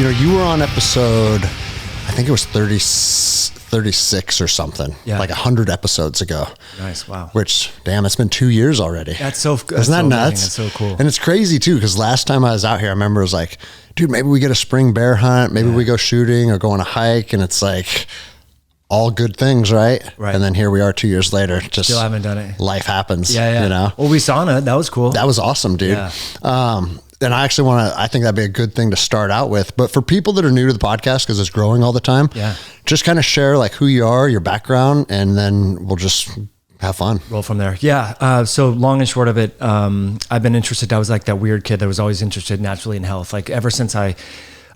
You were on episode, I think it was 36 or something, like 100 episodes ago. Nice. Wow. Which, damn, it's been 2 years already. Isn't that nuts? That's so cool. And it's crazy too, because last time I was out here, I remember it was like, dude, maybe we get a spring bear hunt, maybe we go shooting or go on a hike, and it's like all good things, right? And then here we are 2 years later, just still haven't done it. Life happens. Yeah. Well, we sauna. That was cool. That was awesome, dude. Yeah. And I actually I think that'd be a good thing to start out with. But for people that are new to the podcast, because it's growing all the time, just kind of share like who you are, your background, and then we'll just have fun. Roll from there. Yeah. So long and short of it, I've been interested. I was like that weird kid that was always interested naturally in health. Like ever since I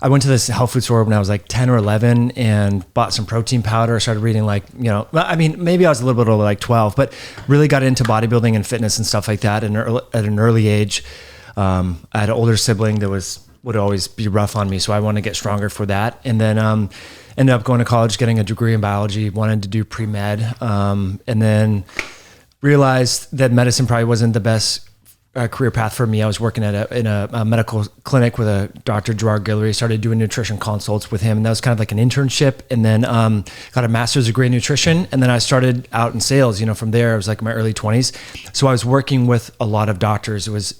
went to this health food store when I was like 10 or 11 and bought some protein powder, started reading maybe I was a little bit older, like 12, but really got into bodybuilding and fitness and stuff like that at an early age. I had an older sibling that would always be rough on me. So I wanted to get stronger for that. And then, ended up going to college, getting a degree in biology, wanted to do pre-med. And then realized that medicine probably wasn't the best career path for me. I was working in a medical clinic with a Dr. Gerard Guillory, started doing nutrition consults with him. And that was kind of like an internship. And then, got a master's degree in nutrition. And then I started out in sales, from there. I was like in my early 20s. So I was working with a lot of doctors. It was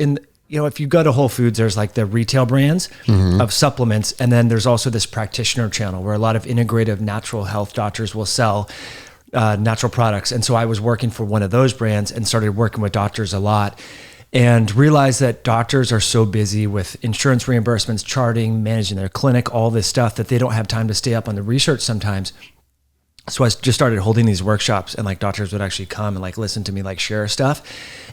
if you go to Whole Foods, there's like the retail brands of supplements. And then there's also this practitioner channel where a lot of integrative natural health doctors will sell natural products. And so I was working for one of those brands and started working with doctors a lot and realized that doctors are so busy with insurance reimbursements, charting, managing their clinic, all this stuff that they don't have time to stay up on the research sometimes. So I just started holding these workshops and like doctors would actually come and like listen to me, like share stuff.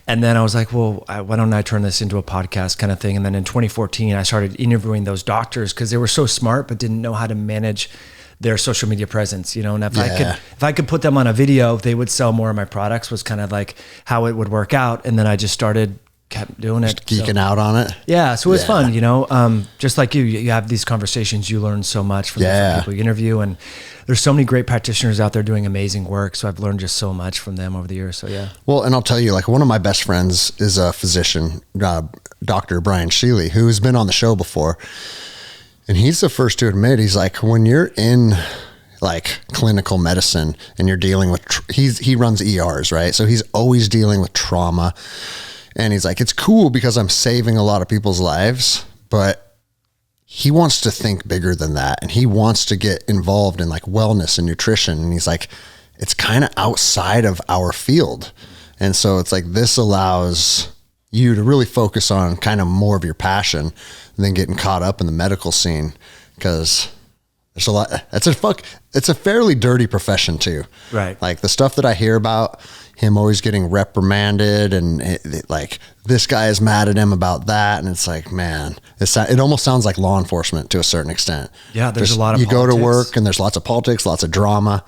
And then I was like, well, why don't I turn this into a podcast kind of thing? And then in 2014, I started interviewing those doctors because they were so smart, but didn't know how to manage their social media presence, and if I could put them on a video, they would sell more of my products was kind of like how it would work out. And then I just kept doing it. Just geeking out on it. Yeah. So it was fun, just like you have these conversations, you learn so much from the people you interview, and there's so many great practitioners out there doing amazing work. So I've learned just so much from them over the years. So yeah. Well, and I'll tell you, like one of my best friends is a physician, Dr. Brian Sheely, who's been on the show before. And he's the first to admit, he's like, when you're in like clinical medicine and you're dealing with, he runs ERs, right? So he's always dealing with trauma. And he's like, it's cool because I'm saving a lot of people's lives, but he wants to think bigger than that. And he wants to get involved in like wellness and nutrition. And he's like, it's kind of outside of our field. And so it's like, this allows you to really focus on kind of more of your passion than getting caught up in the medical scene. Cause there's a lot, it's a fairly dirty profession too. Right. Like the stuff that I hear about him always getting reprimanded and like this guy is mad at him about that. And it's like, man, it almost sounds like law enforcement to a certain extent. Yeah. There's a lot of you politics. go to work and there's lots of politics, lots of drama.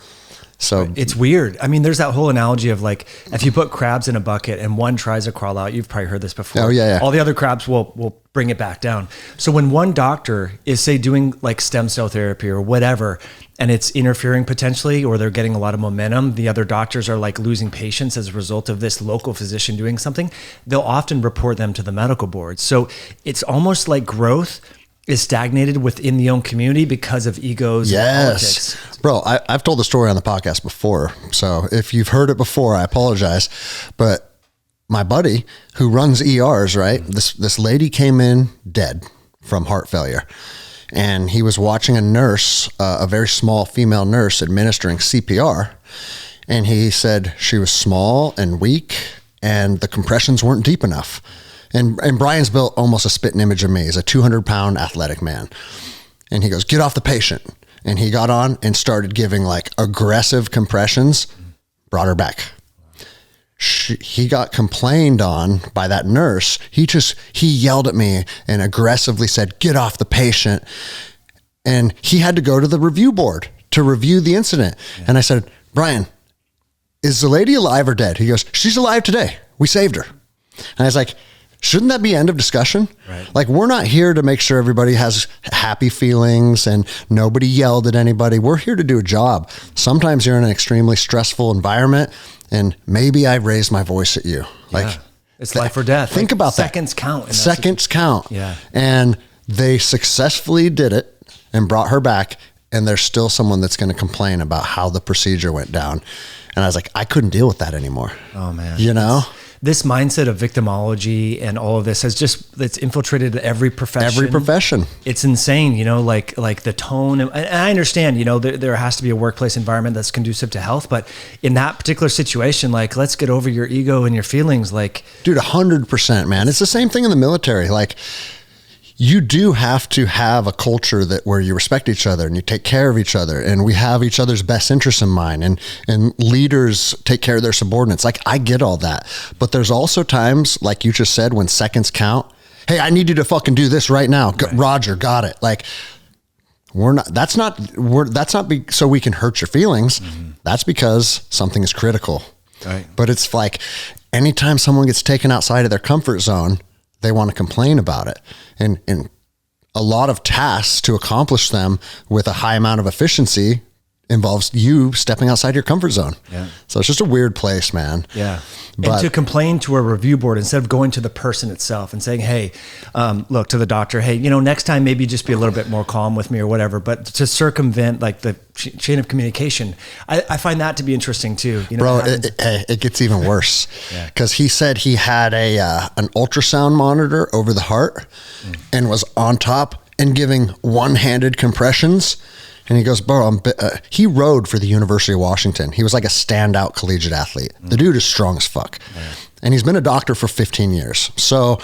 So it's weird. I mean, there's that whole analogy of like, if you put crabs in a bucket and one tries to crawl out, you've probably heard this before. Oh yeah. All the other crabs will bring it back down. So when one doctor is say doing like stem cell therapy or whatever, and it's interfering potentially, or they're getting a lot of momentum, the other doctors are like losing patients as a result of this local physician doing something, they'll often report them to the medical board. So it's almost like growth is stagnated within the own community because of egos and politics. Bro, I've told the story on the podcast before. So if you've heard it before, I apologize. But my buddy who runs ERs, right? This lady came in dead from heart failure. And he was watching a nurse, a very small female nurse administering CPR. And he said she was small and weak and the compressions weren't deep enough. And Brian's built almost a spitting image of me. He's a 200-pound athletic man. And he goes, get off the patient. And he got on and started giving like aggressive compressions, brought her back. He got complained on by that nurse. He yelled at me and aggressively said, get off the patient. And he had to go to the review board to review the incident. Yeah. And I said, Brian, is the lady alive or dead? He goes, she's alive today. We saved her. And I was like, shouldn't that be end of discussion? Right. Like, we're not here to make sure everybody has happy feelings and nobody yelled at anybody. We're here to do a job. Sometimes you're in an extremely stressful environment and maybe I raised my voice at you. Like, it's life or death. Think about seconds count. Seconds count. Yeah. And they successfully did it. and brought her back, and there's still someone that's going to complain about how the procedure went down. And I was like, I couldn't deal with that anymore. Oh man. You know? This mindset of victimology and all of this it's infiltrated every profession. Every profession. It's insane, you know, like the tone. And I understand, you know, there has to be a workplace environment that's conducive to health, but in that particular situation, like, let's get over your ego and your feelings. Like, dude, 100%, man. It's the same thing in the military. Like, you do have to have a culture where you respect each other and you take care of each other, and we have each other's best interests in mind, and leaders take care of their subordinates. Like, I get all that, but there's also times, like you just said, when seconds count. Hey, I need you to fucking do this right now. Right. Roger, got it. Like, that's not so we can hurt your feelings. Mm-hmm. That's because something is critical. Right. But it's like, anytime someone gets taken outside of their comfort zone, they want to complain about it. And a lot of tasks to accomplish them with a high amount of efficiency involves you stepping outside your comfort zone. Yeah. So it's just a weird place, man. Yeah. But, and to complain to a review board instead of going to the person itself and saying, hey, look, to the doctor, hey, you know, next time maybe just be a little bit more calm with me or whatever. But to circumvent like the chain of communication, I find that to be interesting too. You know, bro, it gets even worse. Because he said he had an ultrasound monitor over the heart and was on top and giving one-handed compressions. And he goes, bro, he rode for the University of Washington. He was like a standout collegiate athlete. The dude is strong as fuck. Yeah. And he's been a doctor for 15 years. So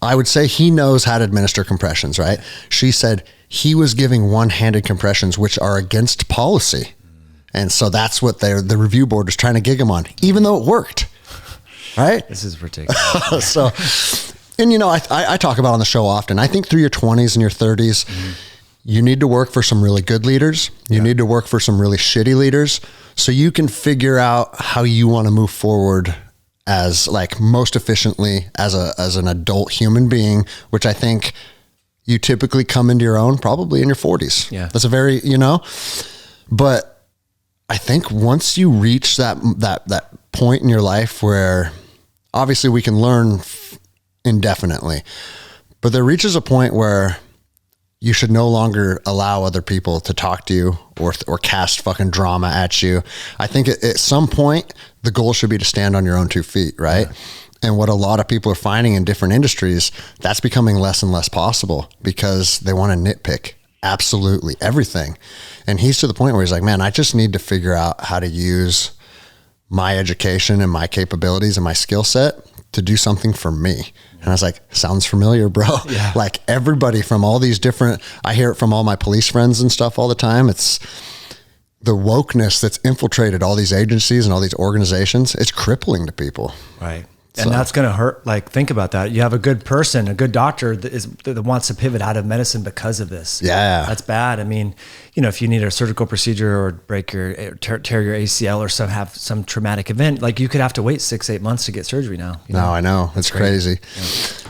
I would say he knows how to administer compressions, right? She said he was giving one-handed compressions, which are against policy. And so that's what the review board was trying to gig him on, even though it worked, right? This is ridiculous. So, and you know, I talk about on the show often, I think through your 20s and your 30s, you need to work for some really good leaders. You need to work for some really shitty leaders, so you can figure out how you want to move forward as like most efficiently as an adult human being, which I think you typically come into your own probably in your 40s. Yeah. That's a very, you know, but I think once you reach that point in your life where obviously we can learn indefinitely, but there reaches a point where you should no longer allow other people to talk to you or cast fucking drama at you. I think at some point, the goal should be to stand on your own 2 feet, right? Yeah. And what a lot of people are finding in different industries, that's becoming less and less possible because they want to nitpick absolutely everything. And he's to the point where he's like, man, I just need to figure out how to use my education and my capabilities and my skill set to do something for me. And I was like, sounds familiar, bro. Yeah. Like everybody from all these different, I hear it from all my police friends and stuff all the time. It's the wokeness that's infiltrated all these agencies and all these organizations. It's crippling to people. Right. And that's going to hurt. Like, think about that. You have a good person, a good doctor that wants to pivot out of medicine because of this. Yeah. That's bad. I mean, you know, if you need a surgical procedure or tear your ACL or have some traumatic event, like you could have to wait 6-8 months to get surgery now. You know? No, I know. It's crazy. Yeah.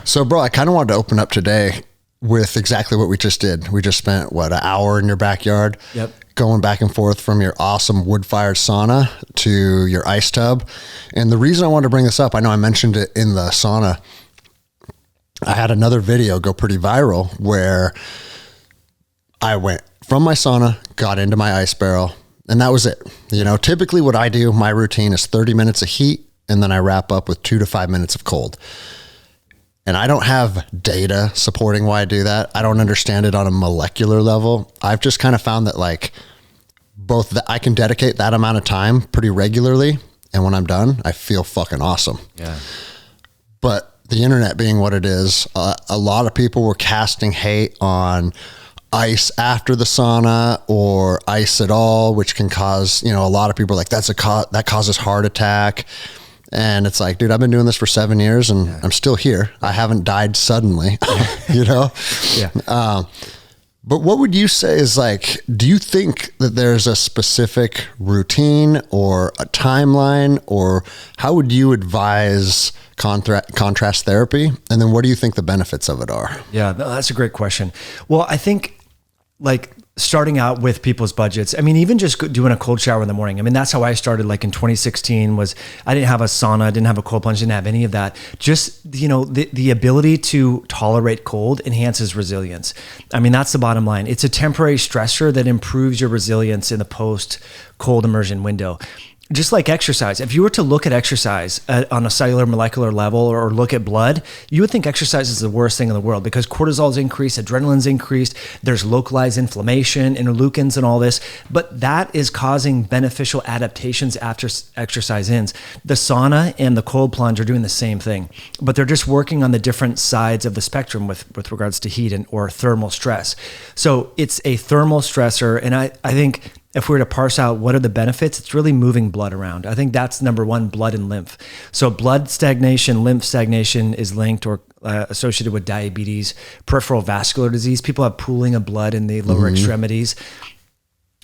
So bro, I kind of wanted to open up today with exactly what we just did. We just spent an hour in your backyard. Yep. Going back and forth from your awesome wood-fired sauna to your ice tub. And the reason I wanted to bring this up, I know I mentioned it in the sauna. I had another video go pretty viral where I went from my sauna, got into my ice barrel, and that was it. You know, typically what I do, my routine is 30 minutes of heat, and then I wrap up with 2 to 5 minutes of cold. And I don't have data supporting why I do that. I don't understand it on a molecular level. I've just kind of found that like I can dedicate that amount of time pretty regularly. And when I'm done, I feel fucking awesome. Yeah. But the internet being what it is, a lot of people were casting hate on ice after the sauna or ice at all, which can cause, you know, a lot of people are like, that causes heart attack. And it's like, dude, I've been doing this for 7 years and I'm still here. I haven't died suddenly, you know? Yeah. But what would you say is like, do you think that there's a specific routine or a timeline, or how would you advise contrast therapy? And then what do you think the benefits of it are? Yeah, that's a great question. Well, I think like starting out with people's budgets. I mean, even just doing a cold shower in the morning. I mean, that's how I started. Like in 2016 was, I didn't have a sauna, I didn't have a cold plunge, didn't have any of that. Just, the ability to tolerate cold enhances resilience. I mean, that's the bottom line. It's a temporary stressor that improves your resilience in the post cold immersion window. Just like exercise, if you were to look at exercise on a cellular molecular level or look at blood, you would think exercise is the worst thing in the world because cortisol's increased, adrenaline's increased, there's localized inflammation, interleukins and all this, but that is causing beneficial adaptations after exercise ends. The sauna and the cold plunge are doing the same thing, but they're just working on the different sides of the spectrum with regards to heat or thermal stress. So it's a thermal stressor, and I think if we were to parse out what are the benefits, it's really moving blood around. I think that's number one, blood and lymph. So blood stagnation, lymph stagnation is linked or associated with diabetes, peripheral vascular disease. People have pooling of blood in the lower extremities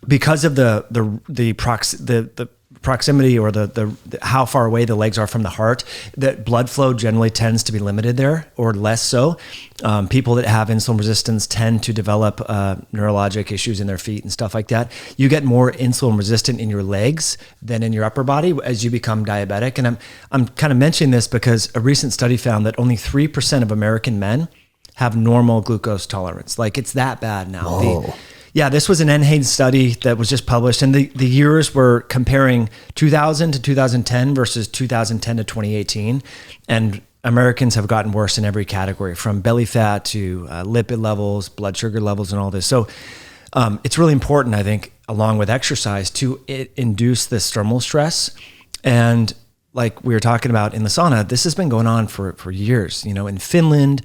because of the proximity or the how far away the legs are from the heart. That blood flow generally tends to be limited there or less so. People that have insulin resistance tend to develop neurologic issues in their feet and stuff like that. You get more insulin resistant in your legs than in your upper body as you become diabetic. And I'm kind of mentioning this because a recent study found that only 3% of American men have normal glucose tolerance. Like it's that bad now. Yeah, this was an NHANES study that was just published, and the years were comparing 2000 to 2010 versus 2010 to 2018, and Americans have gotten worse in every category, from belly fat to lipid levels, blood sugar levels, and all this. So it's really important, I think, along with exercise, to induce this thermal stress. And like we were talking about in the sauna, this has been going on for years, in Finland,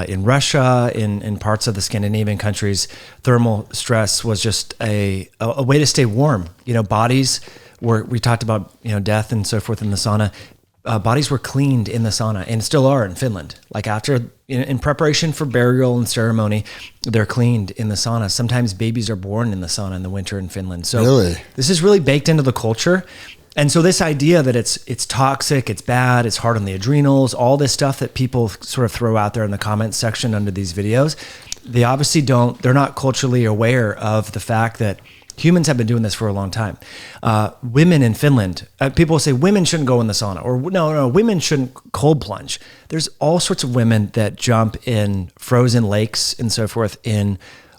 in Russia, in parts of the Scandinavian countries. Thermal stress was just a way to stay warm. Bodies we talked about, death and so forth in the sauna. Bodies were cleaned in the sauna and still are in Finland. Like after, in preparation for burial and ceremony, they're cleaned in the sauna. Sometimes babies are born in the sauna in the winter in Finland. So really? This is really baked into the culture. And so this idea that it's toxic, it's bad, it's hard on the adrenals, all this stuff that people sort of throw out there in the comments section under these videos, they obviously they're not culturally aware of the fact that humans have been doing this for a long time. Women in Finland, people say women shouldn't go in the sauna, or no, women shouldn't cold plunge. There's all sorts of women that jump in frozen lakes and so forth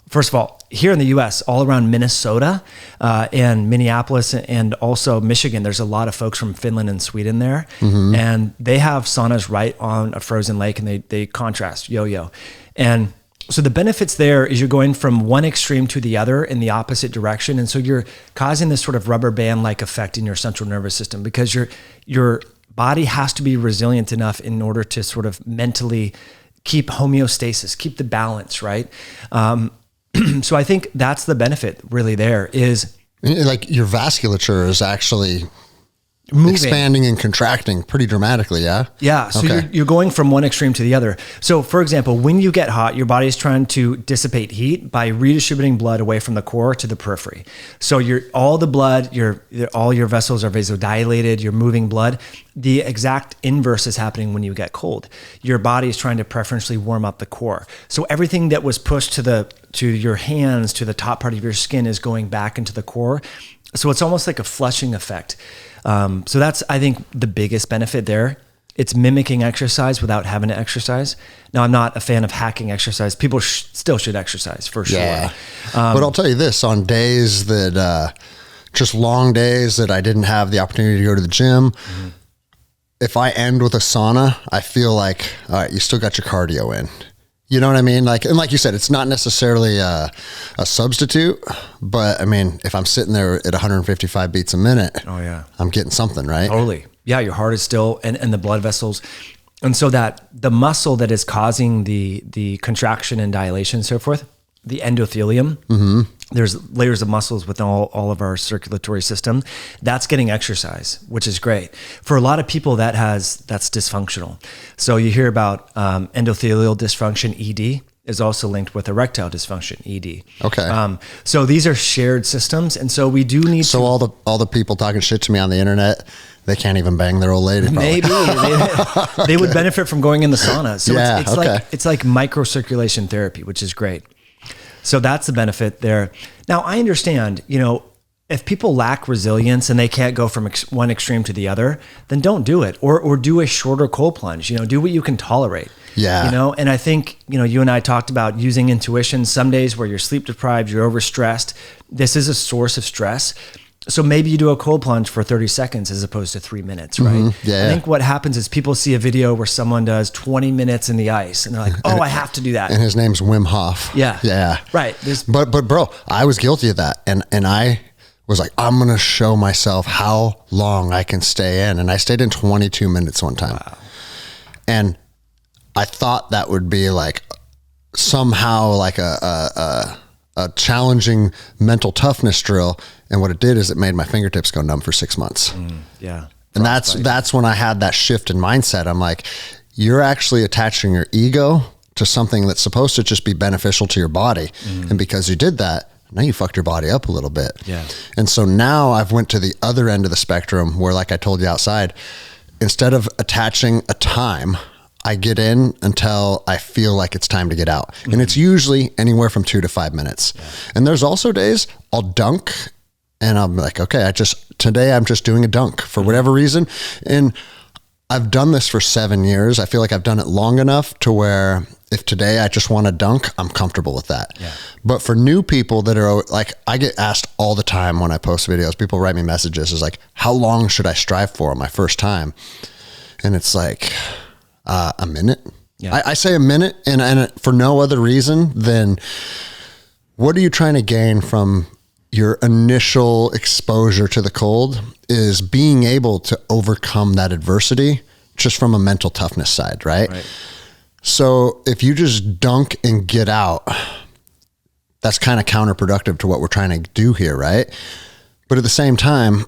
first of all, here in the U.S., all around Minnesota and Minneapolis and also Michigan, there's a lot of folks from Finland and Sweden there. Mm-hmm. And they have saunas right on a frozen lake, and they contrast, yo-yo. And so the benefits there is you're going from one extreme to the other in the opposite direction. And so you're causing this sort of rubber band-like effect in your central nervous system because your body has to be resilient enough in order to sort of mentally keep homeostasis, keep the balance, right? So I think that's the benefit really there is like your vasculature is actually moving, expanding and contracting pretty dramatically. Yeah. Yeah. So you're going from one extreme to the other. So for example, when you get hot, your body is trying to dissipate heat by redistributing blood away from the core to the periphery. So all the blood, all your vessels are vasodilated, you're moving blood. The exact inverse is happening when you get cold. Your body is trying to preferentially warm up the core. So everything that was pushed to your hands, to the top part of your skin is going back into the core. So it's almost like a flushing effect. So that's, I think, the biggest benefit there. It's mimicking exercise without having to exercise. Now, I'm not a fan of hacking exercise. People still should exercise for sure. Yeah. But I'll tell you this, on days that, just long days that I didn't have the opportunity to go to the gym, if I end with a sauna, I feel like, all right, you still got your cardio in. You know what I mean? And like you said, it's not necessarily a substitute, but I mean, if I'm sitting there at 155 beats a minute, oh yeah, I'm getting something, right? Totally. Yeah. Your heart is still, and the blood vessels. And so that the muscle that is causing the contraction and dilation and so forth, the endothelium, there's layers of muscles within all of our circulatory system. That's getting exercise, which is great. For a lot of people, that's dysfunctional. So you hear about endothelial dysfunction, ED, is also linked with erectile dysfunction, ED. Okay. So these are shared systems, and so we do need. So all the people talking shit to me on the internet, they can't even bang their old lady. Probably. Maybe they would benefit from going in the sauna. So it's like microcirculation therapy, which is great. So that's the benefit there. Now I understand, if people lack resilience and they can't go from one extreme to the other, then don't do it, or do a shorter cold plunge. Do what you can tolerate. Yeah. And I think, you and I talked about using intuition. Some days where you're sleep deprived, you're overstressed. This is a source of stress. So maybe you do a cold plunge for 30 seconds as opposed to 3 minutes, right? Mm-hmm. Yeah. I think what happens is people see a video where someone does 20 minutes in the ice and they're like, oh, I have to do that. And his name's Wim Hof. Yeah. Yeah. Right. But bro, I was guilty of that. And I was like, I'm going to show myself how long I can stay in. And I stayed in 22 minutes one time. Wow. And I thought that would be like somehow like a challenging mental toughness drill. And what it did is it made my fingertips go numb for 6 months. Yeah. And that's when I had that shift in mindset. I'm like, you're actually attaching your ego to something that's supposed to just be beneficial to your body. And because you did that, now you fucked your body up a little bit. Yeah. And so now I've went to the other end of the spectrum where, like I told you outside, instead of attaching a time, I get in until I feel like it's time to get out. And it's usually anywhere from 2 to 5 minutes. Yeah. And there's also days I'll dunk and I'm like, okay, today I'm just doing a dunk for whatever reason. And I've done this for 7 years. I feel like I've done it long enough to where if today I just want to dunk, I'm comfortable with that. Yeah. But for new people that are like, I get asked all the time when I post videos, people write me messages is like, how long should I strive for on my first time? And it's like a minute. Yeah. I say a minute and for no other reason than what are you trying to gain from your initial exposure to the cold is being able to overcome that adversity just from a mental toughness side, right? So if you just dunk and get out, that's kind of counterproductive to what we're trying to do here, right? But at the same time,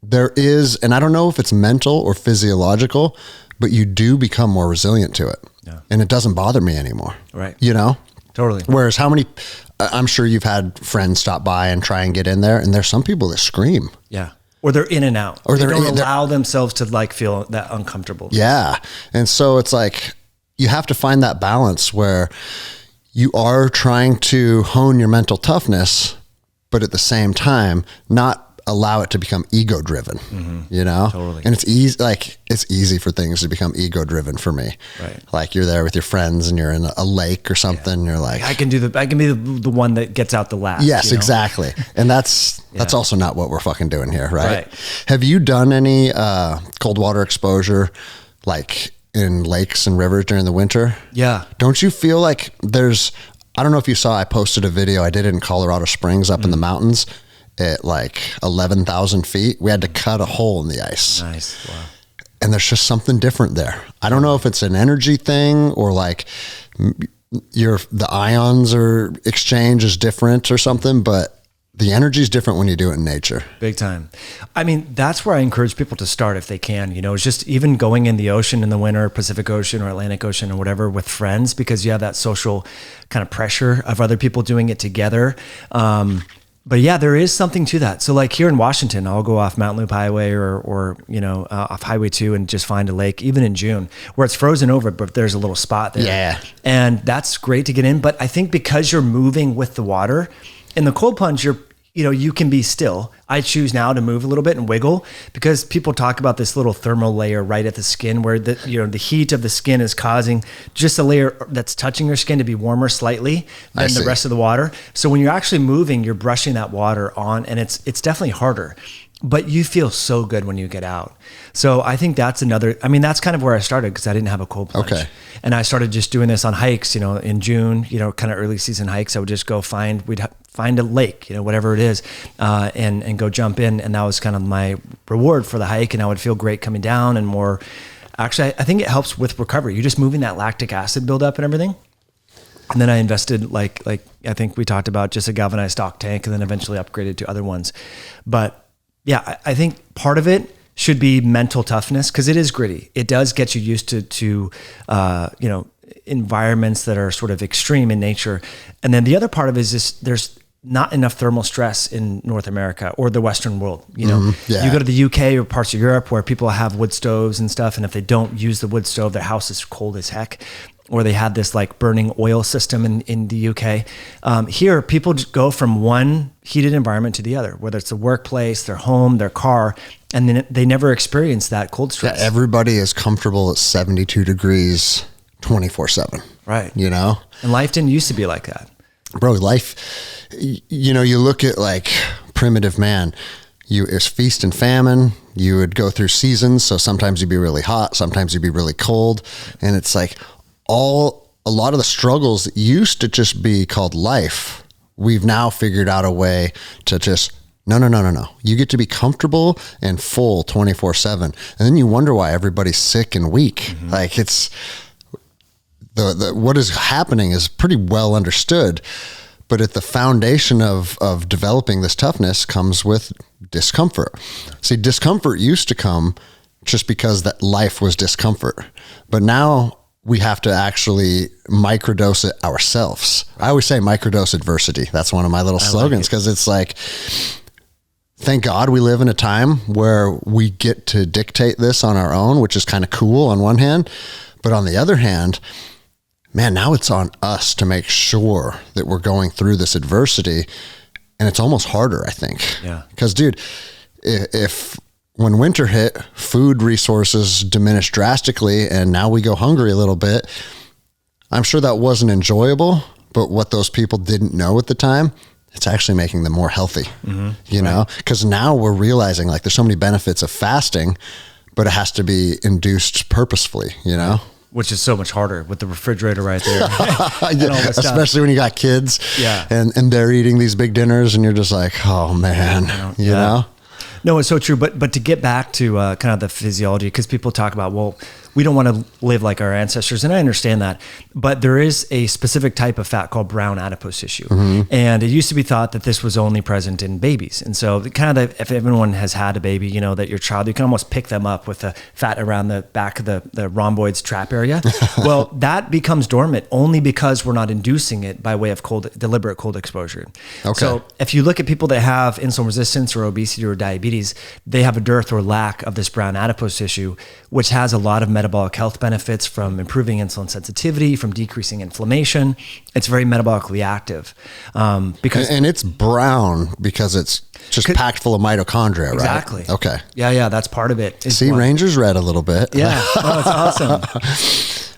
there is, and I don't know if it's mental or physiological, but you do become more resilient to it. Yeah. And it doesn't bother me anymore. Right. Totally. Whereas I'm sure you've had friends stop by and try and get in there, and there's some people that scream. Yeah. Or they're in and out. Or they don't allow themselves to like feel that uncomfortable. Yeah. And so it's like, you have to find that balance where you are trying to hone your mental toughness, but at the same time, not allow it to become ego driven, Totally. And it's easy for things to become ego driven for me. Right. Like you're there with your friends and you're in a lake or something. And you're like, I can be the one that gets out the last. Yes, exactly. And that's also not what we're fucking doing here. Right. Have you done any, cold water exposure, like in lakes and rivers during the winter? Yeah. Don't you feel like I don't know if you saw, I posted a video. I did it in Colorado Springs up in the mountains at like 11,000 feet. We had to cut a hole in the ice. Nice. Wow. And there's just something different there. I don't know if it's an energy thing or like the ions or exchange is different or something, but the energy is different when you do it in nature. Big time. I mean, that's where I encourage people to start if they can. It's just even going in the ocean in the winter, Pacific Ocean or Atlantic Ocean or whatever with friends, because you have that social kind of pressure of other people doing it together. But yeah, there is something to that. So like here in Washington, I'll go off Mountain Loop Highway or off Highway 2 and just find a lake, even in June, where it's frozen over, but there's a little spot there. Yeah. And that's great to get in. But I think because you're moving with the water, in the cold plunge, you can be still. I choose now to move a little bit and wiggle because people talk about this little thermal layer right at the skin where the heat of the skin is causing just a layer that's touching your skin to be warmer slightly than the rest of the water. So when you're actually moving, you're brushing that water on and it's definitely harder, but you feel so good when you get out. So I think that's that's kind of where I started because I didn't have a cold plunge. Okay. And I started just doing this on hikes, in June, kind of early season hikes. I would just go find a lake, whatever it is, and go jump in. And that was kind of my reward for the hike. And I would feel great coming down and more. Actually, I think it helps with recovery. You're just moving that lactic acid buildup and everything. And then I invested like I think we talked about just a galvanized stock tank and then eventually upgraded to other ones. But yeah, I think part of it should be mental toughness because it is gritty. It does get you used to environments that are sort of extreme in nature. And then the other part of it is this, there's not enough thermal stress in North America or the Western world. You go to the UK or parts of Europe where people have wood stoves and stuff. And if they don't use the wood stove, their house is cold as heck. where they had this like burning oil system in the UK. Here, people just go from one heated environment to the other, whether it's the workplace, their home, their car, and then they never experience that cold stress. Yeah, everybody is comfortable at 72 degrees 24/7. Right. You know? And life didn't used to be like that. Bro, life, you know, you look at like primitive man, it's feast and famine. You would go through seasons. So sometimes you'd be really hot, sometimes you'd be really cold. And it's like a lot of the struggles that used to just be called life, we've now figured out a way to just, no. You get to be comfortable and full 24/7. And then you wonder why everybody's sick and weak. Mm-hmm. Like it's what is happening is pretty well understood, but at the foundation of developing this toughness comes with discomfort. See, discomfort used to come just because that life was discomfort, but now we have to actually microdose it ourselves. I always say microdose adversity. That's one of my little slogans, because it's like, thank God we live in a time where we get to dictate this on our own, which is kind of cool on one hand, but on the other hand, man, now it's on us to make sure that we're going through this adversity. And it's almost harder, I think. Yeah. Because, dude, if when winter hit, food resources diminished drastically, and now we go hungry a little bit, I'm sure that wasn't enjoyable, but what those people didn't know at the time, it's actually making them more healthy, you know? Because now we're realizing like there's so many benefits of fasting, but it has to be induced purposefully, you know? Which is so much harder with the refrigerator right there. Especially when you got kids, and they're eating these big dinners, and you're just like, oh man, you know? No, it's so true. But to get back to kind of the physiology, because people talk about, well, we don't want to live like our ancestors, and I understand that. But there is a specific type of fat called brown adipose tissue, and it used to be thought that this was only present in babies. And so, if everyone has had a baby, you know that your child, you can almost pick them up with the fat around the back of the rhomboids trap area. Well, that becomes dormant only because we're not inducing it by way of deliberate cold exposure. Okay. So if you look at people that have insulin resistance or obesity or diabetes, they have a dearth or lack of this brown adipose tissue, which has a lot of metabolic health benefits, from improving insulin sensitivity, from decreasing inflammation. It's very metabolically active. And it's brown because it's just packed full of mitochondria, right? Exactly. Okay. Yeah, that's part of it. See, Ranger's red a little bit. Yeah, it's awesome.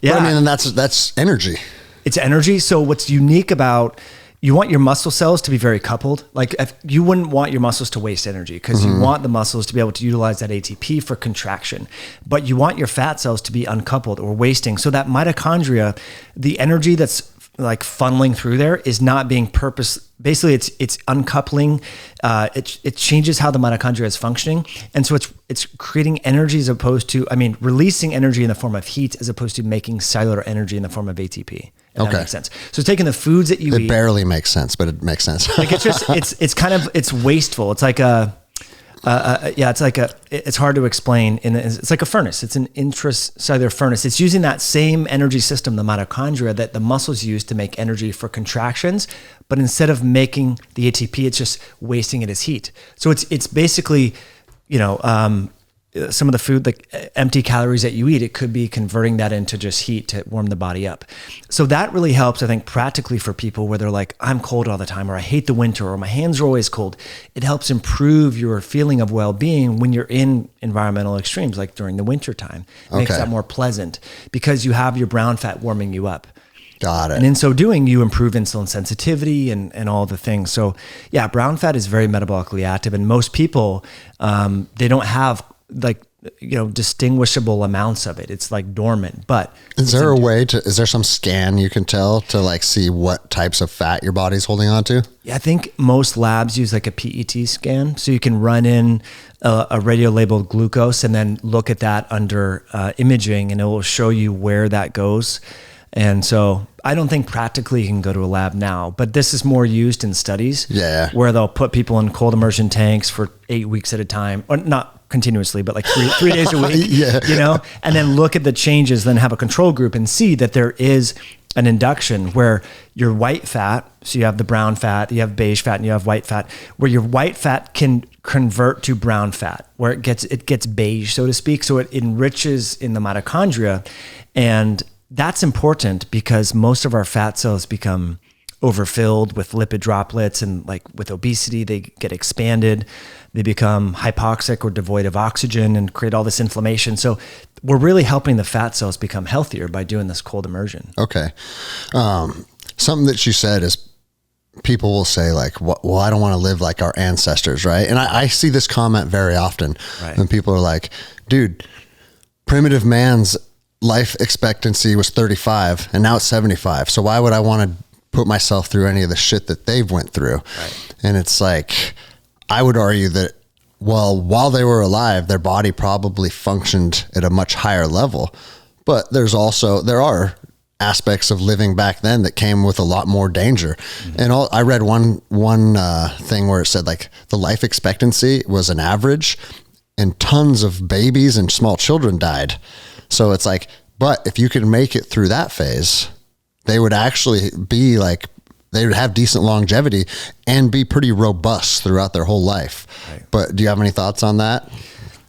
Yeah, but I mean, and that's energy. It's energy. So what's unique about, you want your muscle cells to be very coupled. Like you wouldn't want your muscles to waste energy, because you want the muscles to be able to utilize that ATP for contraction, but you want your fat cells to be uncoupled or wasting. So that mitochondria, the energy that's like funneling through there is not being basically it's uncoupling. It changes how the mitochondria is functioning. And so it's creating energy as opposed to, releasing energy in the form of heat as opposed to making cellular energy in the form of ATP. If that makes sense. So taking the foods that you eat. It barely makes sense, but it makes sense. Like it's wasteful. It's like it's hard to explain. It's like a furnace. It's an intracellular furnace. It's using that same energy system, the mitochondria, that the muscles use to make energy for contractions. But instead of making the ATP, it's just wasting it as heat. So it's basically, some of the food, like empty calories that you eat, it could be converting that into just heat to warm the body up. So that really helps, I think, practically for people where they're like, I'm cold all the time, or I hate the winter, or my hands are always cold. It helps improve your feeling of well-being when you're in environmental extremes, like during the winter time. It makes that more pleasant because you have your brown fat warming you up. Got it. And in so doing, you improve insulin sensitivity and all the things. So yeah, brown fat is very metabolically active, and most people, they don't have distinguishable amounts of it. It's like dormant, but is there some scan you can tell to like see what types of fat your body's holding on to? Yeah, I think most labs use like a PET scan. So you can run in a radio labeled glucose and then look at that under imaging, and it will show you where that goes. And so I don't think practically you can go to a lab now, but this is more used in studies where they'll put people in cold immersion tanks for 8 weeks at a time, or not continuously, but like three days a week, and then look at the changes, then have a control group and see that there is an induction where your white fat, so you have the brown fat, you have beige fat, and you have white fat, where your white fat can convert to brown fat, where it gets beige, so to speak. So it enriches in the mitochondria, and that's important because most of our fat cells become overfilled with lipid droplets, and like with obesity, they get expanded, they become hypoxic or devoid of oxygen and create all this inflammation. So we're really helping the fat cells become healthier by doing this cold immersion. Okay. Something that you said is people will say like, well, I don't want to live like our ancestors. Right. And I see this comment very often when people are like, dude, primitive man's life expectancy was 35 and now it's 75. So why would I want to put myself through any of the shit that they've went through? Right. And it's like, I would argue that, well, while they were alive, their body probably functioned at a much higher level, but there are aspects of living back then that came with a lot more danger. Mm-hmm. And I read one thing where it said like the life expectancy was an average and tons of babies and small children died. So it's like, but if you could make it through that phase, they would actually be like, they would have decent longevity and be pretty robust throughout their whole life. Right. But do you have any thoughts on that?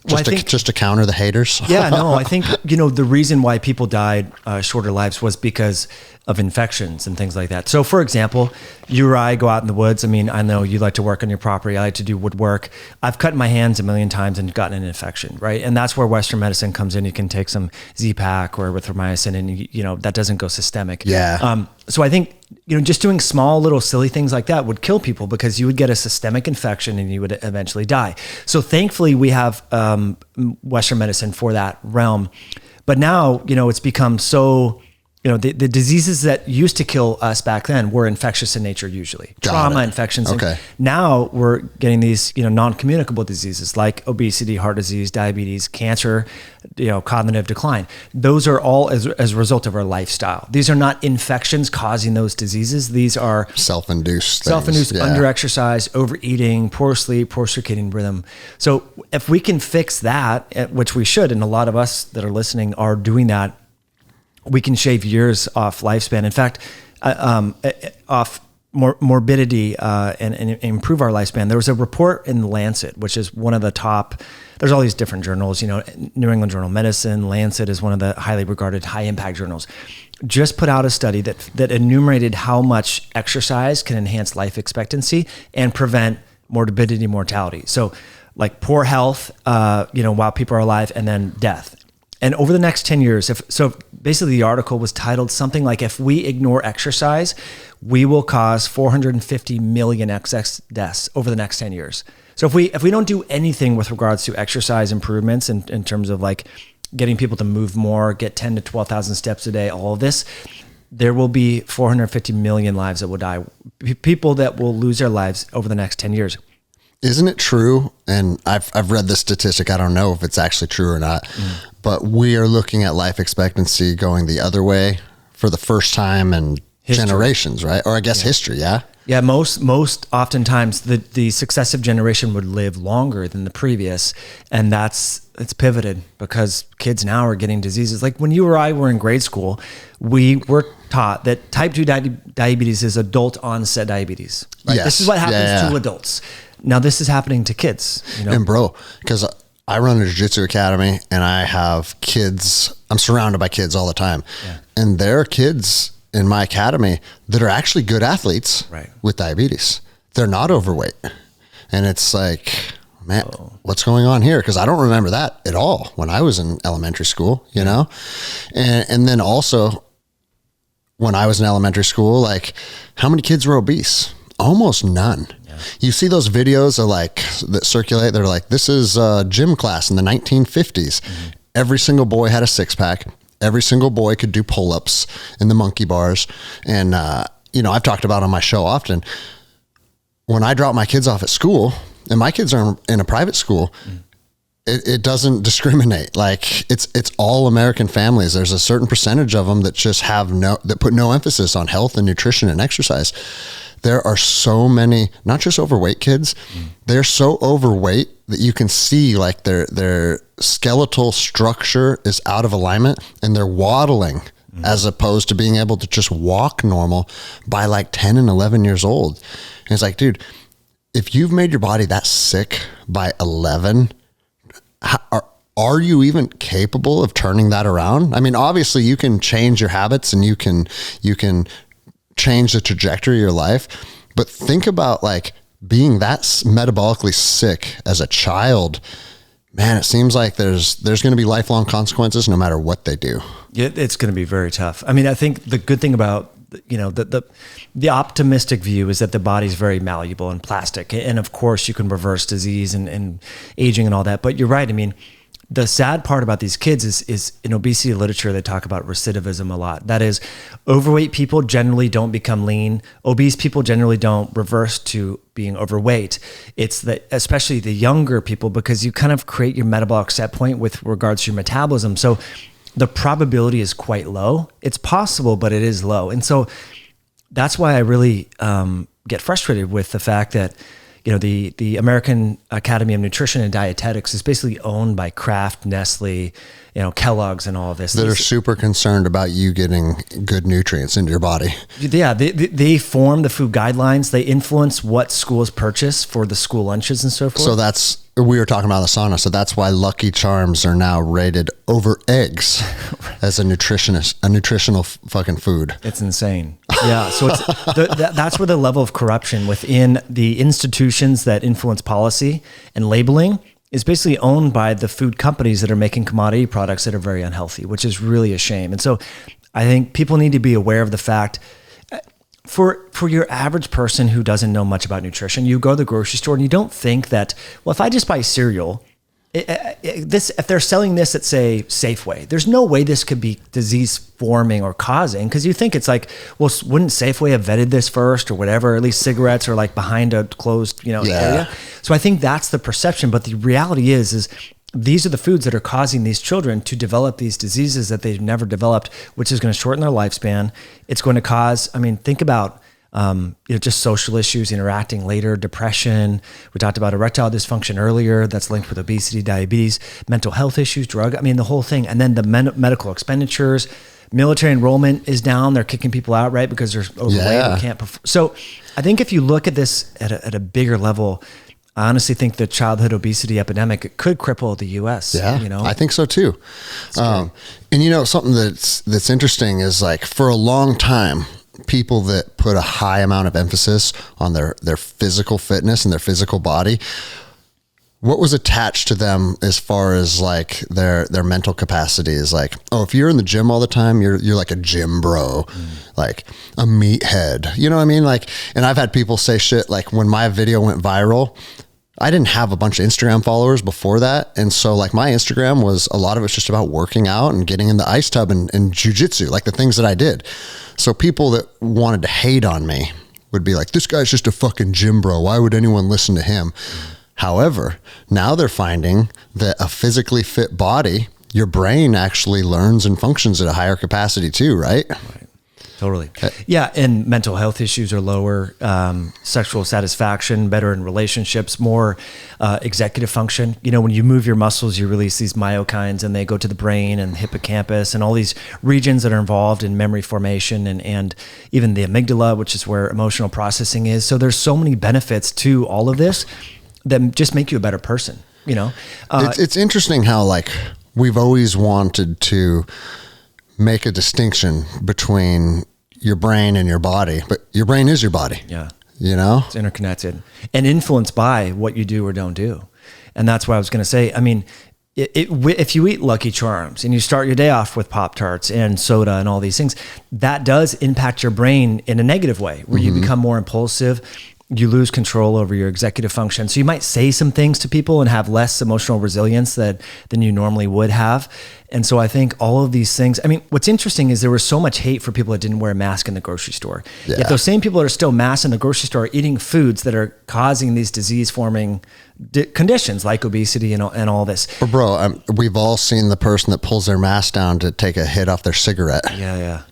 Just to counter the haters? Yeah, no, I think, the reason why people died shorter lives was because of infections and things like that. So for example, you or I go out in the woods. I mean, I know you like to work on your property. I like to do woodwork. I've cut my hands a million times and gotten an infection, right? And that's where Western medicine comes in. You can take some Z-Pak or erythromycin and, that doesn't go systemic. Yeah. So I think, just doing small little silly things like that would kill people because you would get a systemic infection and you would eventually die. So thankfully we have Western medicine for that realm. But now, it's become so, the diseases that used to kill us back then were infectious in nature usually. Trauma, infections. Okay. Now we're getting these, non-communicable diseases like obesity, heart disease, diabetes, cancer, cognitive decline. Those are all as a result of our lifestyle. These are not infections causing those diseases. These are self-induced under-exercise, overeating, poor sleep, poor circadian rhythm. So if we can fix that, which we should, and a lot of us that are listening are doing that, we can shave years off lifespan. In fact, off morbidity and improve our lifespan. There was a report in the Lancet, which is one of the top. There's all these different journals. New England Journal of Medicine. Lancet is one of the highly regarded, high impact journals. Just put out a study that enumerated how much exercise can enhance life expectancy and prevent morbidity, mortality. So, like poor health, while people are alive, and then death. And over the next 10 years, basically the article was titled something like, if we ignore exercise, we will cause 450 million excess deaths over the next 10 years. So if we don't do anything with regards to exercise improvements in terms of like getting people to move more, get 10 to 12,000 steps a day, all of this, there will be 450 million lives that will die, people that will lose their lives over the next 10 years. Isn't it true? And I've read this statistic. I don't know if it's actually true or not, but we are looking at life expectancy going the other way for the first time in generations, right? Or I guess history. Yeah. Yeah. Most oftentimes the successive generation would live longer than the previous. And it's pivoted because kids now are getting diseases. Like when you or I were in grade school, we were taught that type 2 diabetes is adult onset diabetes. Right? Yes. This is what happens to adults. Now this is happening to kids, And bro, because I run a jiu-jitsu academy and I have kids, I'm surrounded by kids all the time. Yeah. And there are kids in my academy that are actually good athletes with diabetes. They're not overweight. And it's like, man, what's going on here? Because I don't remember that at all when I was in elementary school, And then also when I was in elementary school, like how many kids were obese? Almost none. You see those videos that circulate. They're like, this is a gym class in the 1950s. Mm-hmm. Every single boy had a six pack. Every single boy could do pull-ups in the monkey bars. And, I've talked about on my show often, when I drop my kids off at school and my kids are in a private school, it doesn't discriminate. Like it's all American families. There's a certain percentage of them that just that put no emphasis on health and nutrition and exercise. There are so many, not just overweight kids, they're so overweight that you can see like their skeletal structure is out of alignment and they're waddling as opposed to being able to just walk normal by like 10 and 11 years old. And it's like, dude, if you've made your body that sick by 11, are you even capable of turning that around? I mean, obviously you can change your habits and you can change the trajectory of your life, but think about like being that metabolically sick as a child. Man, it seems like there's going to be lifelong consequences no matter what they do. It's going to be very tough. I mean, I think the good thing about, the optimistic view is that the body's very malleable and plastic. And of course you can reverse disease and aging and all that. But you're right. I mean, the sad part about these kids is in obesity literature, they talk about recidivism a lot. That is, overweight people generally don't become lean. Obese people generally don't reverse to being overweight. It's that, especially the younger people, because you kind of create your metabolic set point with regards to your metabolism. So the probability is quite low. It's possible, but it is low. And so that's why I really get frustrated with the fact that, the American Academy of Nutrition and Dietetics is basically owned by Kraft, Nestle, Kellogg's and all of this. That are super concerned about you getting good nutrients into your body. Yeah, they form the food guidelines. They influence what schools purchase for the school lunches and so forth. So we were talking about the sauna. So that's why Lucky Charms are now rated over eggs as a nutritional fucking food. It's insane. Yeah. So that's where the level of corruption within the institutions that influence policy and labeling is basically owned by the food companies that are making commodity products that are very unhealthy, which is really a shame. And so I think people need to be aware of the fact, for your average person who doesn't know much about nutrition, you go to the grocery store and you don't think that, well, if I just buy cereal, if they're selling this at, say, Safeway, there's no way this could be disease forming or causing, because you think it's like, well, wouldn't Safeway have vetted this first or whatever? At least cigarettes are like behind a closed area. So I think that's the perception. But the reality is these are the foods that are causing these children to develop these diseases that they've never developed, which is going to shorten their lifespan. It's going to cause, think about just social issues, interacting later, depression. We talked about erectile dysfunction earlier. That's linked with obesity, diabetes, mental health issues, the whole thing. And then the medical expenditures, military enrollment is down. They're kicking people out, right? Because they're overweight or can't perform. So I think if you look at this at a bigger level, I honestly think the childhood obesity epidemic could cripple the U.S. Yeah, I think so too. And something that's interesting is, like, for a long time, people that put a high amount of emphasis on their physical fitness and their physical body, what was attached to them as far as like their mental capacity is like, oh, if you're in the gym all the time, you're like a gym bro, like a meathead. You know what I mean? Like, and I've had people say shit like, when my video went viral, I didn't have a bunch of Instagram followers before that. And so like my Instagram was, a lot of it's just about working out and getting in the ice tub and jujitsu, like the things that I did. So people that wanted to hate on me would be like, this guy's just a fucking gym bro. Why would anyone listen to him? However, now they're finding that a physically fit body, your brain actually learns and functions at a higher capacity too, right? Right. Totally. Yeah. And mental health issues are lower, sexual satisfaction, better in relationships, more executive function. When you move your muscles, you release these myokines and they go to the brain and hippocampus and all these regions that are involved in memory formation and even the amygdala, which is where emotional processing is. So there's so many benefits to all of this that just make you a better person, It's interesting how, like, we've always wanted to make a distinction between your brain and your body, but your brain is your body. Yeah. It's interconnected and influenced by what you do or don't do. And that's what I was going to say. If you eat Lucky Charms and you start your day off with Pop-Tarts and soda and all these things, that does impact your brain in a negative way, where you become more impulsive. You lose control over your executive function. So you might say some things to people and have less emotional resilience than you normally would have. And so I think all of these things, what's interesting is there was so much hate for people that didn't wear a mask in the grocery store. Yeah. If those same people that are still masked in the grocery store are eating foods that are causing these disease-forming conditions like obesity and all this. But bro, we've all seen the person that pulls their mask down to take a hit off their cigarette. Yeah.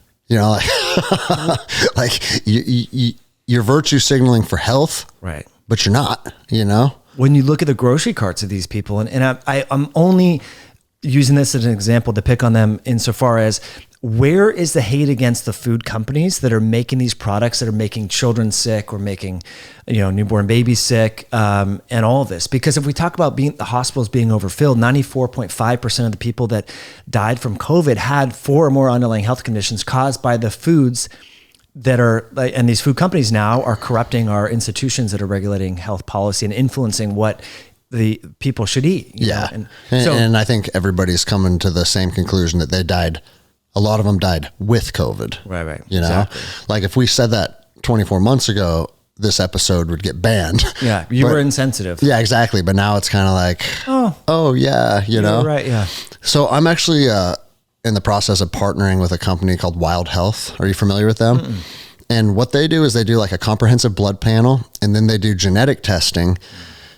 You're virtue signaling for health, right? But you're not, When you look at the grocery carts of these people, and I'm only using this as an example to pick on them insofar as where is the hate against the food companies that are making these products that are making children sick or making, newborn babies sick, and all of this? Because if we talk about the hospitals being overfilled, 94.5% of the people that died from COVID had 4 or more underlying health conditions caused by the foods that are, and these food companies now are corrupting our institutions that are regulating health policy and influencing what the people should eat. And I think everybody's coming to the same conclusion that they died. A lot of them died with COVID. Right. Exactly. Like if we said that 24 months ago, this episode would get banned. Yeah. You were insensitive. Yeah, exactly. But now it's kind of like, oh yeah, Right. Yeah. So I'm actually in the process of partnering with a company called Wild Health. Are you familiar with them? Mm-mm. And what they do is they do like a comprehensive blood panel, and then they do genetic testing.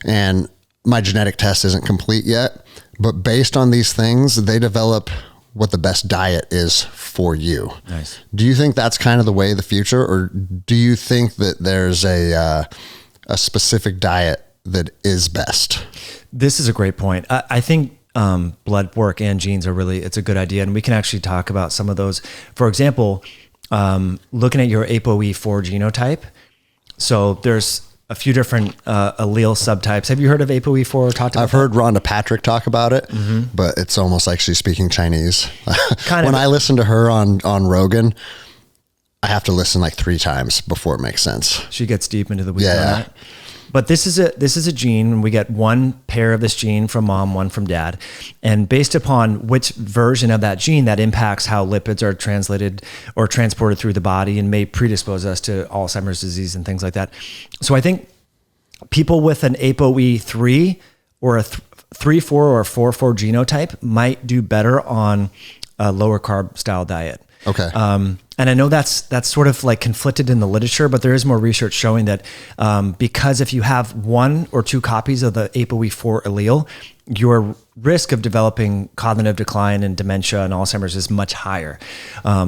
And my genetic test isn't complete yet, but based on these things, they develop what the best diet is for you. Nice. Do you think that's kind of the way of the future, or do you think that there's a specific diet that is best? This is a great point. I think blood work and genes are it's a good idea. And we can actually talk about some of those. For example, looking at your ApoE4 genotype. So there's a few different allele subtypes. Have you heard of ApoE4 talked about? I've heard Rhonda Patrick talk about it, but it's almost like she's speaking Chinese. When I listen to her on Rogan, I have to listen like 3 times before it makes sense. She gets deep into the weeds on that. But this is a gene, and we get one pair of this gene from mom, one from dad. And based upon which version of that gene, that impacts how lipids are translated or transported through the body and may predispose us to Alzheimer's disease and things like that. So I think people with an ApoE3 or a 3-4 or a 4-4 genotype might do better on a lower carb style diet. Okay. And I know that's sort of like conflicted in the literature, but there is more research showing that because if you have 1 or 2 copies of the ApoE4 allele, your risk of developing cognitive decline and dementia and Alzheimer's is much higher.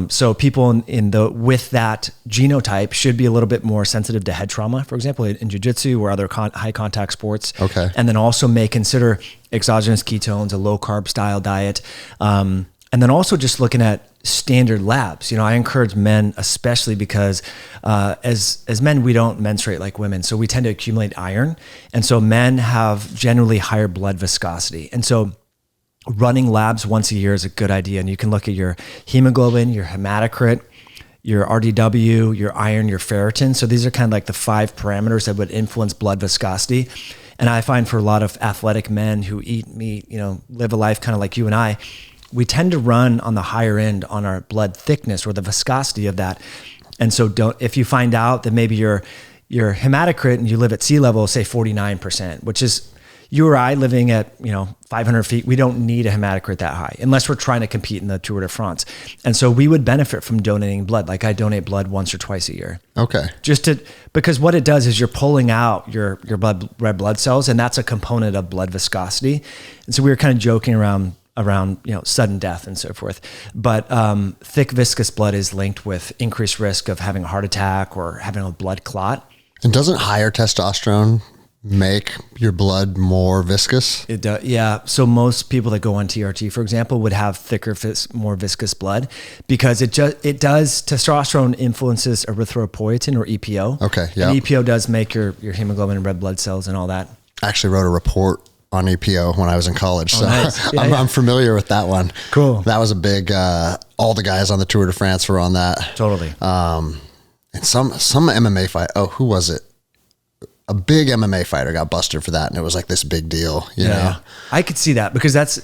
So people with that genotype should be a little bit more sensitive to head trauma, for example, in jiu-jitsu or other high contact sports. Okay. And then also may consider exogenous ketones, a low carb style diet. And then also just looking at standard labs. I encourage men, especially because as men, we don't menstruate like women. So we tend to accumulate iron. And so men have generally higher blood viscosity. And so running labs once a year is a good idea. And you can look at your hemoglobin, your hematocrit, your RDW, your iron, your ferritin. So these are kind of like the 5 parameters that would influence blood viscosity. And I find for a lot of athletic men who eat meat, live a life kind of like you and I, we tend to run on the higher end on our blood thickness or the viscosity of that. And so if you find out that maybe your hematocrit and you live at sea level, say 49%, which is you or I living at, 500 feet, we don't need a hematocrit that high unless we're trying to compete in the Tour de France. And so we would benefit from donating blood. Like I donate blood once or twice a year. Okay. Because what it does is you're pulling out your red blood cells, and that's a component of blood viscosity. And so we were kind of joking around sudden death and so forth. But thick viscous blood is linked with increased risk of having a heart attack or having a blood clot. And doesn't higher testosterone make your blood more viscous? It does, yeah. So most people that go on TRT, for example, would have thicker, more viscous blood because testosterone influences erythropoietin or EPO. Okay, yeah. And EPO does make your hemoglobin and red blood cells and all that. I actually wrote a report on EPO when I was in college. So nice. I'm familiar with that one. Cool. That was a big, all the guys on the Tour de France were on that. Totally. And some MMA fight. Oh, who was it? A big MMA fighter got busted for that. And it was like this big deal, you know? I could see that because that's,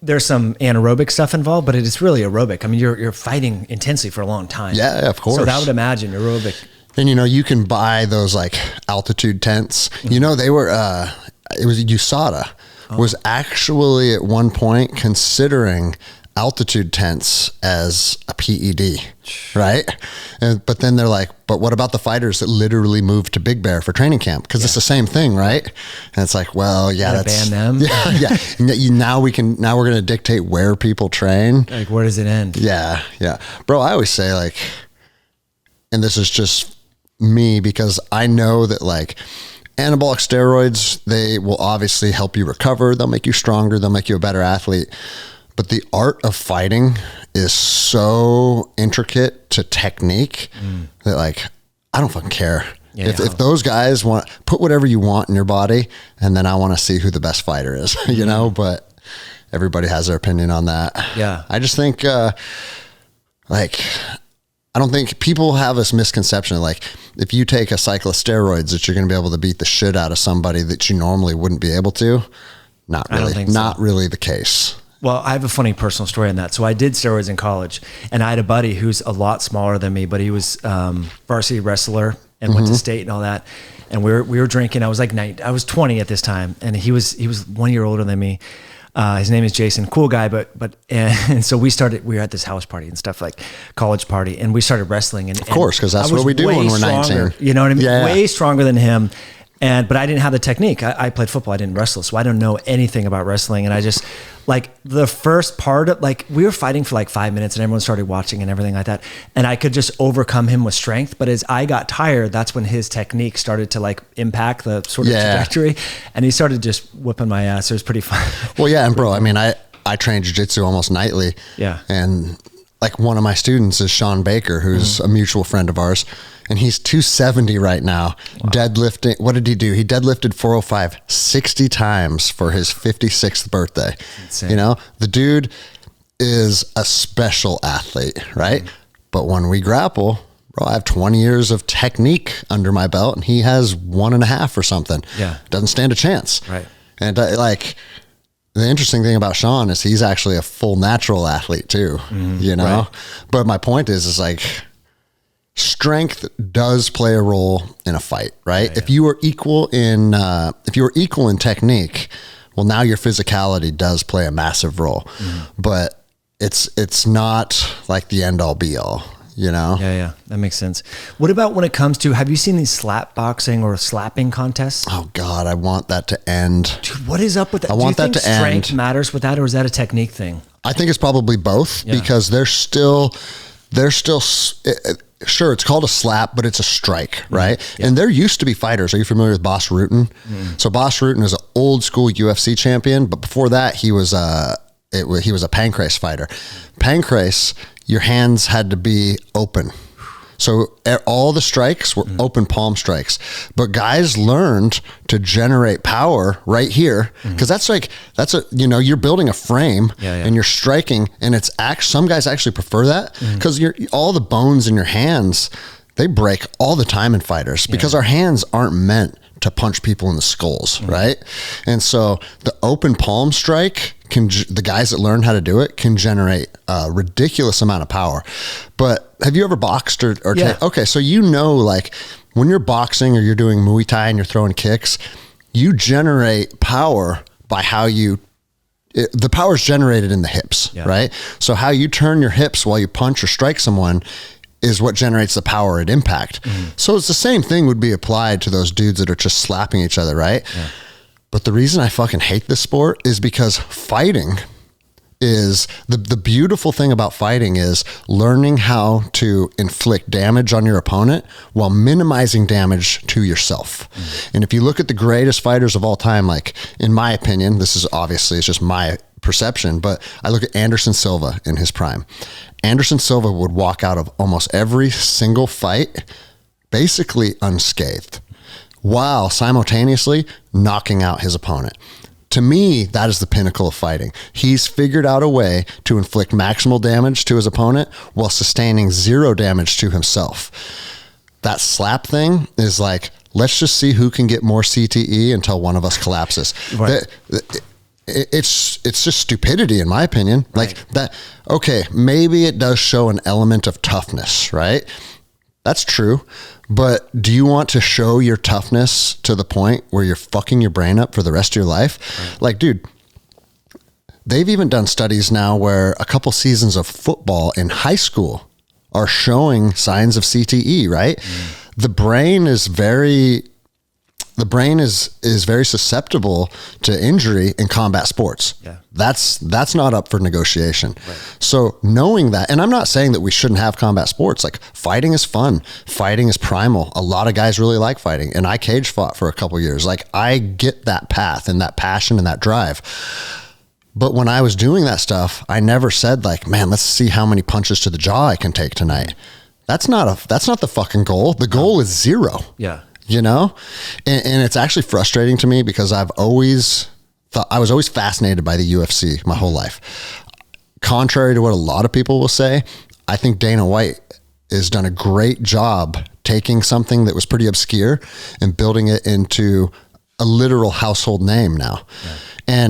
there's some anaerobic stuff involved, but it is really aerobic. I mean, you're fighting intensely for a long time. Yeah, of course. So that would imagine aerobic. And, you can buy those like altitude tents, they were, it was USADA was actually at one point considering altitude tents as a PED, right? But then they're like, but what about the fighters that literally moved to Big Bear for training camp? Because it's the same thing, right? And it's like, well, yeah, that's ban them. Yeah. Now we're going to dictate where people train. Like, where does it end? Yeah. Bro, I always say like, and this is just me because I know that like, anabolic steroids, they will obviously help you recover. They'll make you stronger. They'll make you a better athlete. but the art of fighting is so intricate to technique that like, I don't fucking care. Yeah, if those guys want, put whatever you want in your body, and then I want to see who the best fighter is, you know, but everybody has their opinion on that. Yeah. I just think, like, I don't think people have this misconception of like, if you take a cycle of steroids that you're going to be able to beat the shit out of somebody that you normally wouldn't be able to. Not really, not really the case. Well, I have a funny personal story on that. So I did steroids in college, and I had a buddy who's a lot smaller than me, but he was varsity wrestler and went to state and all that. And we were drinking. I was like I was 20 at this time, and he was 1 year older than me. His name is Jason, cool guy, and so we were at this house party and stuff, like college party, and we started wrestling. And of course, because that's what we do when we're 19. You know what I mean? Yeah. Way stronger than him. But I didn't have the technique. I played football. I didn't wrestle. So I don't know anything about wrestling. And I just, like, the first part of, like, we were fighting for like 5 minutes and everyone started watching and everything like that. And I could just overcome him with strength. But as I got tired, that's when his technique started to like impact the sort of trajectory. And he started just whipping my ass. It was pretty fun. Well, yeah. And bro, I mean, I train jiu-jitsu almost nightly. Yeah. And like one of my students is Sean Baker, who's a mutual friend of ours. And he's 270 right now, deadlifting. What did he do? He deadlifted 405 60 times for his 56th birthday. You know, the dude is a special athlete, right? But when we grapple, bro, I have 20 years of technique under my belt, and he has 1.5 or something. Yeah. Doesn't stand a chance. Right. And like, the interesting thing about Sean is he's actually a full natural athlete too, you know? Right. But my point is like, strength does play a role in a fight, right? Yeah. If you are equal in technique, well, now your physicality does play a massive role, but it's not like the end all be all, you know? Yeah. That makes sense. What about when it comes to, have you seen these slap boxing or slapping contests? Oh God, I want that to end. Dude, what is up with that? I want that to end. Do you think strength matters with that, or is that a technique thing? I think it's probably both because they're still, sure, it's called a slap, but it's a strike, right? Yeah. And there used to be fighters. Are you familiar with Boss Rutan? So Boss Rutan is an old school UFC champion, but before that, he was a pancrase fighter. Pancrase, your hands had to be open. So all the strikes were open palm strikes, but guys learned to generate power right here. Cause you're building a frame and you're striking, and it's some guys actually prefer that cause all the bones in your hands, they break all the time in fighters because our hands aren't meant to punch people in the skulls. Right. And so the open palm strike the guys that learn how to do it can generate a ridiculous amount of power. But have you ever boxed or okay. So, like when you're boxing or you're doing Muay Thai and you're throwing kicks, you generate power by the power is generated in the hips, right? So how you turn your hips while you punch or strike someone is what generates the power at impact. So it's the same thing would be applied to those dudes that are just slapping each other, right? Yeah. But the reason I fucking hate this sport is because fighting is the beautiful thing about fighting is learning how to inflict damage on your opponent while minimizing damage to yourself. And if you look at the greatest fighters of all time, like in my opinion, this is obviously, it's just my perception, but I look at Anderson Silva in his prime. Anderson Silva would walk out of almost every single fight basically unscathed, while simultaneously knocking out his opponent. To me, that is the pinnacle of fighting. He's figured out a way to inflict maximal damage to his opponent while sustaining zero damage to himself. That slap thing is like, let's just see who can get more CTE until one of us collapses. Right. It's just stupidity in my opinion. Right. Like that, okay, maybe it does show an element of toughness, right? That's true. But do you want to show your toughness to the point where you're fucking your brain up for the rest of your life? Right. Like, dude, they've even done studies now where a couple seasons of football in high school are showing signs of CTE, right? The brain is very susceptible to injury in combat sports. Yeah. That's not up for negotiation. Right. So knowing that, and I'm not saying that we shouldn't have combat sports, like fighting is fun. Fighting is primal. A lot of guys really like fighting, and I cage fought for a couple years. Like I get that path and that passion and that drive. But when I was doing that stuff, I never said like, man, let's see how many punches to the jaw I can take tonight. That's not the fucking goal. The goal is 0. Yeah. You know? And it's actually frustrating to me because I was always fascinated by the UFC my whole life. Contrary to what a lot of people will say, I think Dana White has done a great job taking something that was pretty obscure and building it into a literal household name now. Yeah.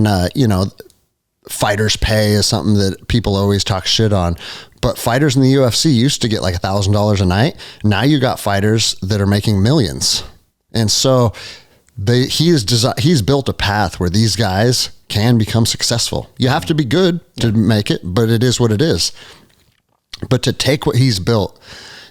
And, you know, fighters pay is something that people always talk shit on, but fighters in the UFC used to get like $1,000 a night. Now you got fighters that are making millions. And so he's built a path where these guys can become successful. You have to be good to make it, but it is what it is. But to take what he's built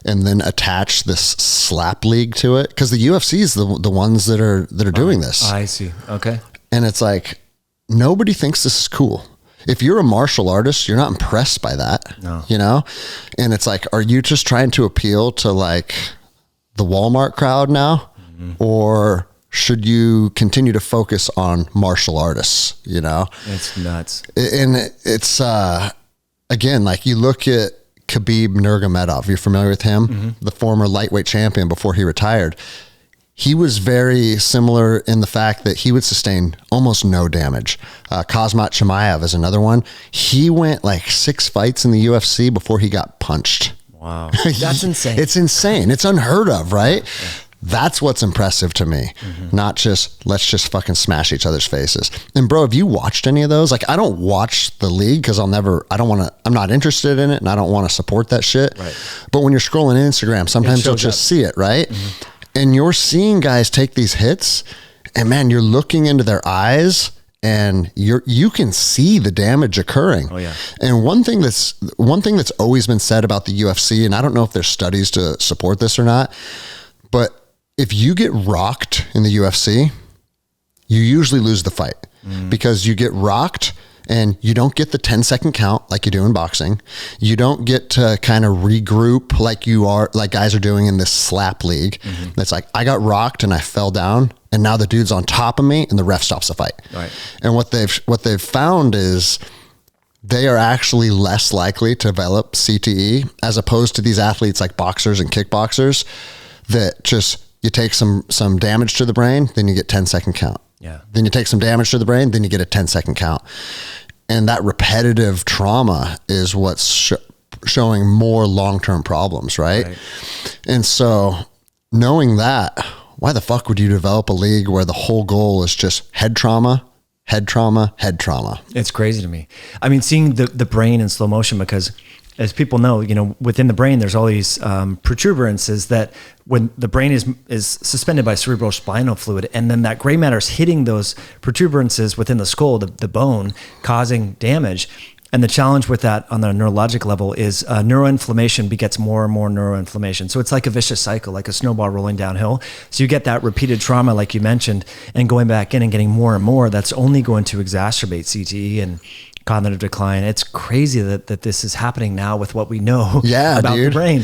and then attach this slap league to it, because the UFC is the ones that are doing this. I see. Okay. And it's like, nobody thinks this is cool. If you're a martial artist, you're not impressed by that, you know? And it's like, are you just trying to appeal to like the Walmart crowd now? Or should you continue to focus on martial artists, you know? It's nuts. And it's, again, like you look at Khabib Nurmagomedov, you're familiar with him? The former lightweight champion before he retired. He was very similar in the fact that he would sustain almost no damage. Khamzat Chimaev is another one. He went like 6 fights in the UFC before he got punched. Wow. That's insane. It's insane. It's unheard of, right? Yeah. That's what's impressive to me. Not just, let's just fucking smash each other's faces. And bro, have you watched any of those? Like, I don't watch the league because I'm not interested in it and I don't want to support that shit. Right. But when you're scrolling Instagram, sometimes you'll just see it, right? And you're seeing guys take these hits and man, you're looking into their eyes and you can see the damage occurring. Oh yeah. And one thing that's always been said about the UFC, and I don't know if there's studies to support this or not, but if you get rocked in the UFC, you usually lose the fight because you get rocked and you don't get the 10-second count like you do in boxing. You don't get to kind of regroup like guys are doing in this slap league. It's like, I got rocked and I fell down and now the dude's on top of me and the ref stops the fight. Right. And what they've found is they are actually less likely to develop CTE as opposed to these athletes like boxers and kickboxers that just, you take some damage to the brain, then you get 10-second count. Yeah. Then you take some damage to the brain, then you get a 10-second count. And that repetitive trauma is what's showing more long-term problems, right? And so knowing that, why the fuck would you develop a league where the whole goal is just head trauma, head trauma, head trauma? It's crazy to me. I mean, seeing the brain in slow motion, because as people know, you know, within the brain, there's all these protuberances that when the brain is suspended by cerebral spinal fluid, and then that gray matter is hitting those protuberances within the skull, the bone, causing damage. And the challenge with that on the neurologic level is neuroinflammation begets more and more neuroinflammation. So it's like a vicious cycle, like a snowball rolling downhill. So you get that repeated trauma, like you mentioned, and going back in and getting more and more, that's only going to exacerbate CTE and cognitive decline. It's crazy that this is happening now with what we know about the brain.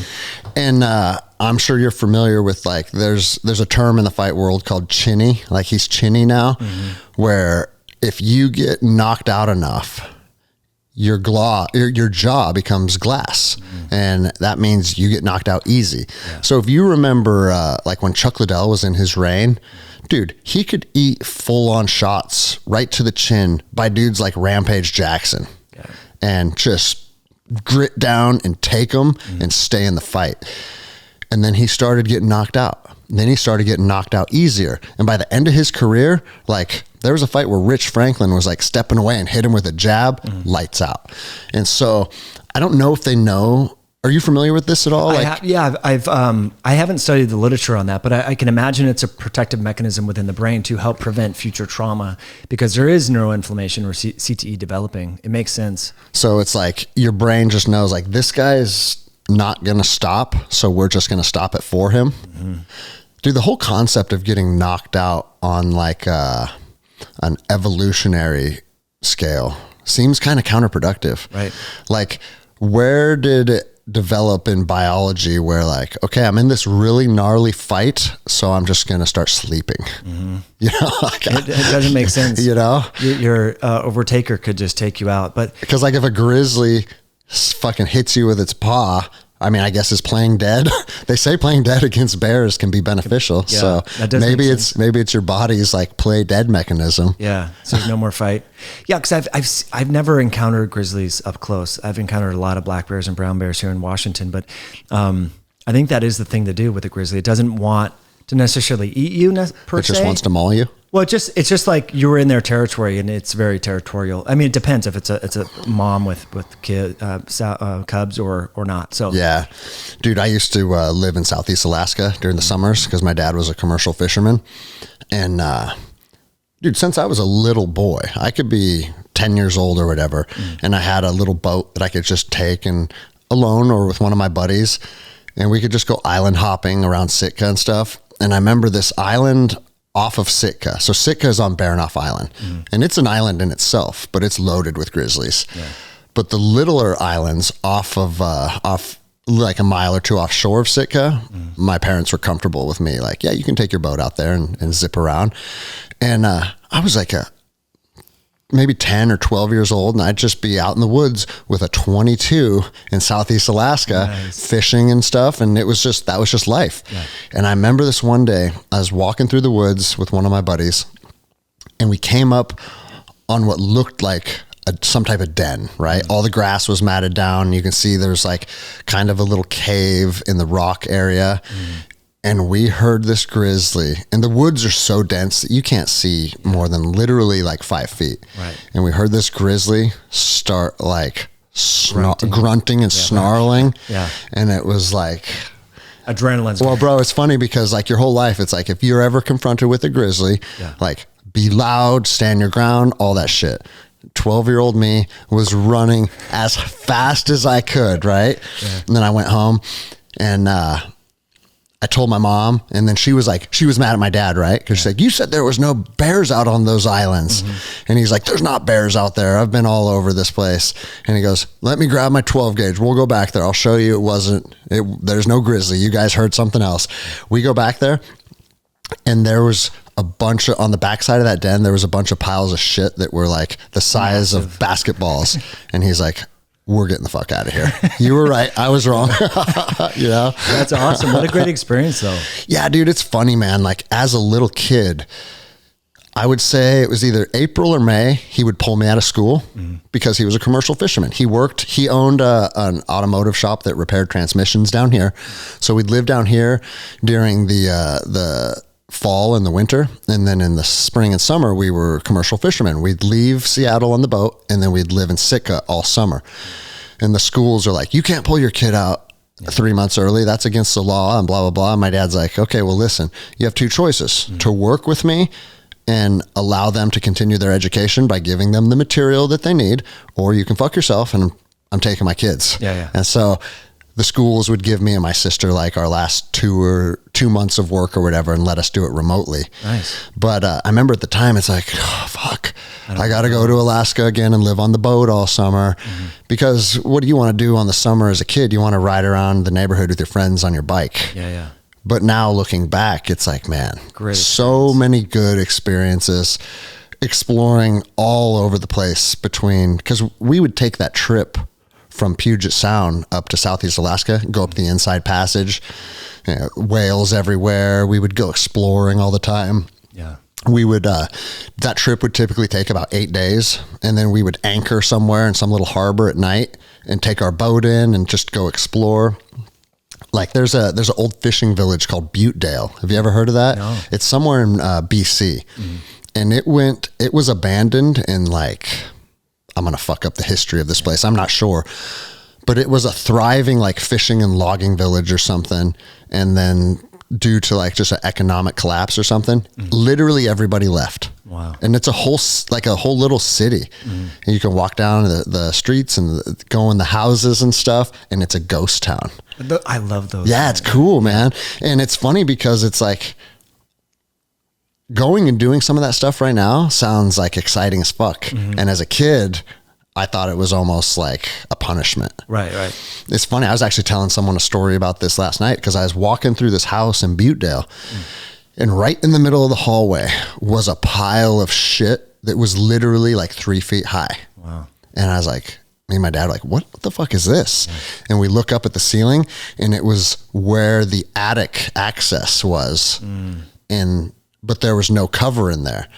And I'm sure you're familiar with like, there's a term in the fight world called chinny, like he's chinny now, where if you get knocked out enough, your jaw becomes glass. And that means you get knocked out easy. Yeah. So if you remember like when Chuck Liddell was in his reign, dude, he could eat full-on shots right to the chin by dudes like Rampage Jackson and just grit down and take them and stay in the fight. And then he started getting knocked out. And then he started getting knocked out easier. And by the end of his career, like there was a fight where Rich Franklin was like stepping away and hit him with a jab, lights out. And so I don't know if they know. Are you familiar with this at all? I haven't studied the literature on that, but I can imagine it's a protective mechanism within the brain to help prevent future trauma because there is neuroinflammation or CTE developing. It makes sense. So it's like your brain just knows like this guy is not going to stop. So we're just going to stop it for him. Dude, the whole concept of getting knocked out on like an evolutionary scale seems kind of counterproductive. Right. Like where did develop in biology where like, okay, I'm in this really gnarly fight, so I'm just going to start sleeping. You know, like, it doesn't make sense. You know, your overtaker could just take you out. But because like if a grizzly fucking hits you with its paw, I mean, I guess it's playing dead. They say playing dead against bears can be beneficial. Yeah, so maybe it's your body's like play dead mechanism. Yeah. So there's no more fight. Yeah. Cause I've never encountered grizzlies up close. I've encountered a lot of black bears and brown bears here in Washington, but, I think that is the thing to do with a grizzly. It doesn't want to necessarily eat you per se. It just wants to maul you. Well, it's just like you're in their territory, and it's very territorial. I mean, it depends if it's a mom with cubs or not. So yeah, dude, I used to live in Southeast Alaska during the summers because my dad was a commercial fisherman, and dude, since I was a little boy, I could be 10 years old or whatever, and I had a little boat that I could just take and alone or with one of my buddies, and we could just go island hopping around Sitka and stuff. And I remember this island off of Sitka. So Sitka is on Baranof Island, and it's an island in itself, but it's loaded with grizzlies. Yeah. But the littler islands off like a mile or two offshore of Sitka, my parents were comfortable with me. Like, yeah, you can take your boat out there and zip around. And I was like maybe 10 or 12 years old, and I'd just be out in the woods with a 22 in Southeast Alaska, fishing and stuff. And that was just life. Yeah. And I remember this one day, I was walking through the woods with one of my buddies, and we came up on what looked like some type of den, right? All the grass was matted down, and you can see there's like kind of a little cave in the rock area. And we heard this grizzly, and the woods are so dense that you can't see more than literally like 5 feet. Right. And we heard this grizzly start like grunting and snarling. Yeah. And it was like adrenaline. Well, bro, it's funny because like your whole life, it's like if you're ever confronted with a grizzly, like be loud, stand your ground, all that shit. 12-year-old me was running as fast as I could, right? Yeah. And then I went home, and I told my mom, and then she was mad at my dad, right? Because she's like, you said there was no bears out on those islands. And he's like, there's not bears out there. I've been all over this place. And he goes, let me grab my 12 gauge. We'll go back there. I'll show you there's no grizzly. You guys heard something else. We go back there, and there was on the backside of that den, there was a bunch of piles of shit that were like the size of basketballs. And he's like, we're getting the fuck out of here. You were right. I was wrong. You know? That's awesome. What a great experience though. Yeah, dude, it's funny, man. Like as a little kid, I would say it was either April or May, he would pull me out of school because he was a commercial fisherman. He owned an automotive shop that repaired transmissions down here. So we'd live down here during the fall and the winter. And then in the spring and summer, we were commercial fishermen. We'd leave Seattle on the boat, and then we'd live in Sitka all summer. And the schools are like, you can't pull your kid out 3 months early. That's against the law and blah, blah, blah. And my dad's like, okay, well, listen, you have two choices: to work with me and allow them to continue their education by giving them the material that they need, or you can fuck yourself and I'm taking my kids. Yeah. And so the schools would give me and my sister like our last 2 months of work or whatever and let us do it remotely. Nice. But I remember at the time, it's like, oh, fuck, I got to go to Alaska again and live on the boat all summer. Because what do you want to do on the summer as a kid? You want to ride around the neighborhood with your friends on your bike. Yeah. But now looking back, it's like, man, so many good experiences exploring all over the place because we would take that trip from Puget Sound up to Southeast Alaska, go up the Inside Passage, whales everywhere. We would go exploring all the time. Yeah. We would, that trip would typically take about 8 days, and then we would anchor somewhere in some little harbor at night and take our boat in and just go explore. Like there's an old fishing village called Buttedale. Have you ever heard of that? No. It's somewhere in BC. And it was abandoned in like, I'm going to fuck up the history of this place. I'm not sure, but it was a thriving like fishing and logging village or something. And then due to like just an economic collapse or something, literally everybody left. Wow. And it's a whole little city. And you can walk down the streets and go in the houses and stuff. And it's a ghost town. I love those. Yeah. It's cool, man. And it's funny because it's like, going and doing some of that stuff right now sounds like exciting as fuck. And as a kid, I thought it was almost like a punishment. Right. It's funny. I was actually telling someone a story about this last night because I was walking through this house in Buttedale, and right in the middle of the hallway was a pile of shit that was literally like 3 feet high. Wow. And I was like, me and my dad were like, what the fuck is this? And we look up at the ceiling, and it was where the attic access was. But there was no cover in there.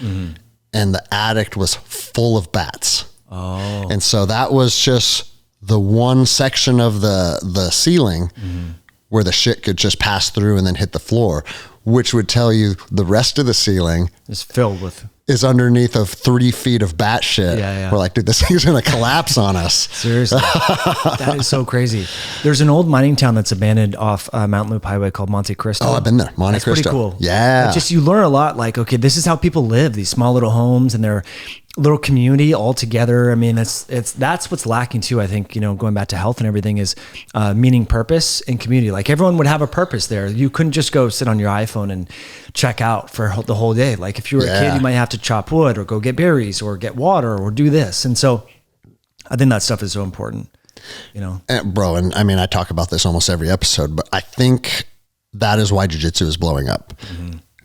And the attic was full of bats. Oh. And so that was just the one section of the ceiling where the shit could just pass through and then hit the floor, which would tell you the rest of the ceiling is filled with is underneath of 3 feet of bat shit. Yeah. We're like, dude, this thing's going to collapse on us. Seriously. That is so crazy. There's an old mining town that's abandoned off Mountain Loop Highway called Monte Cristo. Oh, I've been there. Monte Cristo. Pretty cool. Yeah. Just, you learn a lot, like, okay, this is how people live, these small little homes and their little community all together. I mean, that's what's lacking too. I think, going back to health and everything is meaning, purpose, and community. Like everyone would have a purpose there. You couldn't just go sit on your iPhone and check out for the whole day. Like if you were a kid, you might have to chop wood or go get berries or get water or do this. And so I think that stuff is so important, Bro, and I mean, I talk about this almost every episode, but I think that is why jiu-jitsu is blowing up.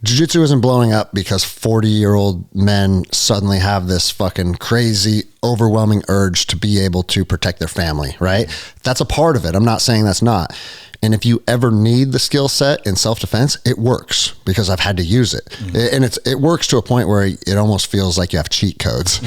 Jiu-jitsu isn't blowing up because 40-year-old men suddenly have this fucking crazy, overwhelming urge to be able to protect their family, right? That's a part of it. I'm not saying that's not. And if you ever need the skill set in self-defense, it works because I've had to use it. And it works to a point where it almost feels like you have cheat codes.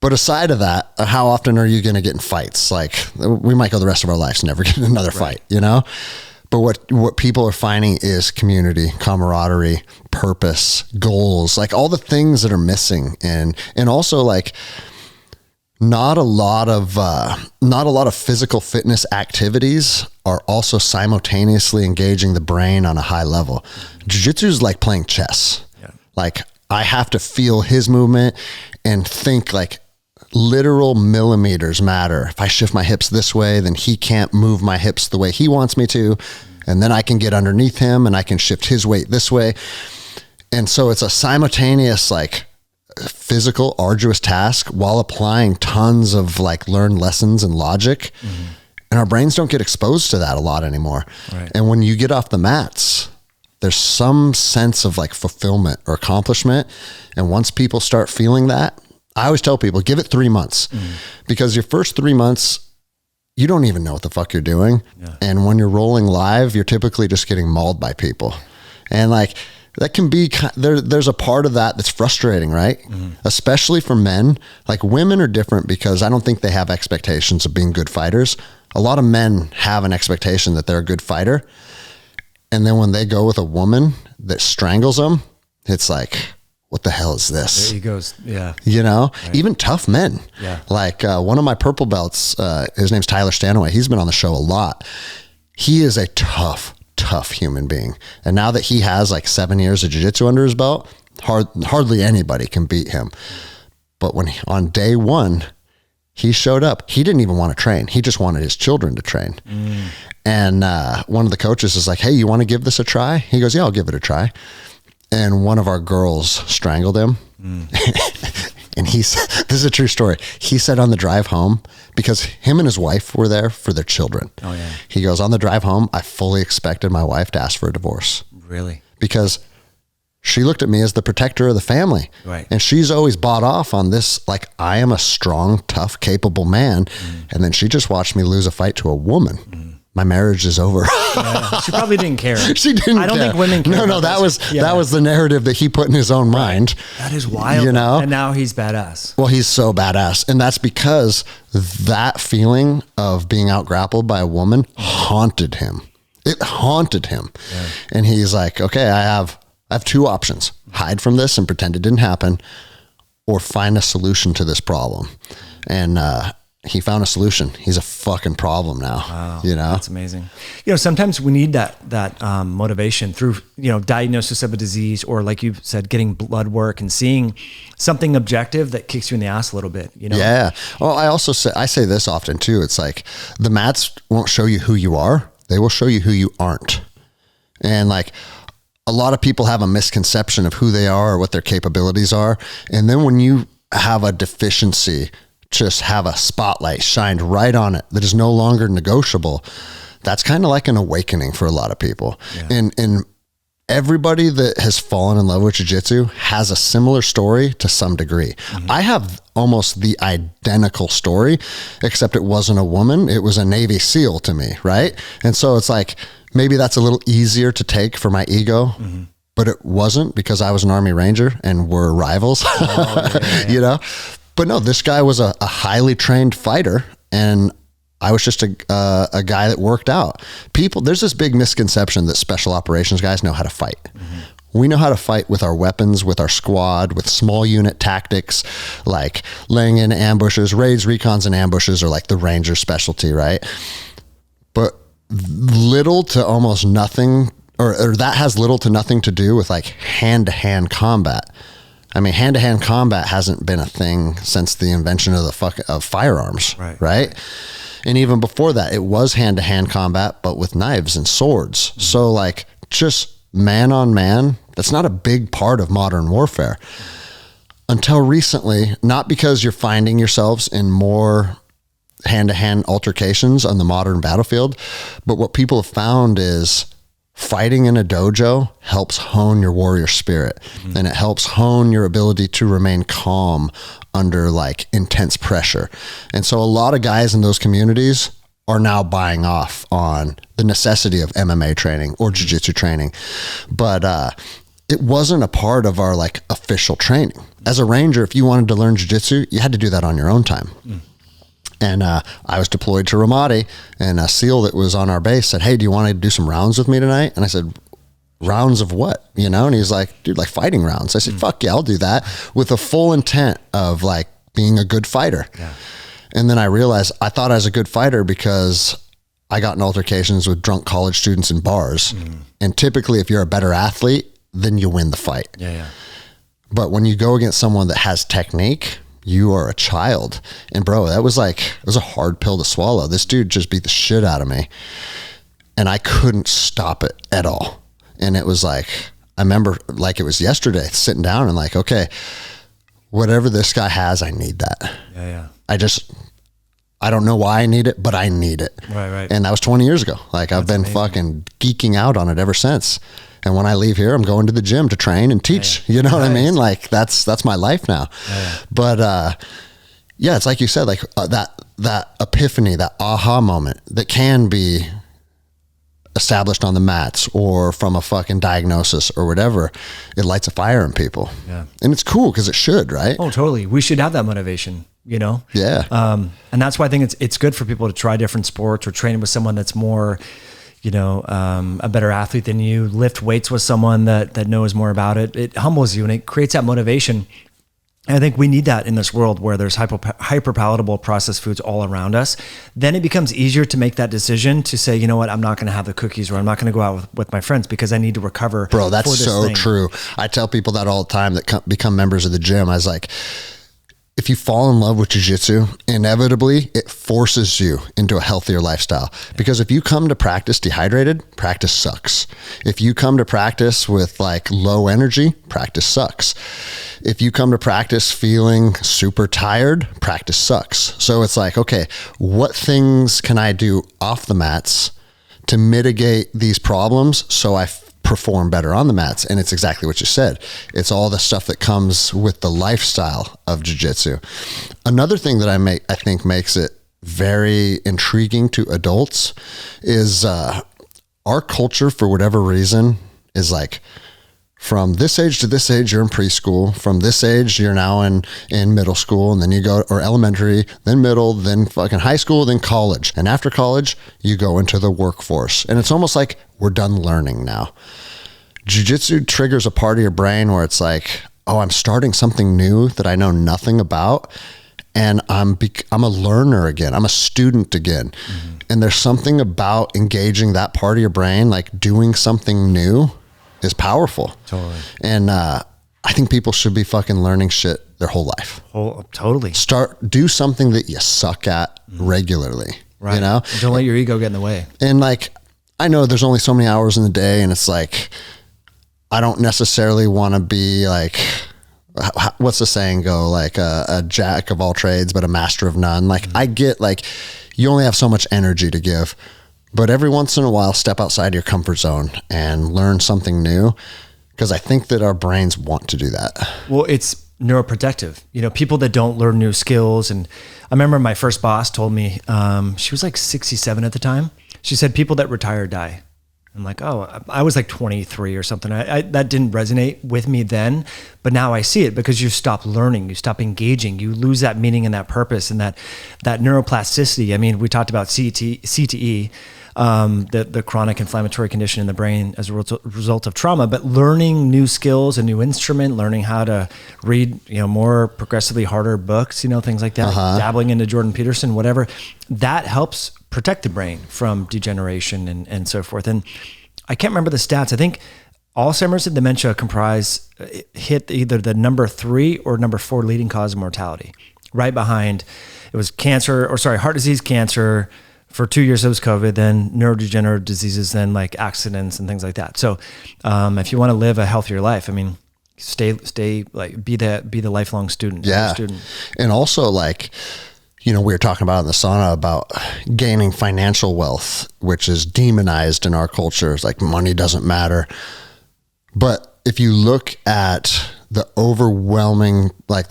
But aside of that, how often are you going to get in fights? Like we might go the rest of our lives never get in another fight, But what people are finding is community, camaraderie, purpose, goals, like all the things that are missing, and also like not a lot of physical fitness activities are also simultaneously engaging the brain on a high level. Jiu-jitsu is like playing chess. Yeah. Like I have to feel his movement and think like literal millimeters matter. If I shift my hips this way, then he can't move my hips the way he wants me to. And then I can get underneath him and I can shift his weight this way. And so it's a simultaneous, like physical, arduous task while applying tons of like learned lessons and logic. And our brains don't get exposed to that a lot anymore. Right. And when you get off the mats, there's some sense of like fulfillment or accomplishment. And once people start feeling that, I always tell people, give it 3 months because your first 3 months, you don't even know what the fuck you're doing. Yeah. And when you're rolling live, you're typically just getting mauled by people. And like, that can be, there's a part of that that's frustrating, right? Especially for men. Like women are different because I don't think they have expectations of being good fighters. A lot of men have an expectation that they're a good fighter. And then when they go with a woman that strangles them, it's like, what the hell is this? There he goes. Yeah. Right. Even tough men. Yeah. Like one of my purple belts, his name's Tyler Stanaway. He's been on the show a lot. He is a tough human being. And now that he has like 7 years of jiu-jitsu under his belt, hardly anybody can beat him. But when on day one, he showed up, he didn't even want to train. He just wanted his children to train. And one of the coaches is like, hey, you want to give this a try? He goes, yeah, I'll give it a try. And one of our girls strangled him. And this is a true story. He said on the drive home, because him and his wife were there for their children. Oh, yeah. He goes, on the drive home, I fully expected my wife to ask for a divorce. Really? Because she looked at me as the protector of the family. Right. And she's always bought off on this, like, I am a strong, tough, capable man. And then she just watched me lose a fight to a woman. My marriage is over. Yeah, she probably didn't care. She didn't. I don't think women care. No, that was the narrative that he put in his own mind. That is wild. And now he's badass. Well, he's so badass, and that's because that feeling of being out grappled by a woman haunted him. It haunted him, and he's like, okay, I have 2 options: hide from this and pretend it didn't happen, or find a solution to this problem. And he found a solution. He's a fucking problem now. Wow, that's amazing. Sometimes we need that motivation through, diagnosis of a disease, or like you said, getting blood work and seeing something objective that kicks you in the ass a little bit, Yeah. Well, I say this often too. It's like the mats won't show you who you are. They will show you who you aren't. And like a lot of people have a misconception of who they are or what their capabilities are. And then when you have a deficiency just have a spotlight shined right on it that is no longer negotiable, that's kind of like an awakening for a lot of people. Yeah. And everybody that has fallen in love with jiu-jitsu has a similar story to some degree. Mm-hmm. I have almost the identical story, except it wasn't a woman. It was a Navy SEAL to me, right? And so it's like, maybe that's a little easier to take for my ego, mm-hmm. but it wasn't, because I was an Army Ranger and we're rivals, you know? But no, this guy was a highly trained fighter, and I was just a guy that worked out. There's this big misconception that special operations guys know how to fight. Mm-hmm. We know how to fight with our weapons, with our squad, with small unit tactics, like laying in ambushes. Raids, recons, and ambushes are like the Ranger specialty, right? But little to almost nothing, or that has little to nothing to do with like hand-to-hand combat. I mean, hand-to-hand combat hasn't been a thing since the invention of firearms, right? And even before that, it was hand-to-hand combat, but with knives and swords. Mm-hmm. So like just man on man, that's not a big part of modern warfare. Until recently, not because you're finding yourselves in more hand-to-hand altercations on the modern battlefield, but what people have found is fighting in a dojo helps hone your warrior spirit, mm-hmm. and it helps hone your ability to remain calm under like intense pressure. And so a lot of guys in those communities are now buying off on the necessity of MMA training or jiu-jitsu training. But it wasn't a part of our like official training. As a Ranger, if you wanted to learn jiu-jitsu, you had to do that on your own time. Mm. And I was deployed to Ramadi, and a SEAL that was on our base said, "Hey, do you want to do some rounds with me tonight?" And I said, "Rounds of what?" You know? And he's like, "Dude, like fighting rounds." I said, "Fuck yeah, I'll do that," with the full intent of like being a good fighter. Yeah. And then I realized I thought I was a good fighter because I got in altercations with drunk college students in bars. Mm. And typically if you're a better athlete, then you win the fight. Yeah. But when you go against someone that has technique, you are a child. And bro, it was a hard pill to swallow. This dude just beat the shit out of me, and I couldn't stop it at all. And it was like, I remember like it was yesterday, sitting down and like, okay, whatever this guy has, I need that. Yeah. I don't know why I need it, but I need it. Right. And that was 20 years ago. Like I've been amazing. Fucking geeking out on it ever since. And when I leave here, I'm going to the gym to train and teach. Yeah. You know what I mean? Like that's my life now. Yeah. But it's like you said, like that epiphany, that aha moment that can be established on the mats or from a fucking diagnosis or whatever, it lights a fire in people. Yeah. And it's cool because it should, right? Oh, totally. We should have that motivation, you know? Yeah. And that's why I think it's good for people to try different sports or train with someone that's more, you know, a better athlete than you, lift weights with someone that knows more about it. It humbles you and it creates that motivation. And I think we need that in this world where there's hyper palatable processed foods all around us. Then it becomes easier to make that decision to say, you know what, I'm not going to have the cookies, or I'm not going to go out with my friends because I need to recover. Bro, that's so true. I tell people that all the time that become members of the gym. I was like, if you fall in love with jiu-jitsu, inevitably it forces you into a healthier lifestyle. Because if you come to practice dehydrated, practice sucks. If you come to practice with like low energy, practice sucks. If you come to practice feeling super tired, practice sucks. So it's like, okay, what things can I do off the mats to mitigate these problems so I perform better on the mats? And it's exactly what you said. It's all the stuff that comes with the lifestyle of jiu-jitsu. Another thing that I think makes it very intriguing to adults is our culture, for whatever reason, is like, from this age to this age, you're in preschool. From this age, you're now in middle school, and then you go, or elementary, then middle, then fucking high school, then college. And after college, you go into the workforce. And it's almost like we're done learning now. Jiu-jitsu triggers a part of your brain where it's like, oh, I'm starting something new that I know nothing about. And I'm a learner again. I'm a student again. Mm-hmm. And there's something about engaging that part of your brain, like doing something new, is powerful. Totally. And I think people should be fucking learning shit their whole life. Oh, totally. Do something that you suck at regularly. Right. You know? And don't let your ego get in the way. And like, I know there's only so many hours in the day, and it's like, I don't necessarily want to be like what's the saying go? Like a jack of all trades, but a master of none. Like I get like you only have so much energy to give, but every once in a while, step outside your comfort zone and learn something new. Because I think that our brains want to do that. Well, it's neuroprotective. People that don't learn new skills. And I remember my first boss told me, she was like 67 at the time. She said, people that retire die. I'm like, oh, I was like 23 or something. That didn't resonate with me then, but now I see it because you stop learning, you stop engaging, you lose that meaning and that purpose and that neuroplasticity. I mean, we talked about CTE, the chronic inflammatory condition in the brain as a result of trauma, but learning new skills, a new instrument, learning how to read, more progressively harder books, things like that, dabbling into Jordan Peterson, whatever, that helps protect the brain from degeneration and so forth. And I can't remember the stats. I think Alzheimer's and dementia hit either the number 3 or number 4 leading cause of mortality. Right behind, it was heart disease, cancer. For 2 years, it was COVID, then neurodegenerative diseases, then like accidents and things like that. So if you want to live a healthier life, I mean, stay like be the lifelong student. Yeah. And also like, we were talking about in the sauna about gaining financial wealth, which is demonized in our culture. It's like money doesn't matter. But if you look at the overwhelming, like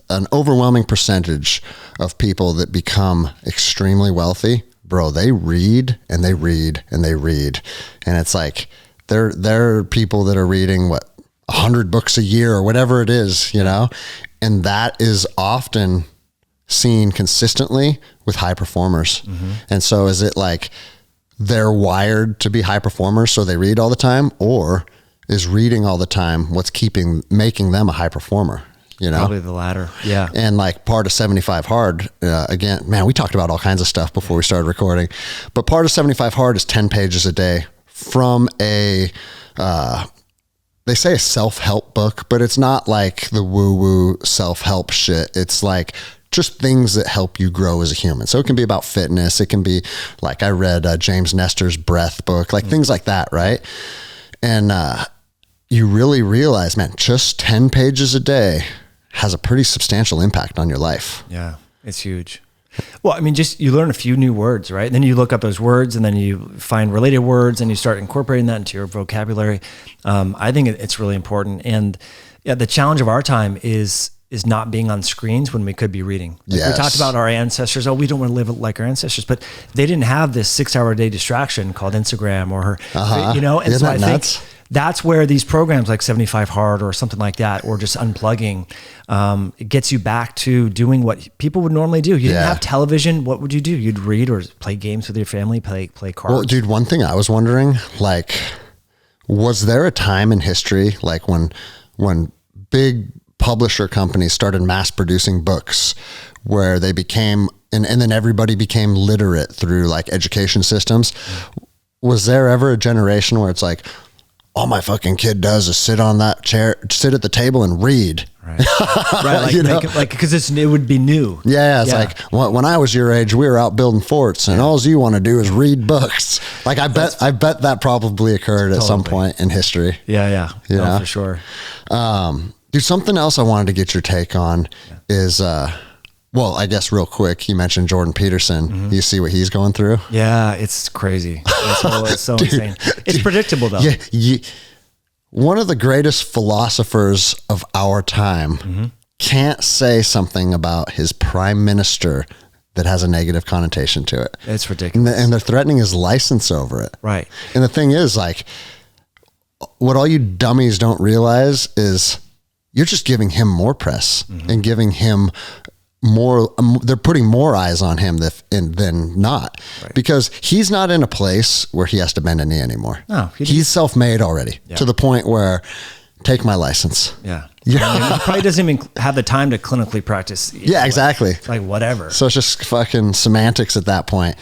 an overwhelming percentage of people that become extremely wealthy, bro, they read and they read and they read. And it's like, there are people that are reading 100 books a year or whatever it is, and that is often seen consistently with high performers. Mm-hmm. And so is it like they're wired to be high performers, so they read all the time, or is reading all the time what's making them a high performer? Probably the latter. Yeah. And like part of 75 Hard, again, man, we talked about all kinds of stuff before we started recording, but part of 75 Hard is 10 pages a day from they say a self-help book, but it's not like the woo-woo self-help shit. It's like just things that help you grow as a human. So it can be about fitness. It can be like, I read James Nestor's Breath book, like things like that. Right. And, you really realize, man, just 10 pages a day has a pretty substantial impact on your life. Yeah, it's huge. Well, I mean, just you learn a few new words, right? And then you look up those words and then you find related words and you start incorporating that into your vocabulary. I think it's really important. And yeah, the challenge of our time is not being on screens when we could be reading. Like we talked about our ancestors. Oh, we don't want to live like our ancestors, but they didn't have this 6-hour-a-day distraction called Instagram or, and Isn't so that I nuts? think that's where these programs like 75 Hard or something like that, or just unplugging, it gets you back to doing what people would normally do. You didn't have television. What would you do? You'd read or play games with your family, play cards. Well, dude, one thing I was wondering, like, was there a time in history, like when big publisher companies started mass producing books where they became, and then everybody became literate through like education systems? Was there ever a generation where it's like, all my fucking kid does is sit on that chair, sit at the table and read? Right. Like, because it would be new. Yeah. It's like when I was your age, we were out building forts and all you want to do is read books. Like I bet that probably occurred at some point in history. Yeah. No, for sure. Dude, something else I wanted to get your take on is, well, I guess real quick, you mentioned Jordan Peterson. Mm-hmm. You see what he's going through? Yeah, it's crazy. It's so Dude, insane. It's predictable though. Yeah, one of the greatest philosophers of our time can't say something about his prime minister that has a negative connotation to it. It's ridiculous. And they're threatening his license over it. Right. And the thing is, like, what all you dummies don't realize is you're just giving him more press and giving him more, they're putting more eyes on him than not, because he's not in a place where he has to bend a knee anymore. No, he's self-made already to the point where take my license. Yeah. I mean, he probably doesn't even have the time to clinically practice. Yeah, exactly. Like whatever. So it's just fucking semantics at that point.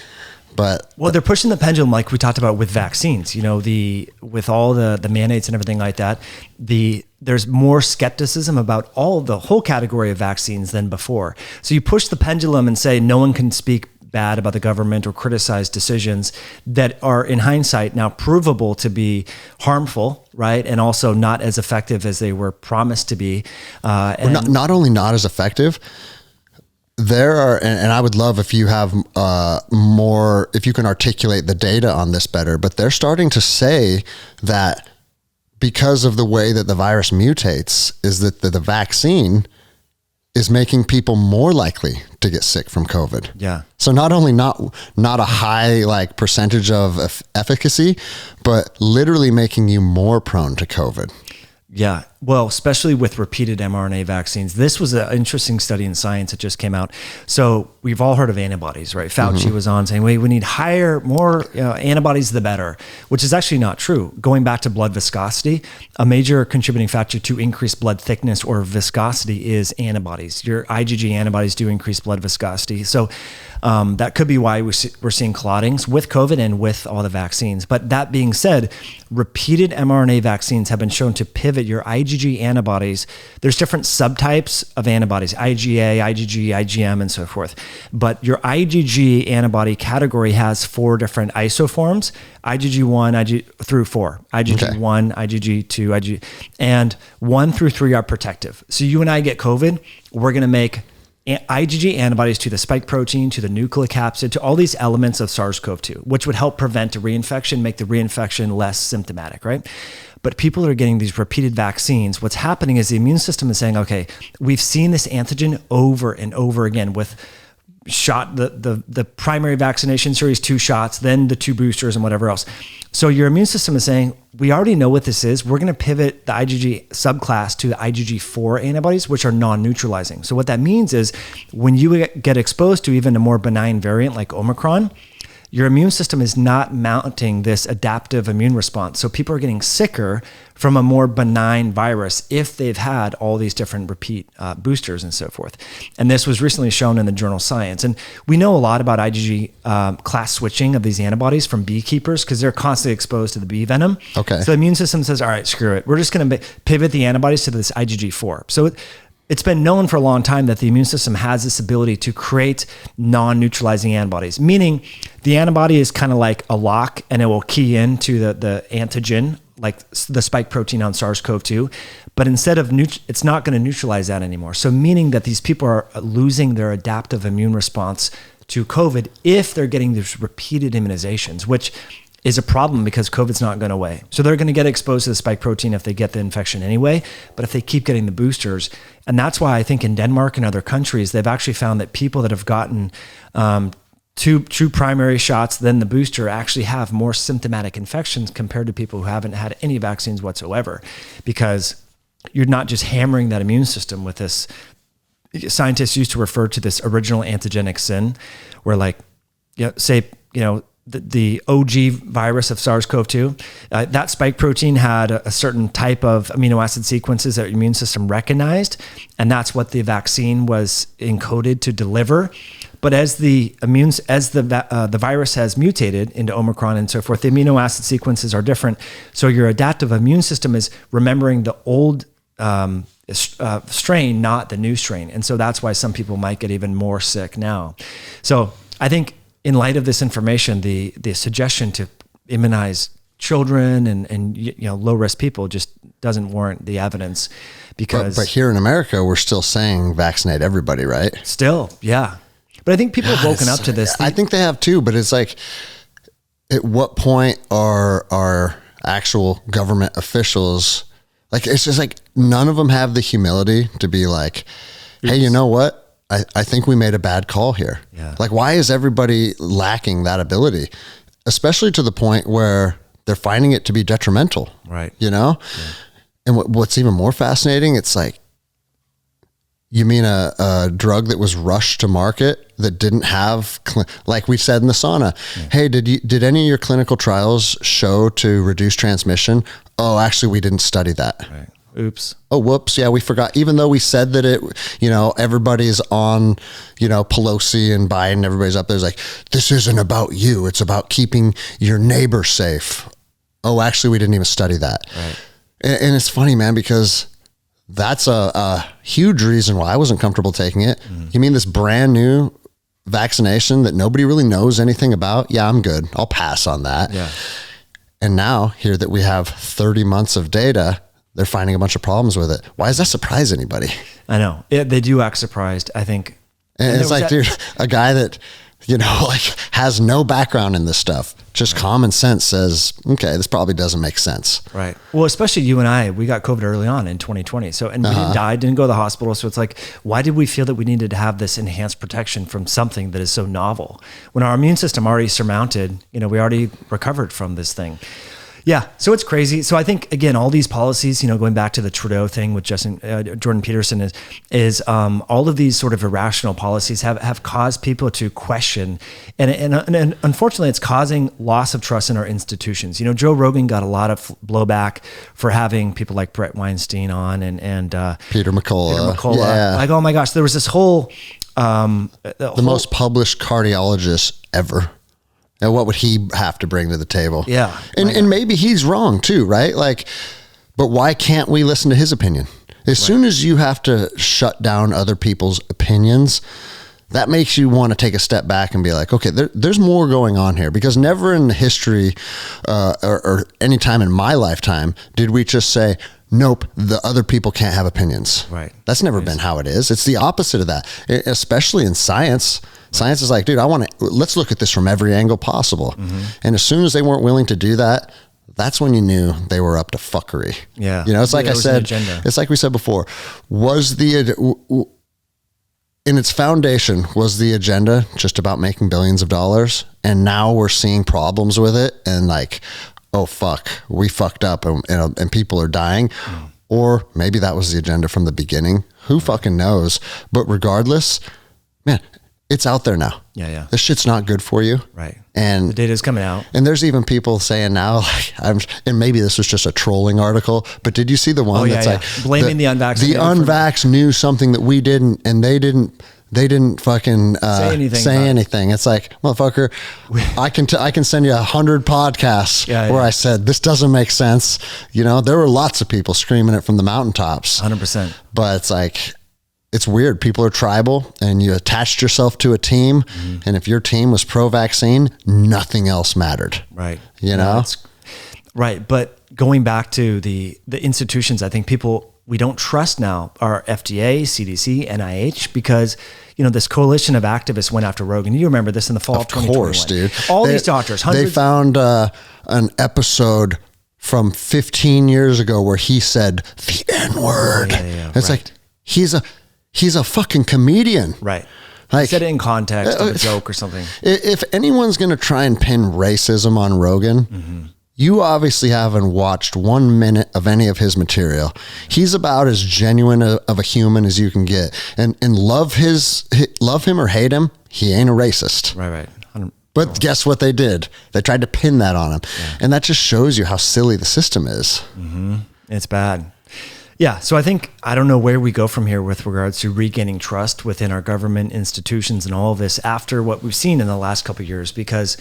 But they're pushing the pendulum like we talked about with vaccines, with all the mandates and everything like that, there's more skepticism about the whole category of vaccines than before. So you push the pendulum and say no one can speak bad about the government or criticize decisions that are in hindsight now provable to be harmful, right? And also not as effective as they were promised to be. And not only not as effective, there are, and I would love if you have more, if you can articulate the data on this better, but they're starting to say that because of the way that the virus mutates, is that the vaccine is making people more likely to get sick from COVID. Yeah. So not only not a high like percentage of efficacy, but literally making you more prone to COVID. Yeah. Well, especially with repeated mRNA vaccines. This was an interesting study in Science that just came out. So we've all heard of antibodies, right? Fauci was on saying, wait, we need more antibodies, the better, which is actually not true. Going back to blood viscosity, a major contributing factor to increase blood thickness or viscosity is antibodies. Your IgG antibodies do increase blood viscosity. So that could be why we're seeing clottings with COVID and with all the vaccines. But that being said, repeated mRNA vaccines have been shown to pivot your IgG antibodies. There's different subtypes of antibodies, IgA, IgG, IgM, and so forth. But your IgG antibody category has 4 different isoforms, IgG1 through 4, IgG1, IgG2, IgG, and 1 through 3 are protective. So you and I get COVID, we're going to make IgG antibodies to the spike protein, to the nucleocapsid, to all these elements of SARS-CoV-2, which would help prevent a reinfection, make the reinfection less symptomatic, right? But people that are getting these repeated vaccines, what's happening is the immune system is saying, okay, we've seen this antigen over and over again with the primary vaccination series, 2 shots, then the 2 boosters and whatever else. So your immune system is saying, we already know what this is. We're going to pivot the IgG subclass to the IgG4 antibodies, which are non-neutralizing. So what that means is when you get exposed to even a more benign variant like Omicron, your immune system is not mounting this adaptive immune response. So people are getting sicker from a more benign virus if they've had all these different repeat boosters and so forth. And this was recently shown in the journal Science. And we know a lot about IgG class switching of these antibodies from beekeepers because they're constantly exposed to the bee venom. Okay. So the immune system says, all right, screw it. We're just going to pivot the antibodies to this IgG4. So it's been known for a long time that the immune system has this ability to create non-neutralizing antibodies, meaning the antibody is kind of like a lock and it will key into the antigen, like the spike protein on SARS-CoV-2, but instead of it's not going to neutralize that anymore. So meaning that these people are losing their adaptive immune response to COVID if they're getting these repeated immunizations, which is a problem because COVID's not going away. So they're going to get exposed to the spike protein if they get the infection anyway, but if they keep getting the boosters, and that's why I think in Denmark and other countries, they've actually found that people that have gotten two primary shots, then the booster, actually have more symptomatic infections compared to people who haven't had any vaccines whatsoever, because you're not just hammering that immune system with this. Scientists used to refer to this original antigenic sin, where the OG virus of SARS-CoV-2, that spike protein had a certain type of amino acid sequences that your immune system recognized, and that's what the vaccine was encoded to deliver. But as the virus has mutated into Omicron and so forth, the amino acid sequences are different. So your adaptive immune system is remembering the old strain, not the new strain. And so that's why some people might get even more sick now. So I think in light of this information, the suggestion to immunize children and low risk people just doesn't warrant the evidence, because but here in America, we're still saying vaccinate everybody, right? Still, yeah. But I think people have woken up to this. I think they have too, but it's like, at what point are our actual government officials, like, it's just like none of them have the humility to be like, hey, you know what? I think we made a bad call here. Yeah. Like, why is everybody lacking that ability? Especially to the point where they're finding it to be detrimental. Right. Yeah. And what's even more fascinating, it's like, you mean a drug that was rushed to market that didn't have, like we said in the sauna, hey, did any of your clinical trials show to reduce transmission? Oh, actually, we didn't study that. Right. Oops. Oh, whoops. Yeah, we forgot. Even though we said that everybody's on, Pelosi and Biden, everybody's up there. It's like, this isn't about you. It's about keeping your neighbor safe. Oh, actually, we didn't even study that. Right. And it's funny, man, because that's a huge reason why I wasn't comfortable taking it. You mean this brand new vaccination that nobody really knows anything about. Yeah, I'm good. I'll pass on that. Yeah. And now here that we have 30 months of data, they're finding a bunch of problems with it. Why does that surprise anybody? I know they do act surprised, I think. And it's like, dude, a guy that, like has no background in this stuff, just common sense says, okay, this probably doesn't make sense. Right. Well, especially you and I, we got COVID early on in 2020. So, and we didn't die, didn't go to the hospital. So it's like, why did we feel that we needed to have this enhanced protection from something that is so novel when our immune system already surmounted, we already recovered from this thing? Yeah. So it's crazy. So I think, again, all these policies, going back to the Trudeau thing with Jordan Peterson is all of these sort of irrational policies have caused people to question. And unfortunately, it's causing loss of trust in our institutions. Joe Rogan got a lot of blowback for having people like Brett Weinstein on and Peter McCullough. Yeah. Like, oh my gosh, there was this whole... the most published cardiologist ever. And what would he have to bring to the table? Yeah. And maybe he's wrong too, right? Like, but why can't we listen to his opinion? As soon as you have to shut down other people's opinions, that makes you want to take a step back and be like, okay, there's more going on here, because never in the history or any time in my lifetime did we just say, nope, the other people can't have opinions. Right. That's never been how it is. It's the opposite of that, especially in science. Science is like, dude, let's look at this from every angle possible. Mm-hmm. And as soon as they weren't willing to do that, that's when you knew they were up to fuckery. Yeah. It's like I said, it's like we said before, in its foundation, was the agenda just about making billions of dollars? And now we're seeing problems with it and like, oh fuck, we fucked up and people are dying. Mm. Or maybe that was the agenda from the beginning. Who fucking knows? But regardless, man, it's out there now. Yeah. This shit's not good for you. Right. And the data's coming out. And there's even people saying now, like, and maybe this was just a trolling article, but did you see the one that's like blaming the unvaccinated? The unvax knew something that we didn't, and they didn't fucking say anything. It's like, motherfucker, I can send you 100 podcasts where I said this doesn't make sense. There were lots of people screaming it from the mountaintops. 100%. But it's like, it's weird. People are tribal, and you attached yourself to a team. Mm-hmm. And if your team was pro-vaccine, nothing else mattered. Right. Right. But going back to the institutions, I think we don't trust now our FDA, CDC, NIH, because, this coalition of activists went after Rogan. You remember this in the fall of 2021. Of course, dude. All these doctors, hundreds. They found an episode from 15 years ago where he said the N-word. It's like, he's a fucking comedian. Right. Like, he said it in context of a joke or something. If anyone's going to try and pin racism on Rogan, mm-hmm. You obviously haven't watched 1 minute of any of his material. He's about as genuine of a human as you can get. And love him or hate him, he ain't a racist. Right. But guess what they did? They tried to pin that on him. Yeah. And that just shows you how silly the system is. Mm-hmm. It's bad. Yeah. So I don't know where we go from here with regards to regaining trust within our government institutions and all of this after what we've seen in the last couple of years, because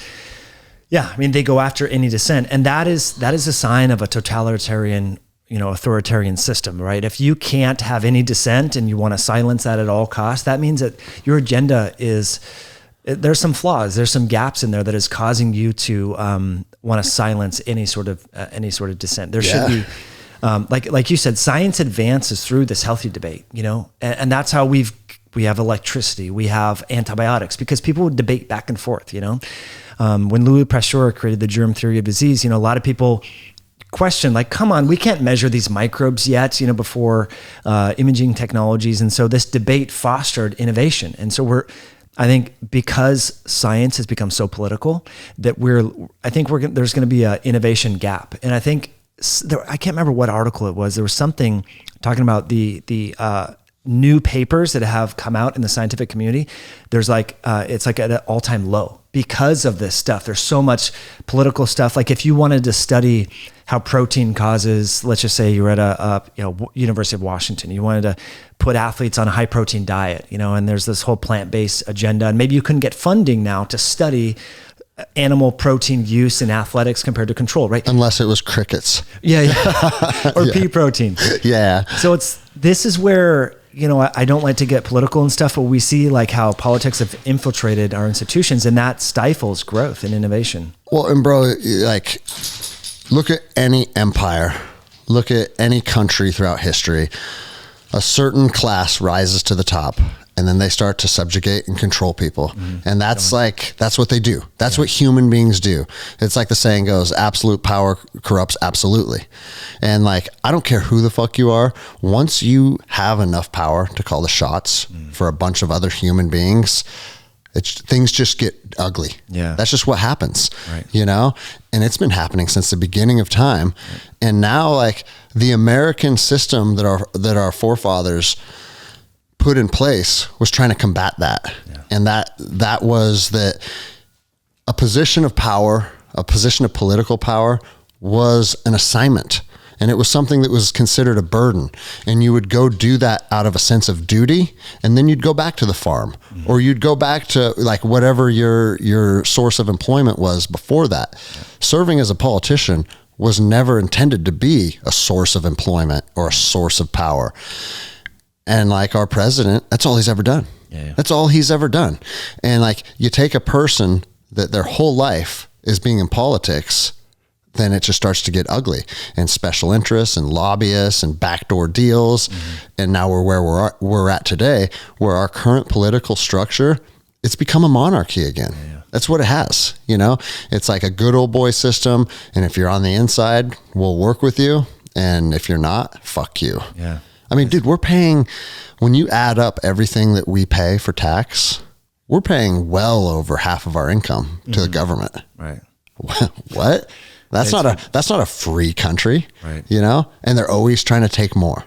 they go after any dissent, and that is a sign of a totalitarian, authoritarian system, right? If you can't have any dissent and you want to silence that at all costs, that means that your agenda there's some flaws, there's some gaps in there that is causing you to want to silence any sort of dissent. There should be, like you said, science advances through this healthy debate, and that's how we have electricity, we have antibiotics, because people would debate back and forth, When Louis Pasteur created the germ theory of disease, a lot of people question, like, come on, we can't measure these microbes yet, before imaging technologies. And so this debate fostered innovation. And so I think because science has become so political that there's going to be an innovation gap. And I think I can't remember what article it was. There was something talking about the new papers that have come out in the scientific community. There's it's like at an all-time low because of this stuff. There's so much political stuff. Like if you wanted to study how protein causes, let's just say you're at a University of Washington, you wanted to put athletes on a high protein diet, and there's this whole plant-based agenda, and maybe you couldn't get funding now to study animal protein use in athletics compared to control, right? Unless it was crickets. Yeah. Or pea protein. Yeah. So this is where I don't like to get political and stuff, but we see like how politics have infiltrated our institutions, and that stifles growth and innovation. Well, and bro, like, look at any empire, look at any country throughout history. A certain class rises to the top, and then they start to subjugate and control people. And that's what they do. That's what human beings do. It's like the saying goes, absolute power corrupts absolutely. And like, I don't care who the fuck you are. Once you have enough power to call the shots for a bunch of other human beings, things just get ugly. Yeah. That's just what happens, right. And it's been happening since the beginning of time. Right. And now like the American system that our forefathers put in place was trying to combat that. Yeah. And that was that a position of power, a position of political power was an assignment. And it was something that was considered a burden. And you would go do that out of a sense of duty. And then you'd go back to the farm, or you'd go back to like whatever your source of employment was before that. Yeah. Serving as a politician was never intended to be a source of employment or a source of power. And like our president, that's all he's ever done. Yeah. That's all he's ever done. And like you take a person that their whole life is being in politics, then it just starts to get ugly, and special interests and lobbyists and backdoor deals. And now we're where we're at today, where our current political structure, it's become a monarchy again. Yeah. That's what it has. It's like a good old boy system. And if you're on the inside, we'll work with you. And if you're not, fuck you. Yeah. I mean, dude, we're paying, when you add up everything that we pay for tax, we're paying well over half of our income to the government. Right. What? That's not a free country, right. And they're always trying to take more.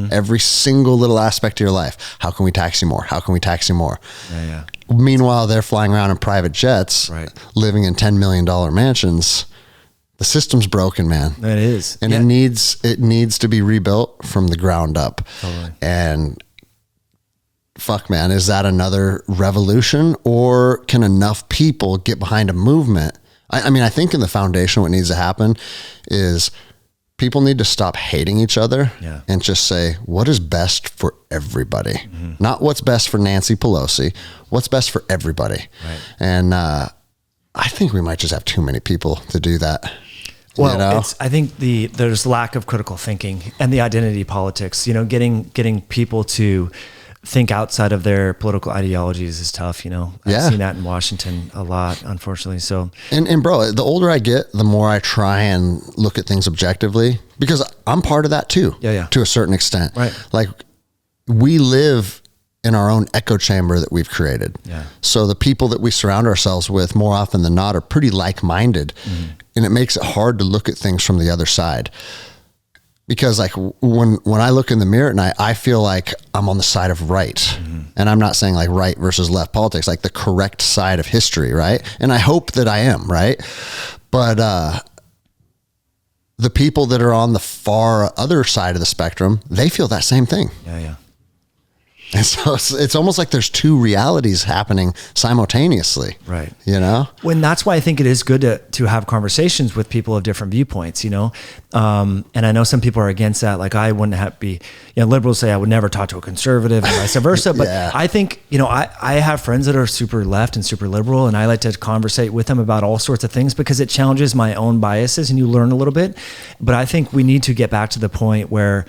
Every single little aspect of your life. How can we tax you more? How can we tax you more? Yeah. Meanwhile, they're flying around in private jets, right. living in $10 million mansions. The system's broken, man. It is. And it needs to be rebuilt from the ground up. Totally. And fuck, man, is that another revolution, or can enough people get behind a movement? I mean, I think in the foundation, what needs to happen is people need to stop hating each other and just say, what is best for everybody? Not what's best for Nancy Pelosi, what's best for everybody. Right. And I think we might just have too many people to do that. Well, I think there's lack of critical thinking and the identity politics, getting people to think outside of their political ideologies is tough. I've seen that in Washington a lot, unfortunately. So, and bro, the older I get, the more I try and look at things objectively, because I'm part of that too, to a certain extent. Right. Like we live in our own echo chamber that we've created. Yeah. So the people that we surround ourselves with more often than not are pretty like-minded, and it makes it hard to look at things from the other side. Because like when I look in the mirror at night, I feel like I'm on the side of right. And I'm not saying like right versus left politics, like the correct side of history, right? And I hope that I am, right? But the people that are on the far other side of the spectrum, they feel that same thing. Yeah. And so it's almost like there's two realities happening simultaneously. Right. When that's why I think it is good to have conversations with people of different viewpoints, and I know some people are against that. Like I wouldn't be, liberals say I would never talk to a conservative and vice versa. But I think, I have friends that are super left and super liberal, and I like to conversate with them about all sorts of things because it challenges my own biases and you learn a little bit. But I think we need to get back to the point where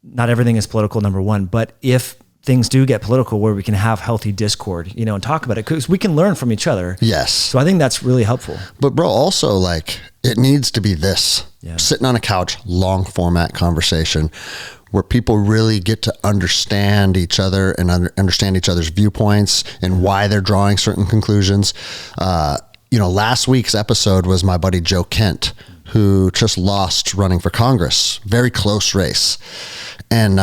not everything is political, number one, but if things do get political, where we can have healthy discord, and talk about it, because we can learn from each other. Yes. So I think that's really helpful. But bro, also like it needs to be this, sitting on a couch, long format conversation where people really get to understand each other and understand each other's viewpoints and why they're drawing certain conclusions. Last week's episode was my buddy Joe Kent, who just lost running for Congress, very close race. And,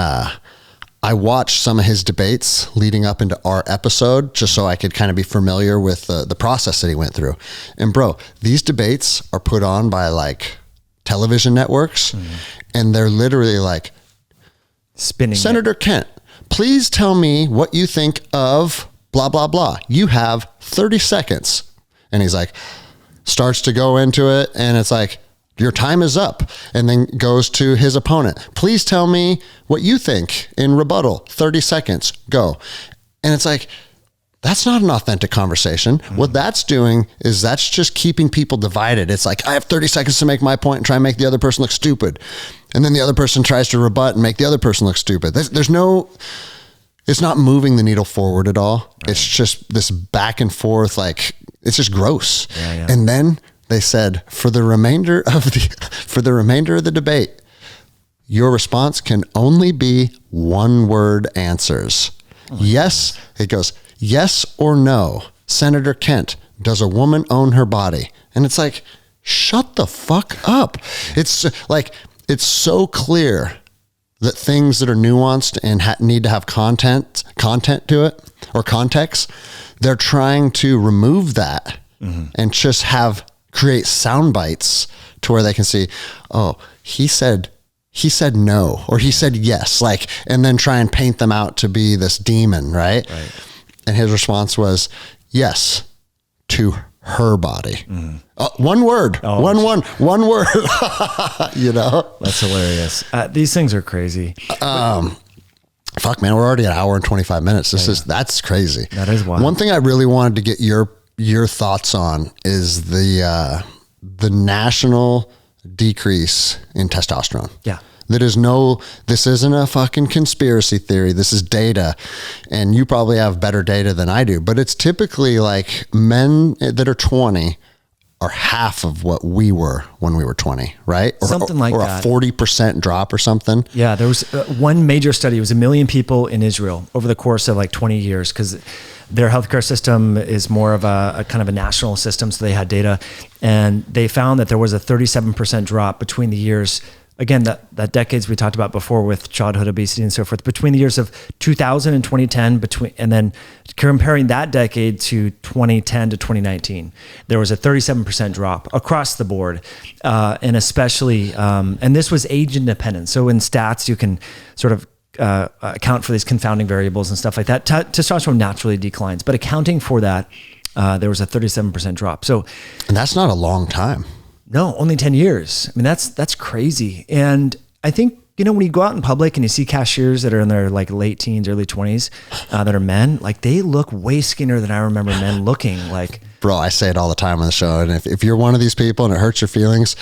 I watched some of his debates leading up into our episode just so I could kind of be familiar with the process that he went through. And bro, these debates are put on by like television networks, and they're literally like, spinning Senator Kent, please tell me what you think of blah, blah, blah. You have 30 seconds. And he's like, starts to go into it. And it's like, Your time is up. And then goes to his opponent. Please tell me what you think in rebuttal. 30 seconds, go. And it's like, that's not an authentic conversation. What that's doing is that's just keeping people divided. It's like, I have 30 seconds to make my point and try and make the other person look stupid. And then the other person tries to rebut and make the other person look stupid. There's no, it's not moving the needle forward at all. Right. It's just this back and forth, like, it's just gross. Yeah. And then they said, for the remainder of the debate, your response can only be one word answers. Yes, it goes, yes or no, Senator Kent, does a woman own her body? And it's like, shut the fuck up. It's like, it's so clear that things that are nuanced and need to have content to it or context, they're trying to remove that and just create sound bites to where they can see, oh, he said no, or he said yes, like, and then try and paint them out to be this demon, right? And his response was, yes, to her body. One word, one word, you know? That's hilarious. These things are crazy. Fuck, man, we're already an hour and 25 minutes. That's crazy. That is wild. One thing I really wanted to get your thoughts on is the national decrease in testosterone. Yeah. This isn't a fucking conspiracy theory. This is data, and you probably have better data than I do, but it's typically like men that are 20 are half of what we were when we were 20, right? Something like that. Or a 40% drop or something. Yeah. There was one major study. It was 1 million people in Israel over the course of like 20 years, because their healthcare system is more of a kind of a national system. So they had data, and they found that there was a 37% drop between the years, again, that decades we talked about before with childhood obesity and so forth, between the years of 2000 and 2010, and then comparing that decade to 2010 to 2019, there was a 37% drop across the board. And especially, and this was age independent. So in stats, you can sort of account for these confounding variables and stuff like that. Testosterone naturally declines, but accounting for that, there was a 37% drop. And that's not a long time. No, only 10 years. I mean, that's crazy. And I think, when you go out in public and you see cashiers that are in their like late teens, early 20s, that are men, like they look way skinnier than I remember men looking like. Bro, I say it all the time on the show. And if you're one of these people and it hurts your feelings,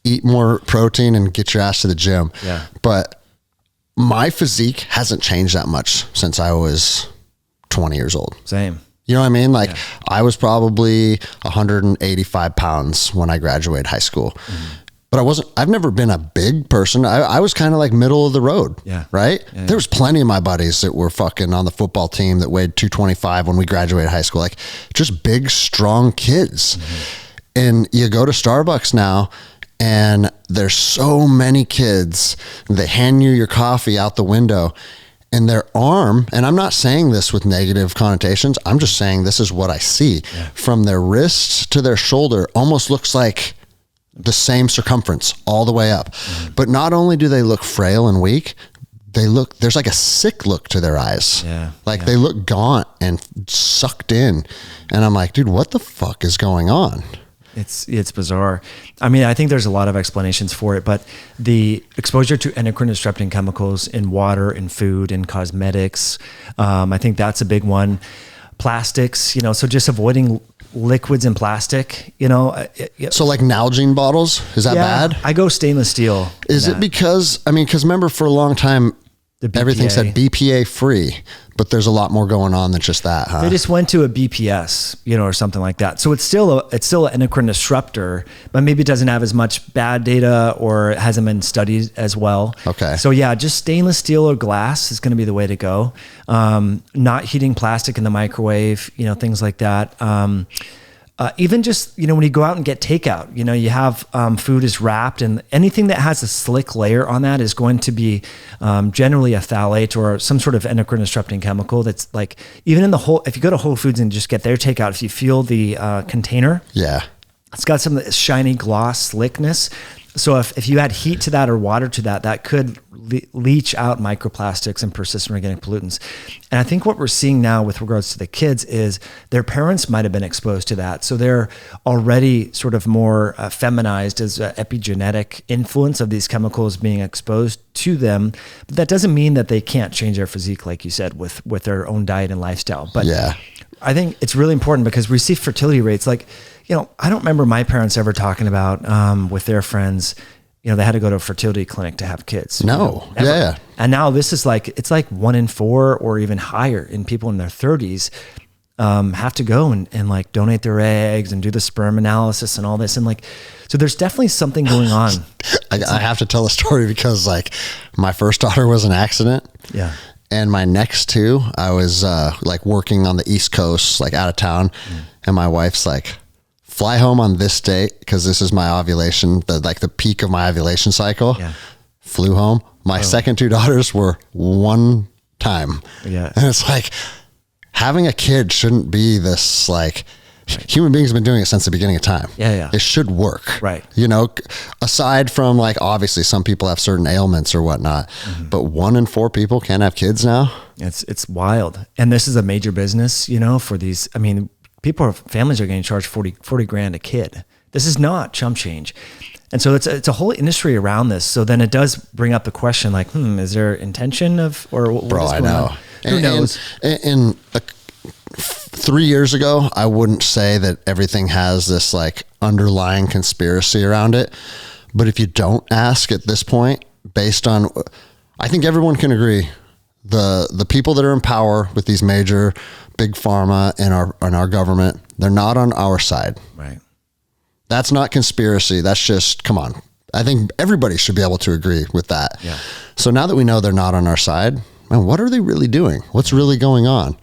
eat more protein and get your ass to the gym. Yeah. But my physique hasn't changed that much since I was 20 years old. Same. You know what I mean? Like I was probably 185 pounds when I graduated high school, but I've never been a big person. I was kind of like middle of the road. Yeah. Right. Yeah. There was plenty of my buddies that were fucking on the football team that weighed 225 when we graduated high school, like just big, strong kids. And you go to Starbucks now and there's so many kids, they hand you your coffee out the window. And their arm, and I'm not saying this with negative connotations, I'm just saying this is what I see. From their wrist to their shoulder almost looks like the same circumference all the way up. But not only do they look frail and weak, there's like a sick look to their eyes. They look gaunt and sucked in. And I'm like, dude, what the fuck is going on? It's bizarre. I mean, I think there's a lot of explanations for it, but the exposure to endocrine disrupting chemicals in water, in food, in cosmetics, I think that's a big one. Plastics, so just avoiding liquids and plastic, So like Nalgene bottles, is that bad? I go stainless steel. Is it because remember for a long time, everything said BPA free, but there's a lot more going on than just that, huh? They just went to a BPS, or something like that. So it's still an endocrine disruptor, but maybe it doesn't have as much bad data or it hasn't been studied as well. Okay. So yeah, just stainless steel or glass is going to be the way to go. Not heating plastic in the microwave, things like that. Even just, when you go out and get takeout, you have food is wrapped, and anything that has a slick layer on that is going to be generally a phthalate or some sort of endocrine disrupting chemical. That's like, even in if you go to Whole Foods and just get their takeout, if you feel the container, yeah, it's got some of the shiny gloss slickness. So if you add heat to that or water to that, that could leach out microplastics and persistent organic pollutants. And I think what we're seeing now with regards to the kids is their parents might have been exposed to that. So they're already sort of more feminized as epigenetic influence of these chemicals being exposed to them. But that doesn't mean that they can't change their physique, like you said, with their own diet and lifestyle. But yeah, I think it's really important because we see fertility rates like, I don't remember my parents ever talking about with their friends, they had to go to a fertility clinic to have kids. No. Yeah. And now this is it's like 1 in 4 or even higher in people in their 30s have to go and like donate their eggs and do the sperm analysis and all this. And so there's definitely something going on. I have to tell a story because like my first daughter was an accident. Yeah. And my next two, I was like working on the East Coast, like out of town. And my wife's like, fly home on this date because this is my ovulation, the peak of my ovulation cycle. Yeah. Flew home. My second two daughters were one time. Yeah. And it's like having a kid shouldn't be this like human beings have been doing it since the beginning of time. Yeah. It should work. Right. Aside from like, obviously some people have certain ailments or whatnot, but 1 in 4 people can't have kids now. It's wild. And this is a major business, for these, families are getting charged 40 grand a kid. This is not chump change. And so it's a whole industry around this. So then it does bring up the question like, is there intention or what Bro, is I going know. on? Who knows? And 3 years ago, I wouldn't say that everything has this like underlying conspiracy around it. But if you don't ask at this point, based on, I think everyone can agree, the people that are in power with these major big pharma and our government, they're not on our side. Right. That's not conspiracy. That's just, come on. I think everybody should be able to agree with that. Yeah. So now that we know they're not on our side, man, what are they really doing? What's really going on?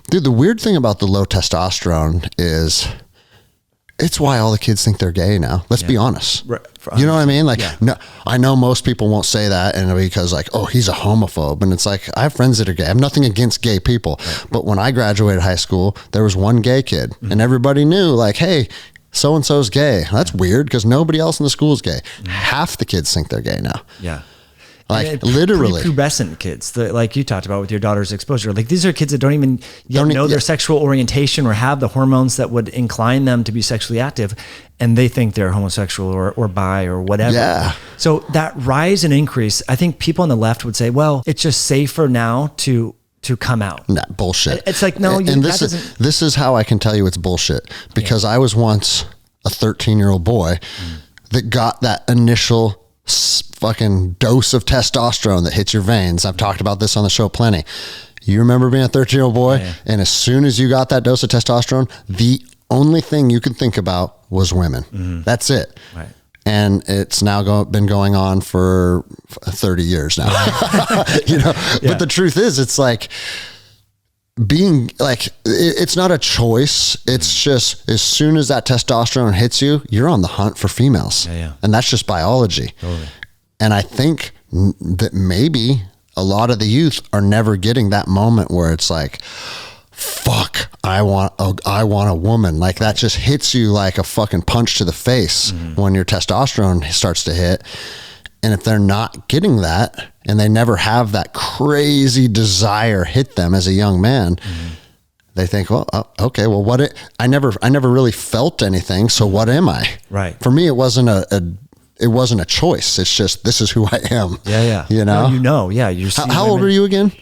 Dude, the weird thing about the low testosterone is it's why all the kids think they're gay now. Let's be honest. Right. You know what I mean? Like, no, I know most people won't say that and because like, oh, he's a homophobe. And it's like, I have friends that are gay. I have nothing against gay people. Right. But when I graduated high school, there was one gay kid and everybody knew like, hey, so-and-so's gay. That's weird because nobody else in the school is gay. Half the kids think they're gay now. Yeah. Like literally prepubescent kids, like you talked about with your daughter's exposure. Like these are kids that don't even know their sexual orientation or have the hormones that would incline them to be sexually active, and they think they're homosexual or bi or whatever. Yeah. So that rise and increase, I think people on the left would say, well, it's just safer now to come out. Nah, bullshit. It's like, no, this is how I can tell you it's bullshit because I was once a 13-year-old boy that got that initial fucking dose of testosterone that hits your veins. I've talked about this on the show plenty. You remember being a 13-year-old boy, and as soon as you got that dose of testosterone, the only thing you could think about was women. That's it. Right. And it's now been going on for 30 years now. But the truth is, it's like being like, it's not a choice. It's just as soon as that testosterone hits you, you're on the hunt for females. And that's just biology. Totally. And I think that maybe a lot of the youth are never getting that moment where it's like, fuck, I want a woman. Like that just hits you like a fucking punch to the face when your testosterone starts to hit. And if they're not getting that and they never have that crazy desire hit them as a young man, they think, well, okay, well, I never really felt anything. So what am I? Right. For me, it wasn't a choice. It's just, this is who I am. Yeah. You know? Yeah. How old are you again?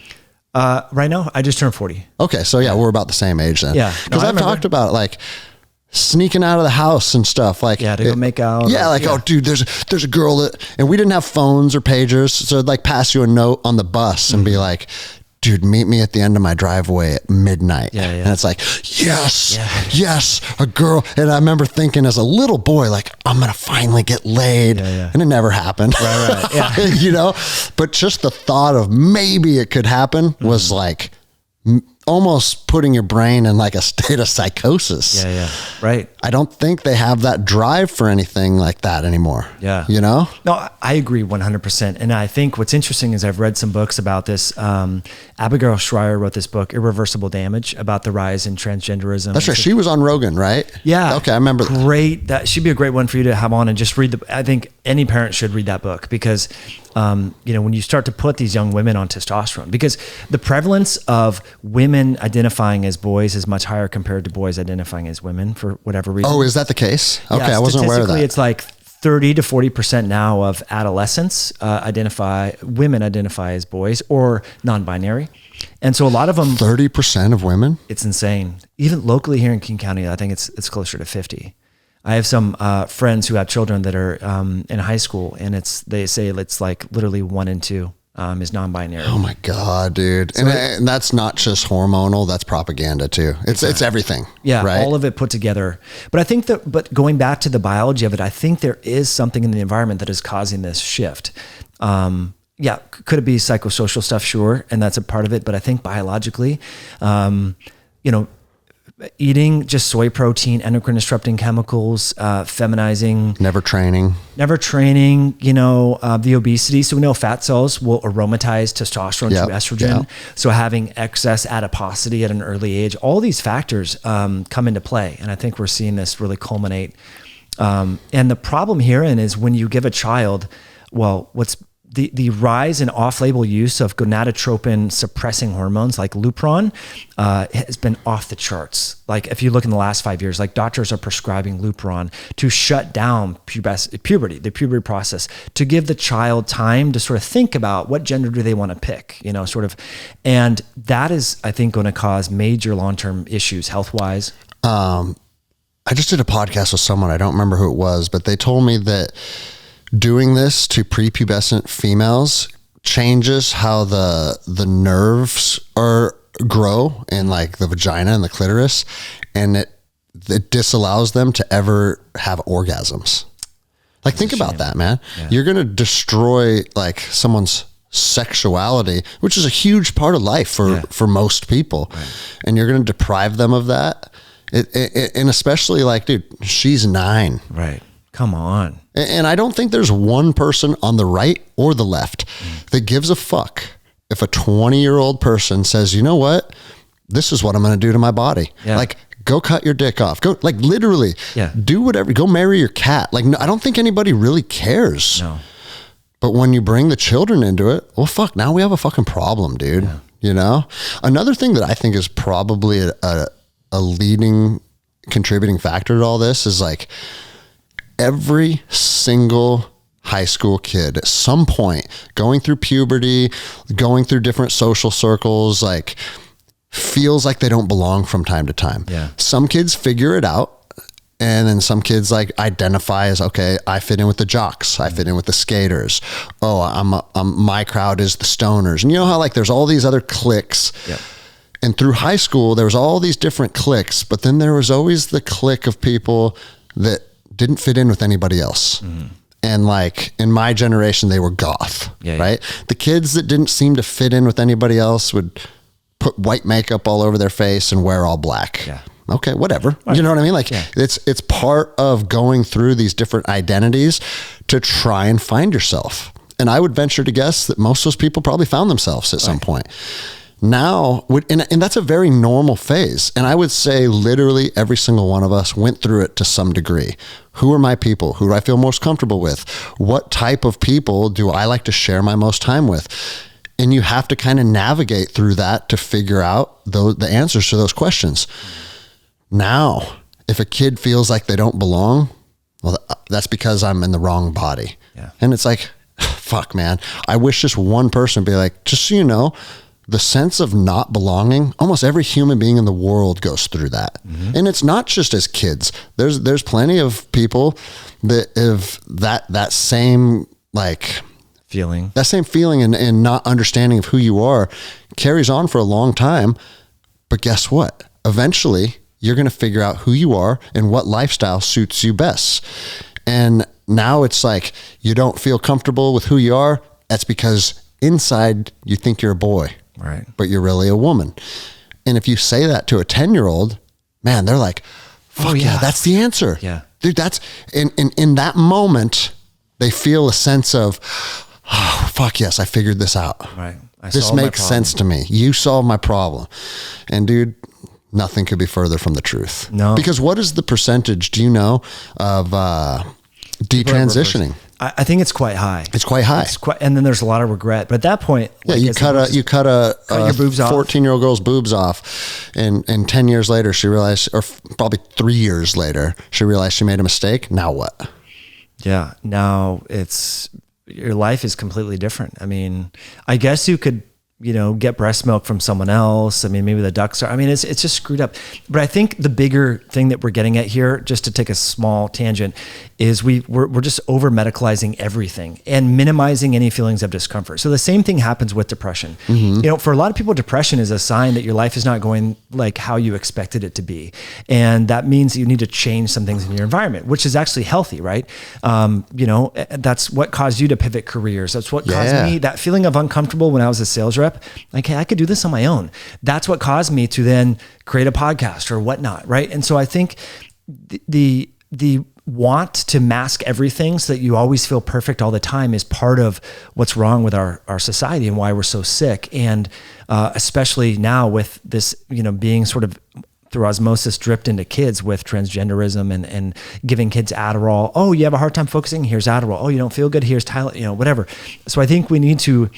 Right now, I just turned 40. Okay. So we're about the same age then. Yeah. Because I've talked about like sneaking out of the house and stuff like to go make out. Yeah, oh dude, there's a girl that, and we didn't have phones or pagers, so I'd like pass you a note on the bus and be like, dude, meet me at the end of my driveway at midnight. And it's like, yes, a girl. And I remember thinking as a little boy, like, I'm gonna finally get laid, and it never happened. Right. But just the thought of maybe it could happen was like, almost putting your brain in like a state of psychosis. Yeah. Right. I don't think they have that drive for anything like that anymore. Yeah. You know? No, I agree 100%. And I think what's interesting is I've read some books about this. Abigail Schreier wrote this book, Irreversible Damage, about the rise in transgenderism. That's right. She was on Rogan, right? Yeah. Okay. I remember. Great. That should be a great one for you to have on and just read I think any parent should read that book because, when you start to put these young women on testosterone, because the prevalence of women identifying as boys is much higher compared to boys identifying as women for whatever reason. Oh, is that the case? Okay. Yeah, I wasn't aware of that. It's like 30 to 40% now of adolescents women identify as boys or non-binary. And so a lot of them, 30% of women. It's insane. Even locally here in King County, I think it's closer to 50. I have some friends who have children that are in high school, and they say it's like literally 1 in 2 is non-binary. Oh my God, dude! So and that's not just hormonal; that's propaganda too. It's everything. Yeah, right? All of it put together. But I think but going back to the biology of it, I think there is something in the environment that is causing this shift. Yeah, could it be psychosocial stuff? Sure, and that's a part of it. But I think biologically, eating just soy protein, endocrine disrupting chemicals, feminizing, never training, the obesity. So we know fat cells will aromatize testosterone to estrogen. Yep. So having excess adiposity at an early age, all these factors come into play. And I think we're seeing this really culminate. And the problem herein is when you give a child, what's the rise in off-label use of gonadotropin suppressing hormones like Lupron has been off the charts. Like if you look in the last 5 years, like doctors are prescribing Lupron to shut down the puberty process, to give the child time to sort of think about what gender do they want to pick, and that is, I think, going to cause major long-term issues health-wise. I just did a podcast with someone, I don't remember who it was, but they told me that doing this to prepubescent females changes how the nerves grow in like the vagina and the clitoris, and it disallows them to ever have orgasms. Like, think about that, man. Yeah. You're going to destroy like someone's sexuality, which is a huge part of life for most people. Right. And you're going to deprive them of that. And especially like, dude, she's 9. Right. Come on. And I don't think there's one person on the right or the left that gives a fuck if a 20-year-old person says, you know what, this is what I'm going to do to my body. Yeah. Like, go cut your dick off. Go, like, literally do whatever. Go marry your cat. Like, no, I don't think anybody really cares. No. But when you bring the children into it, well, fuck, now we have a fucking problem, dude. Yeah. Another thing that I think is probably a leading contributing factor to all this is like, every single high school kid at some point going through puberty, going through different social circles, like feels like they don't belong from time to time. Yeah. Some kids figure it out. And then some kids like identify as, okay, I fit in with the jocks. I fit in with the skaters. Oh, my crowd is the stoners. And you know how like there's all these other cliques. Yep. And through high school, there was all these different cliques, but then there was always the clique of people that didn't fit in with anybody else. Mm-hmm. And like in my generation, they were goth, right? The kids that didn't seem to fit in with anybody else would put white makeup all over their face and wear all black. Yeah. Okay, whatever. Right. You know what I mean? Like it's part of going through these different identities to try and find yourself. And I would venture to guess that most of those people probably found themselves at some point. Now, and that's a very normal phase. And I would say literally every single one of us went through it to some degree. Who are my people? Who do I feel most comfortable with? What type of people do I like to share my most time with? And you have to kind of navigate through that to figure out the answers to those questions. Now, if a kid feels like they don't belong, well, that's because I'm in the wrong body. Yeah. And it's like, fuck, man. I wish just one person would be like, just so you know, the sense of not belonging, almost every human being in the world goes through that. Mm-hmm. And it's not just as kids. There's plenty of people that have that same like feeling, and not understanding of who you are carries on for a long time. But guess what? Eventually you're going to figure out who you are and what lifestyle suits you best. And now it's like, you don't feel comfortable with who you are. That's because inside you think you're a boy. Right. But you're really a woman. And if you say that to a 10-year-old, man, they're like, fuck yeah, that's the answer. Yeah. Dude, that's in that moment, they feel a sense of, oh, fuck yes, I figured this out. Right. This makes sense to me. You solved my problem. And dude, nothing could be further from the truth. No. Because what is the percentage, do you know, of detransitioning? I think it's quite high. It's quite high. And then there's a lot of regret. But at that point, yeah, you cut a your boobs off. 14-year-old girl's boobs off, and 10 years later she realized, or probably 3 years later, she realized she made a mistake. Now what? Yeah. Now your life is completely different. I mean, I guess you could, get breast milk from someone else. I mean, maybe the ducks it's just screwed up. But I think the bigger thing that we're getting at here, just to take a small tangent, is we're just over medicalizing everything and minimizing any feelings of discomfort. So the same thing happens with depression. Mm-hmm. For a lot of people, depression is a sign that your life is not going like how you expected it to be. And that means you need to change some things in your environment, which is actually healthy, right? That's what caused you to pivot careers. That's what caused me that feeling of uncomfortable when I was a sales rep. Like, hey, I could do this on my own. That's what caused me to then create a podcast or whatnot, right? And so I think the want to mask everything so that you always feel perfect all the time is part of what's wrong with our society and why we're so sick. And especially now with this, being sort of through osmosis dripped into kids with transgenderism and giving kids Adderall. Oh, you have a hard time focusing? Here's Adderall. Oh, you don't feel good? Here's Tylenol, whatever. So I think we need to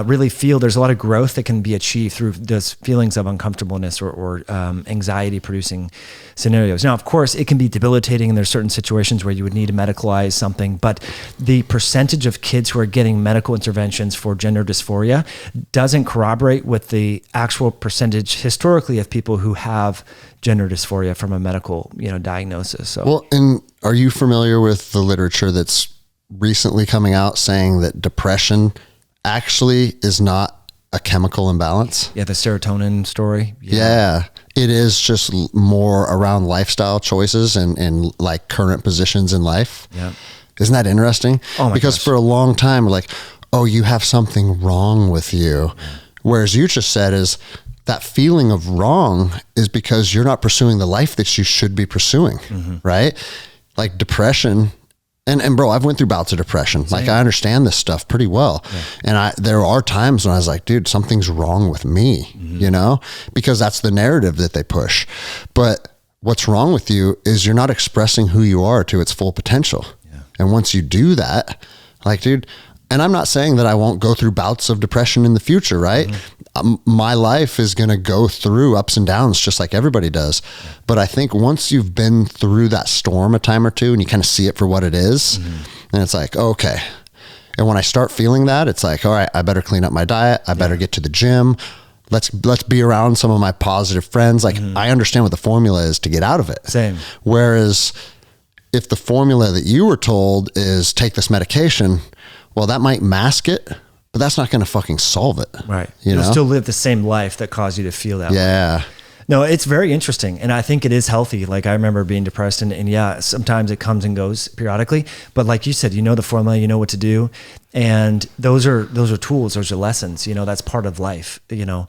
really feel there's a lot of growth that can be achieved through those feelings of uncomfortableness or anxiety producing scenarios. Now, of course, it can be debilitating and there's certain situations where you would need to medicalize something, but the percentage of kids who are getting medical interventions for gender dysphoria doesn't corroborate with the actual percentage historically of people who have gender dysphoria from a medical, diagnosis. So, well, and are you familiar with the literature that's recently coming out saying that depression actually is not a chemical imbalance? Yeah, the serotonin story. Yeah. It is just more around lifestyle choices and like current positions in life. Yeah. Isn't that interesting? Oh my Because gosh. for a long time, we're like, oh, you have something wrong with you. Yeah. Whereas you just said is that feeling of wrong is because you're not pursuing the life that you should be pursuing, right? Like depression. And bro, I've went through bouts of depression. Same. Like I understand this stuff pretty well. Yeah. And there are times when I was like, dude, something's wrong with me, because that's the narrative that they push. But what's wrong with you is you're not expressing who you are to its full potential. Yeah. And once you do that, like, dude, and I'm not saying that I won't go through bouts of depression in the future, right? My life is going to go through ups and downs just like everybody does. Yeah. But I think once you've been through that storm a time or two and you kind of see it for what it is, and it's like, okay. And when I start feeling that, it's like, all right, I better clean up my diet. I better get to the gym. Let's be around some of my positive friends. Like I understand what the formula is to get out of it. Same. Whereas if the formula that you were told is take this medication, well, that might mask it, but that's not going to fucking solve it. Right. You'll still live the same life that caused you to feel that way. Yeah. No, it's very interesting. And I think it is healthy. Like I remember being depressed and yeah, sometimes it comes and goes periodically, but like you said, the formula, you know what to do. And those are tools, those are lessons, that's part of life, And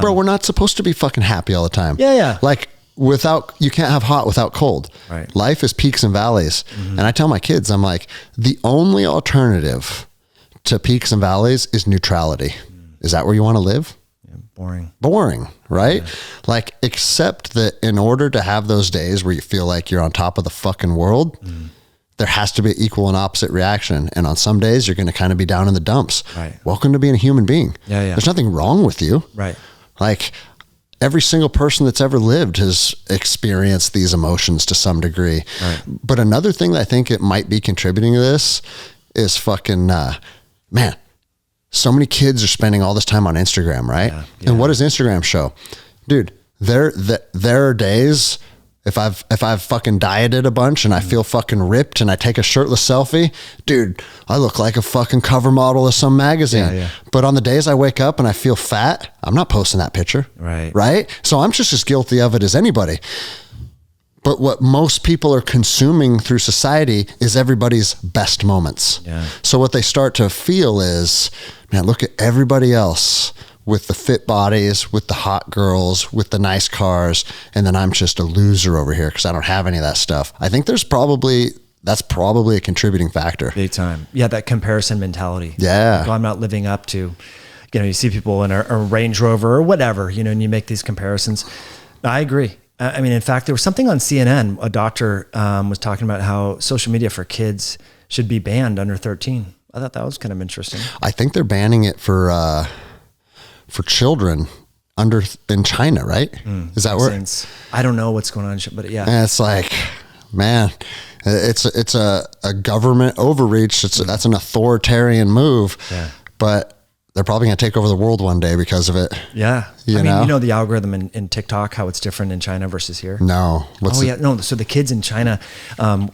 bro, we're not supposed to be fucking happy all the time. Yeah. Like you can't have hot without cold. Right. Life is peaks and valleys. And I tell my kids, I'm like, the only alternative to peaks and valleys is neutrality. Is that where you want to live? Yeah, boring, right? Yeah. Like, except that in order to have those days where you feel like you're on top of the fucking world, there has to be equal and opposite reaction. And on some days you're going to kind of be down in the dumps. Right. Welcome to being a human being. Yeah. There's nothing wrong with you. Right. Like, every single person that's ever lived has experienced these emotions to some degree. Right. But another thing that I think it might be contributing to this is fucking, man, so many kids are spending all this time on Instagram, right? Yeah. And what does Instagram show? Dude, there are days, if I've fucking dieted a bunch and I feel fucking ripped and I take a shirtless selfie, dude, I look like a fucking cover model of some magazine. Yeah. But on the days I wake up and I feel fat, I'm not posting that picture. Right? So I'm just as guilty of it as anybody. But what most people are consuming through society is everybody's best moments. Yeah. So what they start to feel is, man, look at everybody else with the fit bodies, with the hot girls, with the nice cars, and then I'm just a loser over here because I don't have any of that stuff. I think that's probably a contributing factor. Big time. Yeah, that comparison mentality. Yeah. Like, I'm not living up to, you see people in a Range Rover or whatever, and you make these comparisons. I agree. I mean, in fact, there was something on CNN. A doctor was talking about how social media for kids should be banned under 13. I thought that was kind of interesting. I think they're banning it for children in China, right? Is that where? I don't know what's going on, but yeah. And it's like, man, it's a government overreach. That's an authoritarian move. Yeah. But they're probably going to take over the world one day because of it. Yeah. You know the algorithm in TikTok, how it's different in China versus here? No. No. So the kids in China,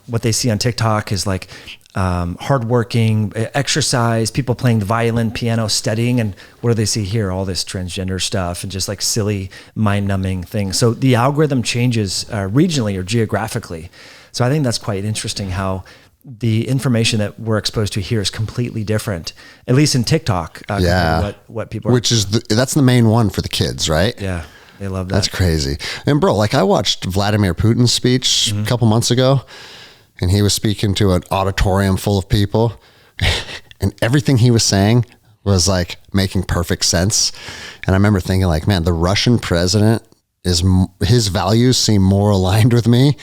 what they see on TikTok is like hardworking, exercise, people playing the violin, piano, studying. And what do they see here? All this transgender stuff and just like silly, mind-numbing things. So the algorithm changes regionally or geographically. So I think that's quite interesting how the information that we're exposed to here is completely different, at least in TikTok. What people are. That's the main one for the kids, right? Yeah. They love that. That's crazy. And bro, like I watched Vladimir Putin's speech a couple months ago, and he was speaking to an auditorium full of people, and everything he was saying was like making perfect sense. And I remember thinking like, man, the Russian president his values seem more aligned with me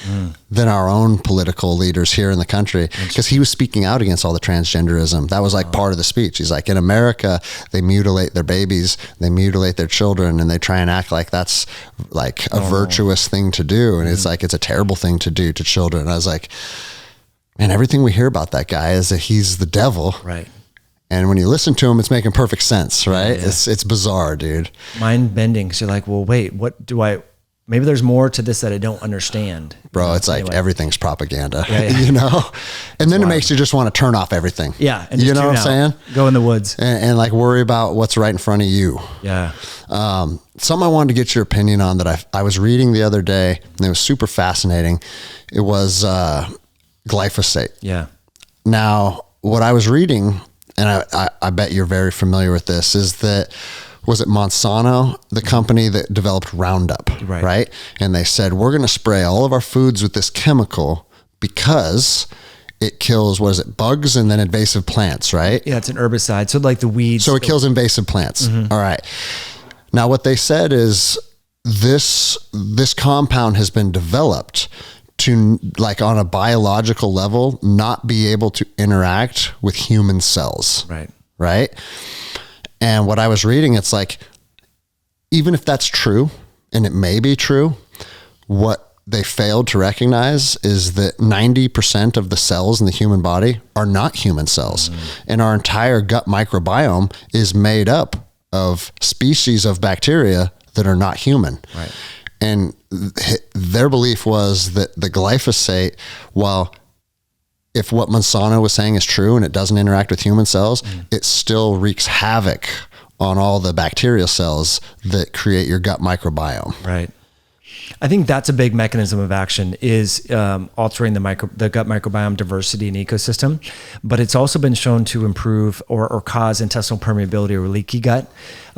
than our own political leaders here in the country, because he was speaking out against all the transgenderism. That was like part of the speech. He's like, in America, they mutilate their babies, they mutilate their children, and they try and act like that's like a virtuous thing to do. And it's like, it's a terrible thing to do to children. And I was like, man, everything we hear about that guy is that he's the devil. Right. And when you listen to him, it's making perfect sense, right? Yeah. It's bizarre, dude. Mind bending. So you're like, well, wait, maybe there's more to this that I don't understand. Bro, it's like everything's propaganda, you know? And then it makes you just want to turn off everything. Yeah. And you know what I'm saying? Go in the woods. And like worry about what's right in front of you. Yeah. Something I wanted to get your opinion on that I was reading the other day, and it was super fascinating. It was glyphosate. Yeah. Now, what I was reading, and I bet you're very familiar with this, is that, was it Monsanto, the company that developed Roundup, right? And they said, we're going to spray all of our foods with this chemical because it kills, bugs and then invasive plants, right? Yeah, it's an herbicide. So like the weeds. So it kills invasive plants. All right. Now what they said is this compound has been developed to, like on a biological level, not be able to interact with human cells. Right. And what I was reading, it's like, even if that's true, and it may be true, what they failed to recognize is that 90% of the cells in the human body are not human cells. And our entire gut microbiome is made up of species of bacteria that are not human. Right. And their belief was that the glyphosate, while if what Monsanto was saying is true and it doesn't interact with human cells, it still wreaks havoc on all the bacterial cells that create your gut microbiome. Right. I think that's a big mechanism of action, is altering the gut microbiome diversity and ecosystem. But it's also been shown to improve or cause intestinal permeability or leaky gut,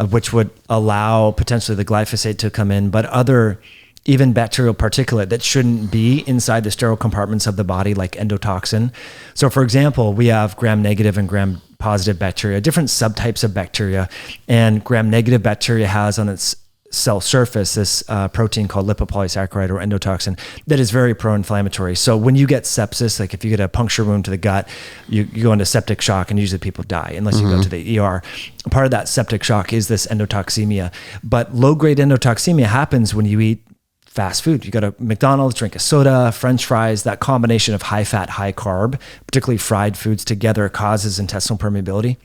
which would allow potentially the glyphosate to come in, but other even bacterial particulate that shouldn't be inside the sterile compartments of the body, like endotoxin. So for example, we have gram-negative and gram-positive bacteria, different subtypes of bacteria, and gram-negative bacteria has on its cell surface this protein called lipopolysaccharide or endotoxin that is very pro-inflammatory. So when you get sepsis, like if you get a puncture wound to the gut, you go into septic shock, and usually people die unless you go to the ER. Part of that septic shock is this endotoxemia. But low-grade endotoxemia happens when you eat fast food. You go to McDonald's, drink a soda, French fries, that combination of high fat, high carb, particularly fried foods together, causes intestinal permeability.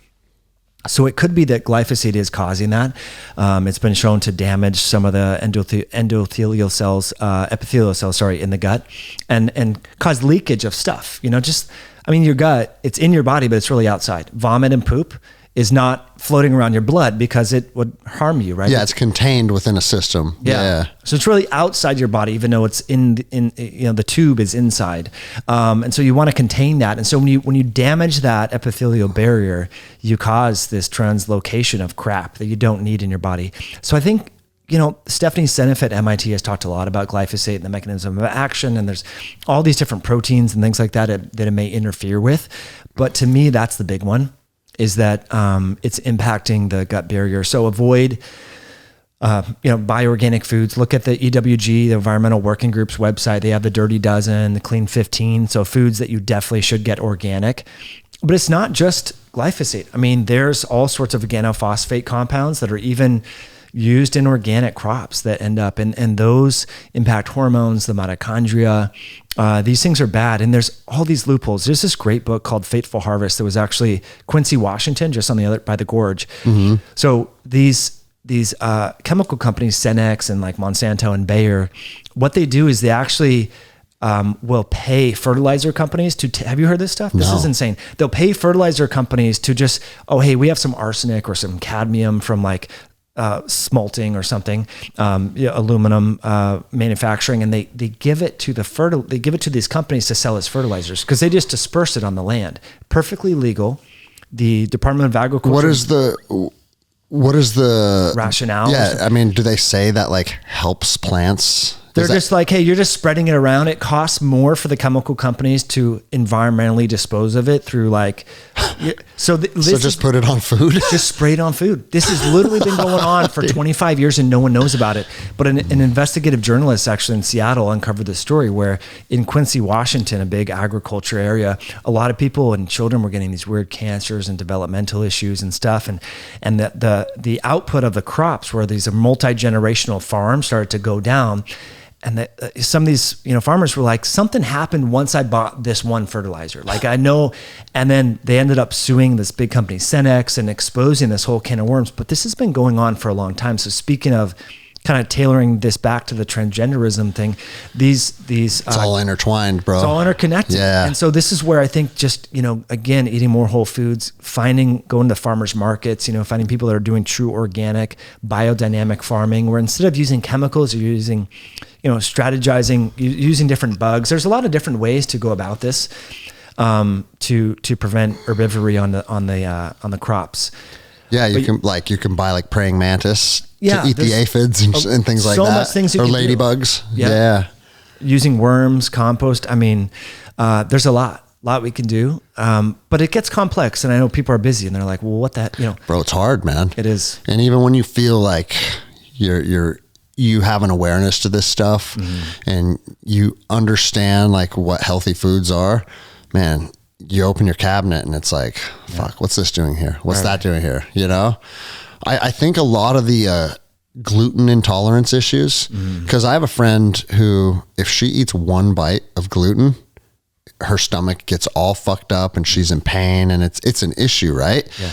So it could be that glyphosate is causing that. It's been shown to damage some of the epithelial cells in the gut, and cause leakage of stuff. Your gut, it's in your body, but it's really outside. Vomit and poop is not floating around your blood because it would harm you, right? Yeah, it's contained within a system. Yeah. So it's really outside your body, even though it's in the tube is inside. And so you want to contain that. And so when you damage that epithelial barrier, you cause this translocation of crap that you don't need in your body. So I think, Stephanie Seneff at MIT has talked a lot about glyphosate and the mechanism of action, and there's all these different proteins and things like that that it may interfere with. But to me, that's the big one, is that it's impacting the gut barrier. So avoid, bioorganic foods. Look at the EWG, the Environmental Working Group's website. They have the Dirty Dozen, the Clean 15. So foods that you definitely should get organic. But it's not just glyphosate. I mean, there's all sorts of organophosphate compounds that are even used in organic crops that end up, and those impact hormones, the mitochondria. These things are bad. And there's all these loopholes. There's this great book called Fateful Harvest that was actually Quincy, Washington, just on the other, by the gorge. Mm-hmm. So these chemical companies, Cenex and like Monsanto and Bayer, what they do is they actually will pay fertilizer companies to, have you heard this stuff? This is insane. They'll pay fertilizer companies to just, hey, we have some arsenic or some cadmium from like smelting or something, aluminum manufacturing, and they give it to they give it to these companies to sell as fertilizers because they just disperse it on the land. Perfectly legal. The Department of Agriculture. What is the rationale? Yeah, I mean, do they say that like helps plants? They're just like, hey, you're just spreading it around. It costs more for the chemical companies to environmentally dispose of it through like, so just put it on food. Just spray it on food. This has literally been going on for 25 years and no one knows about it. But an investigative journalist actually in Seattle uncovered this story where in Quincy, Washington, a big agriculture area, a lot of people and children were getting these weird cancers and developmental issues and stuff. And the output of the crops where these multi-generational farms started to go down. And some of these, farmers were like, something happened once I bought this one fertilizer. Like I know, and then they ended up suing this big company, Cenex, and exposing this whole can of worms. But this has been going on for a long time. So speaking of kind of tailoring this back to the transgenderism thing, these it's all intertwined, bro. It's all interconnected. Yeah. And so this is where I think just, again, eating more whole foods, going to farmers markets, finding people that are doing true organic, biodynamic farming, where instead of using chemicals, you're using, strategizing, using different bugs. There's a lot of different ways to go about this, to prevent herbivory on the crops. Yeah, you can buy like praying mantis to eat the aphids and things like that. So much things you or can ladybugs. Do. Yeah. Using worms, compost. I mean, there's a lot we can do. But it gets complex, and I know people are busy and they're like, well, what that, Bro, it's hard, man. It is. And even when you feel like you have an awareness to this stuff, mm-hmm. and you understand like what healthy foods are, man, you open your cabinet and it's like, fuck, what's this doing here? What's that doing here? I think a lot of the gluten intolerance issues, because I have a friend who, if she eats one bite of gluten, her stomach gets all fucked up and she's in pain, and it's an issue, right? Yeah.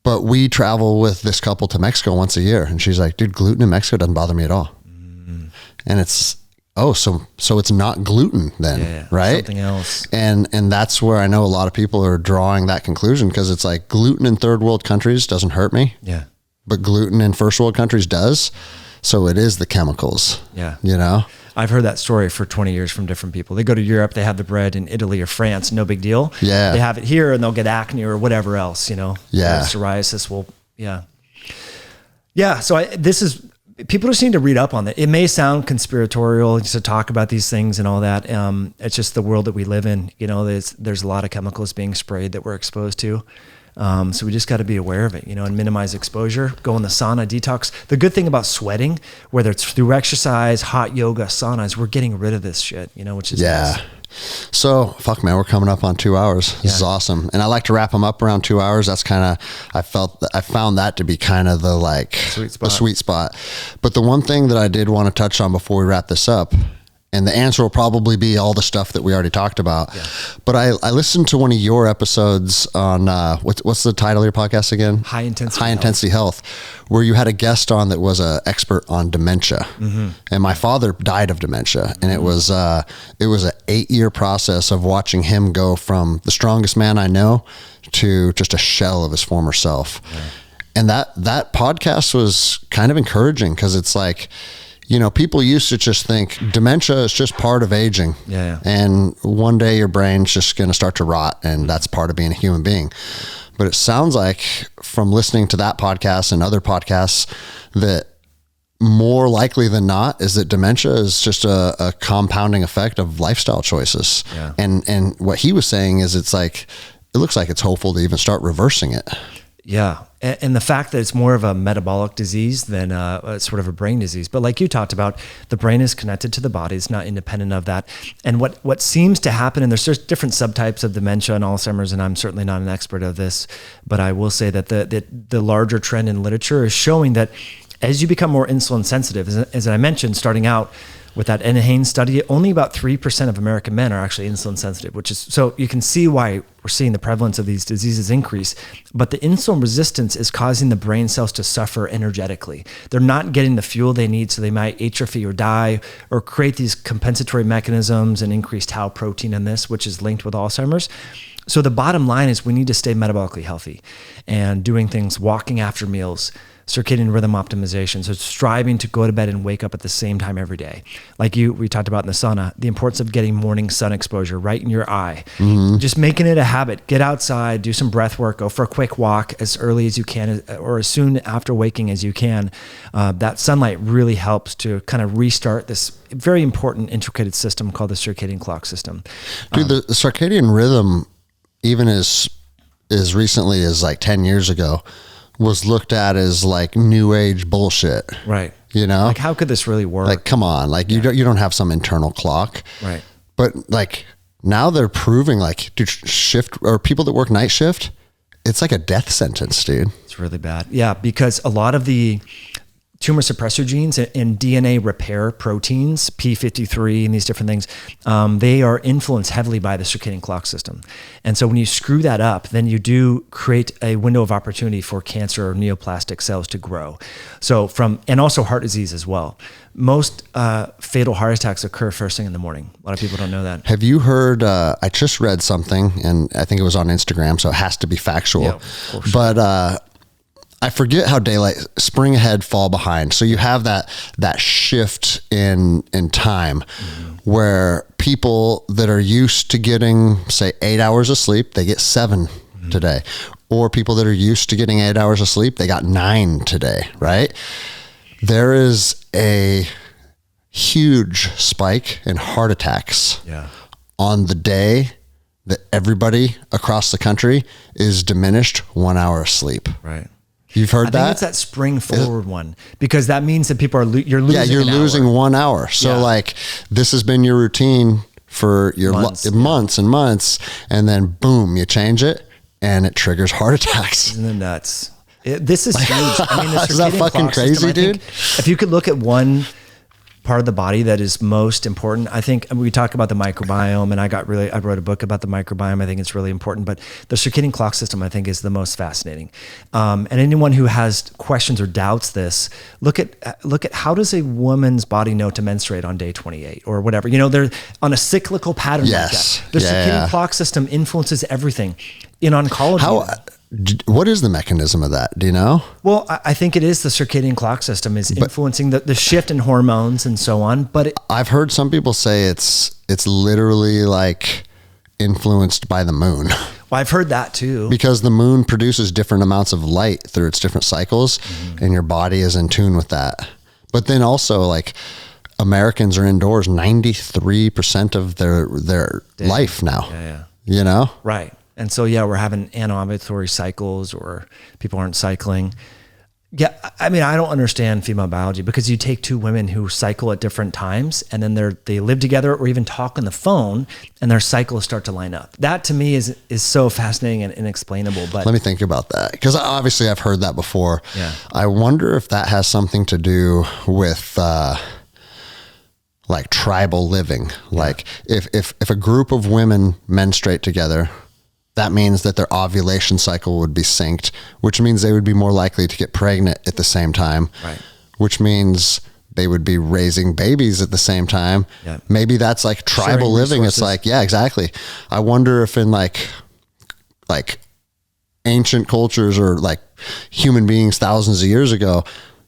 But we travel with this couple to Mexico once a year, and she's like, dude, gluten in Mexico doesn't bother me at all. Mm. And it's, so it's not gluten then, right? Something else. And that's where I know a lot of people are drawing that conclusion, because it's like gluten in third world countries doesn't hurt me. Yeah. But gluten in first world countries does. So it is the chemicals. Yeah. I've heard that story for 20 years from different people. They go to Europe, they have the bread in Italy or France, no big deal. Yeah. They have it here and they'll get acne or whatever else, Yeah. Psoriasis will, Yeah. So people just need to read up on that. It may sound conspiratorial just to talk about these things and all that. It's just the world that we live in. There's a lot of chemicals being sprayed that we're exposed to. So we just got to be aware of it, and minimize exposure, go in the sauna, detox. The good thing about sweating, whether it's through exercise, hot yoga, saunas, we're getting rid of this shit, which is nice. So fuck, man, we're coming up on 2 hours. This is awesome. And I like to wrap them up around 2 hours. That's kind of, I found that to be kind of the sweet spot. But the one thing that I did want to touch on before we wrap this up, And the answer will probably be all the stuff that we already talked about. Yeah. But I listened to one of your episodes on, what's the title of your podcast again? High Intensity Health, where you had a guest on that was an expert on dementia. Mm-hmm. And my father died of dementia. And it was an 8-year process of watching him go from the strongest man I know to just a shell of his former self. Yeah. And that podcast was kind of encouraging, because it's like, you know, people used to just think dementia is just part of aging. Yeah. And one day your brain's just going to start to rot, and that's part of being a human being. But it sounds like, from listening to that podcast and other podcasts, that more likely than not is that dementia is just a compounding effect of lifestyle choices. Yeah. And what he was saying is, it's like, it looks like it's hopeful to even start reversing it. Yeah. And the fact that it's more of a metabolic disease than sort of a brain disease. But like you talked about, the brain is connected to the body. It's not independent of that. And what seems to happen, and there's just different subtypes of dementia and Alzheimer's, and I'm certainly not an expert of this, but I will say that the larger trend in literature is showing that as you become more insulin sensitive, as I mentioned, starting out with that NHANES study, only about 3% of American men are actually insulin sensitive, which is, so you can see why we're seeing the prevalence of these diseases increase. But the insulin resistance is causing the brain cells to suffer energetically. They're not getting the fuel they need, so they might atrophy or die, or create these compensatory mechanisms and increased tau protein in this, which is linked with Alzheimer's. So the bottom line is, we need to stay metabolically healthy and doing things, walking after meals, circadian rhythm optimization. So striving to go to bed and wake up at the same time every day. Like we talked about in the sauna, the importance of getting morning sun exposure right in your eye. Mm-hmm. Just making it a habit. Get outside, do some breath work, go for a quick walk as early as you can, or as soon after waking as you can. That sunlight really helps to kind of restart this very important integrated system called the circadian clock system. Dude, the circadian rhythm, even as recently as like 10 years ago, was looked at as like new age bullshit. Right. You know? Like, how could this really work? Like, come on. Like, you don't have some internal clock. Right. But like, now they're proving, like, dude, shift, or people that work night shift, it's like a death sentence, dude. It's really bad. Yeah. Because a lot of the tumor suppressor genes and DNA repair proteins, P53 and these different things, they are influenced heavily by the circadian clock system. And so when you screw that up, then you do create a window of opportunity for cancer or neoplastic cells to grow. So and also heart disease as well. Most fatal heart attacks occur first thing in the morning. A lot of people don't know that. Have you heard, I just read something, and I think it was on Instagram, so it has to be factual. Yeah, of course. But I forget how daylight, spring ahead, fall behind. So you have that shift in time, mm-hmm. where people that are used to getting, say, 8 hours of sleep, they get 7 mm-hmm. today. Or people that are used to getting 8 hours of sleep, they got 9 today, right? There is a huge spike in heart attacks on the day that everybody across the country is diminished 1 hour of sleep. Right. You've heard that? I think it's that spring forward one, because that means that people are you're losing. Yeah, you're losing 1 hour. So like, this has been your routine for your months and months, and then boom, you change it, and it triggers heart attacks. Isn't it nuts? This is huge. I mean, is that fucking crazy, dude? If you could look at one part of the body that is most important, I think we talk about the microbiome, and I wrote a book about the microbiome. I think it's really important, but the circadian clock system, I think, is the most fascinating. And anyone who has questions or doubts this, look at how does a woman's body know to menstruate on day 28 or whatever? You know, they're on a cyclical pattern like that. The circadian clock system influences everything. In oncology, what is the mechanism of that? Do you know? Well, I think it is the circadian clock system is influencing the shift in hormones and so on. But I've heard some people say it's literally like influenced by the moon. Well, I've heard that too. Because the moon produces different amounts of light through its different cycles, mm-hmm. and your body is in tune with that. But then also, like, Americans are indoors 93% of their life now. Yeah. You know? Right. And so, we're having anovulatory cycles, or people aren't cycling. Yeah, I mean, I don't understand female biology, because you take two women who cycle at different times, and then they live together or even talk on the phone, and their cycles start to line up. That to me is so fascinating and inexplainable. But let me think about that, because obviously I've heard that before. Yeah. I wonder if that has something to do with like tribal living. Like if a group of women menstruate together, that means that their ovulation cycle would be synced, which means they would be more likely to get pregnant at the same time, right? Which means they would be raising babies at the same time. Yeah. Maybe that's like tribal living. It's like, yeah, exactly. I wonder if in like ancient cultures or like human beings thousands of years ago,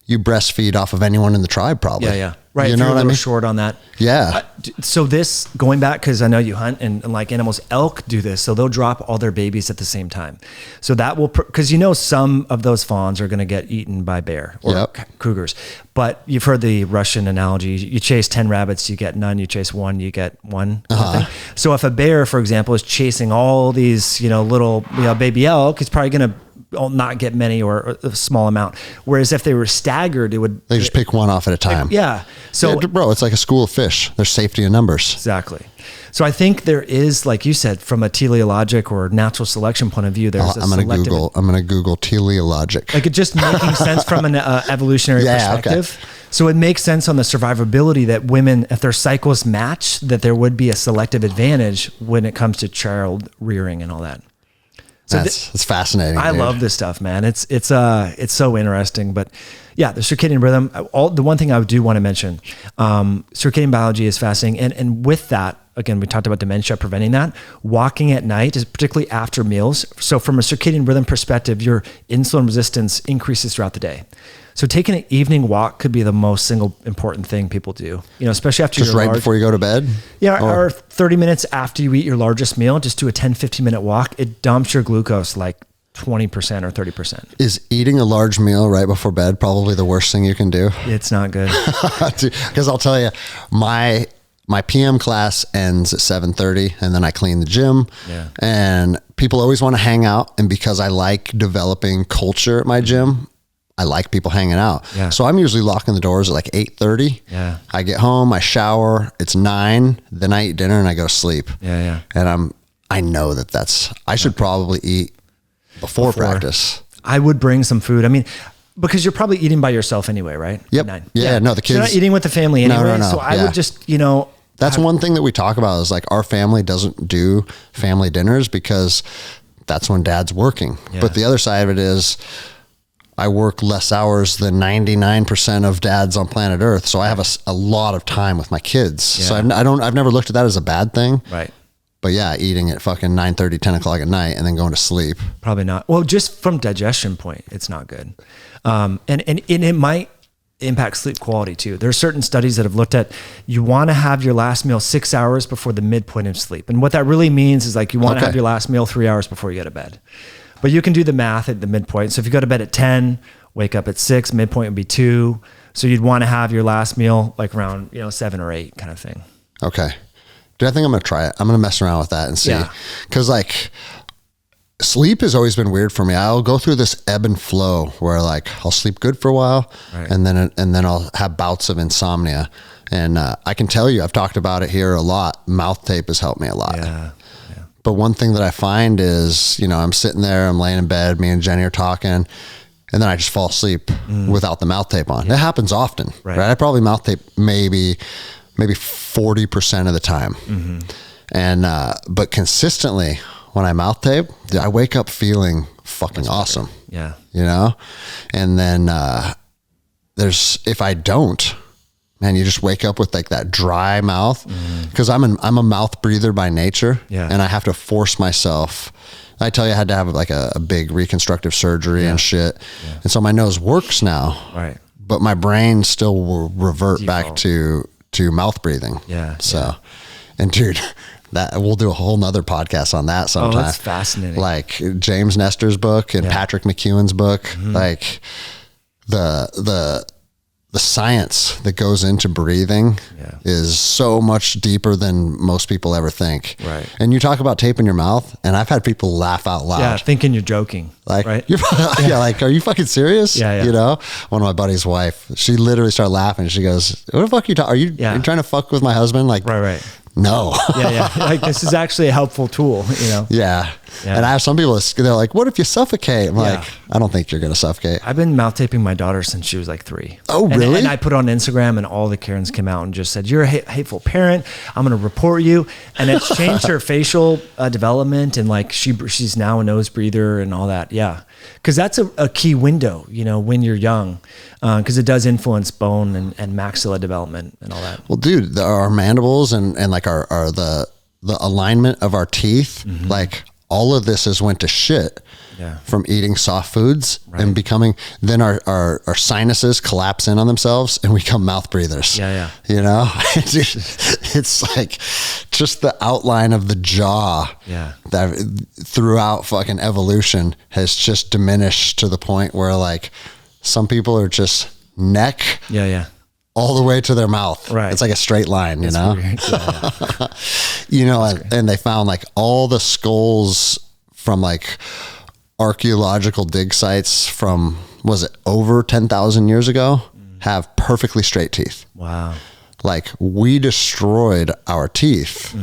you breastfeed off of anyone in the tribe probably. Yeah. Right. You If know you're what a I little mean? short on that. Yeah. So this, going back, because I know you hunt and like animals, elk do this. So they'll drop all their babies at the same time. So that will, because some of those fawns are going to get eaten by bear or cougars. But you've heard the Russian analogy. You chase 10 rabbits, you get none. You chase one, you get one. Kind of thing. So if a bear, for example, is chasing all these, little baby elk, it's probably going to not get many or a small amount. Whereas if they were staggered, they just pick one off at a time. So bro, it's like a school of fish. There's safety in numbers. Exactly. So I think there is, like you said, from a teleologic or natural selection point of view, there's I'm going to Google teleologic. Like it just making sense from an evolutionary perspective. Okay. So it makes sense on the survivability that women, if their cycles match, that there would be a selective advantage when it comes to child rearing and all that. So it's fascinating. I love this stuff, man. It's so interesting. But yeah, the circadian rhythm. The one thing I do want to mention, circadian biology is fascinating, and with that, again, we talked about dementia, preventing that. Walking at night is particularly after meals. So from a circadian rhythm perspective, your insulin resistance increases throughout the day. So taking an evening walk could be the most single important thing people do, especially after just right before you go to bed. Yeah. Or 30 minutes after you eat your largest meal, just do a 10-15 minute walk. It dumps your glucose like 20% or 30%. Is eating a large meal right before bed probably the worst thing you can do? It's not good. Because I'll tell you, my PM class ends at 7:30 and then I clean the gym and people always want to hang out. And because I like developing culture at my gym, I like people hanging out. Yeah. So I'm usually locking the doors at like 8:30. Yeah. I get home, I shower, it's 9, then I eat dinner and I go to sleep. Yeah. And I know I should probably eat before practice. I would bring some food. I mean, because you're probably eating by yourself anyway, right? Yep. Yeah. No, the kids. You're not eating with the family anyway. No. So I would just, That's one thing that we talk about is like our family doesn't do family dinners because that's when dad's working. Yeah. But the other side of it is I work less hours than 99% of dads on planet Earth. So I have a lot of time with my kids. Yeah. So I've never looked at that as a bad thing. Right. But yeah, eating at fucking 9:30, 10 o'clock at night and then going to sleep. Probably not. Well, just from digestion point, it's not good. And it might impact sleep quality too. There are certain studies that have looked at, you want to have your last meal 6 hours before the midpoint of sleep. And what that really means is like, you want to have your last meal 3 hours before you go to bed. But you can do the math at the midpoint. So if you go to bed at 10, wake up at 6, midpoint would be 2. So you'd want to have your last meal like around, 7 or 8 kind of thing. Okay. Dude, I think I'm going to try it. I'm going to mess around with that and see. Yeah. Cause like sleep has always been weird for me. I'll go through this ebb and flow where like I'll sleep good for a while and then I'll have bouts of insomnia. And I can tell you, I've talked about it here a lot. Mouth tape has helped me a lot. Yeah. But one thing that I find is, I'm sitting there, I'm laying in bed, me and Jenny are talking, and then I just fall asleep without the mouth tape on. Yeah. It happens often, right? I probably mouth tape maybe 40% of the time. Mm-hmm. And, but consistently when I mouth tape, I wake up feeling fucking awesome. Yeah. And then, if I don't, man, you just wake up with like that dry mouth because I'm a mouth breather by nature and I have to force myself. I tell you, I had to have like a big reconstructive surgery and shit. Yeah. And so my nose works now, right? But my brain still will revert back to mouth breathing. Yeah. So, and dude, that we'll do a whole nother podcast on that sometime. Oh, that's fascinating. Like James Nestor's book and Patrick McEwen's book, like the science that goes into breathing is so much deeper than most people ever think. Right. And you talk about taping your mouth, and I've had people laugh out loud. Yeah, thinking you're joking. Like, right? Like, are you fucking serious? Yeah. One of my buddy's wife, she literally started laughing. She goes, "What the fuck are you talking? Are you trying to fuck with my husband?" Like, right. no. Yeah. Like this is actually a helpful tool, you know? Yeah. Yeah. And I have some people, they're like, what if you suffocate? I'm like, I don't think you're going to suffocate. I've been mouth taping my daughter since she was like 3. Oh, really? And I put it on Instagram and all the Karens came out and just said, you're a hateful parent. I'm going to report you. And it's changed her facial development. And like she's now a nose breather and all that. Yeah. Cause that's a key window, you know, when you're young, cause it does influence bone and maxilla development and all that. Well, dude, our mandibles and like the alignment of our teeth, like all of this has went to shit from eating soft foods and becoming, then our sinuses collapse in on themselves and we become mouth breathers. Yeah. You know, it's like just the outline of the jaw that throughout fucking evolution has just diminished to the point where like some people are just neck. All the way to their mouth. Right. It's like a straight line, you know? You know, and they found like all the skulls from like archaeological dig sites from, was it over 10,000 years ago, have perfectly straight teeth. Wow. Like we destroyed our teeth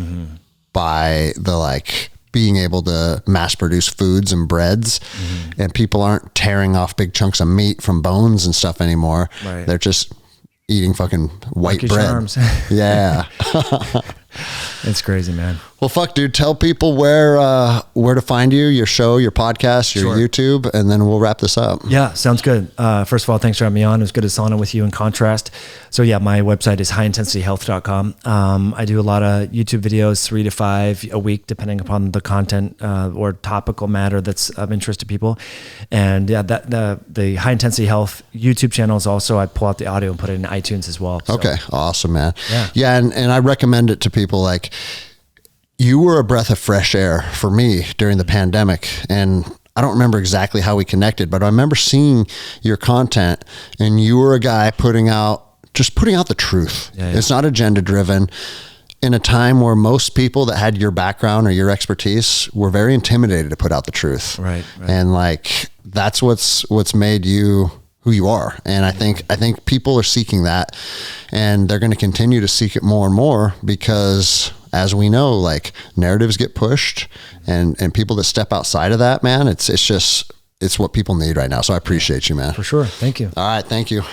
by the like being able to mass produce foods and breads, and people aren't tearing off big chunks of meat from bones and stuff anymore. Right. They're just eating fucking white Lucky bread. Charms. Yeah. It's crazy, man. Well, fuck, dude. Tell people where to find you, your show, your podcast, your YouTube, and then we'll wrap this up. Yeah, sounds good. First of all, thanks for having me on. It was good to sauna with you in contrast. So yeah, my website is highintensityhealth.com. I do a lot of YouTube videos, 3 to 5 a week, depending upon the content or topical matter that's of interest to people. And yeah, the High Intensity Health YouTube channel is also, I pull out the audio and put it in iTunes as well. So. Okay. Awesome, man. Yeah. And I recommend it to people. Like, you were a breath of fresh air for me during the pandemic. And I don't remember exactly how we connected, but I remember seeing your content, and you were a guy putting out the truth. It's not agenda driven. In a time where most people that had your background or your expertise were very intimidated to put out the truth. Right. And like, that's what's made you who you are. And I think people are seeking that, and they're going to continue to seek it more and more, because as we know, like, narratives get pushed, and people that step outside of that, man, it's what people need right now. So I appreciate you, man. For sure. Thank you. All right. Thank you.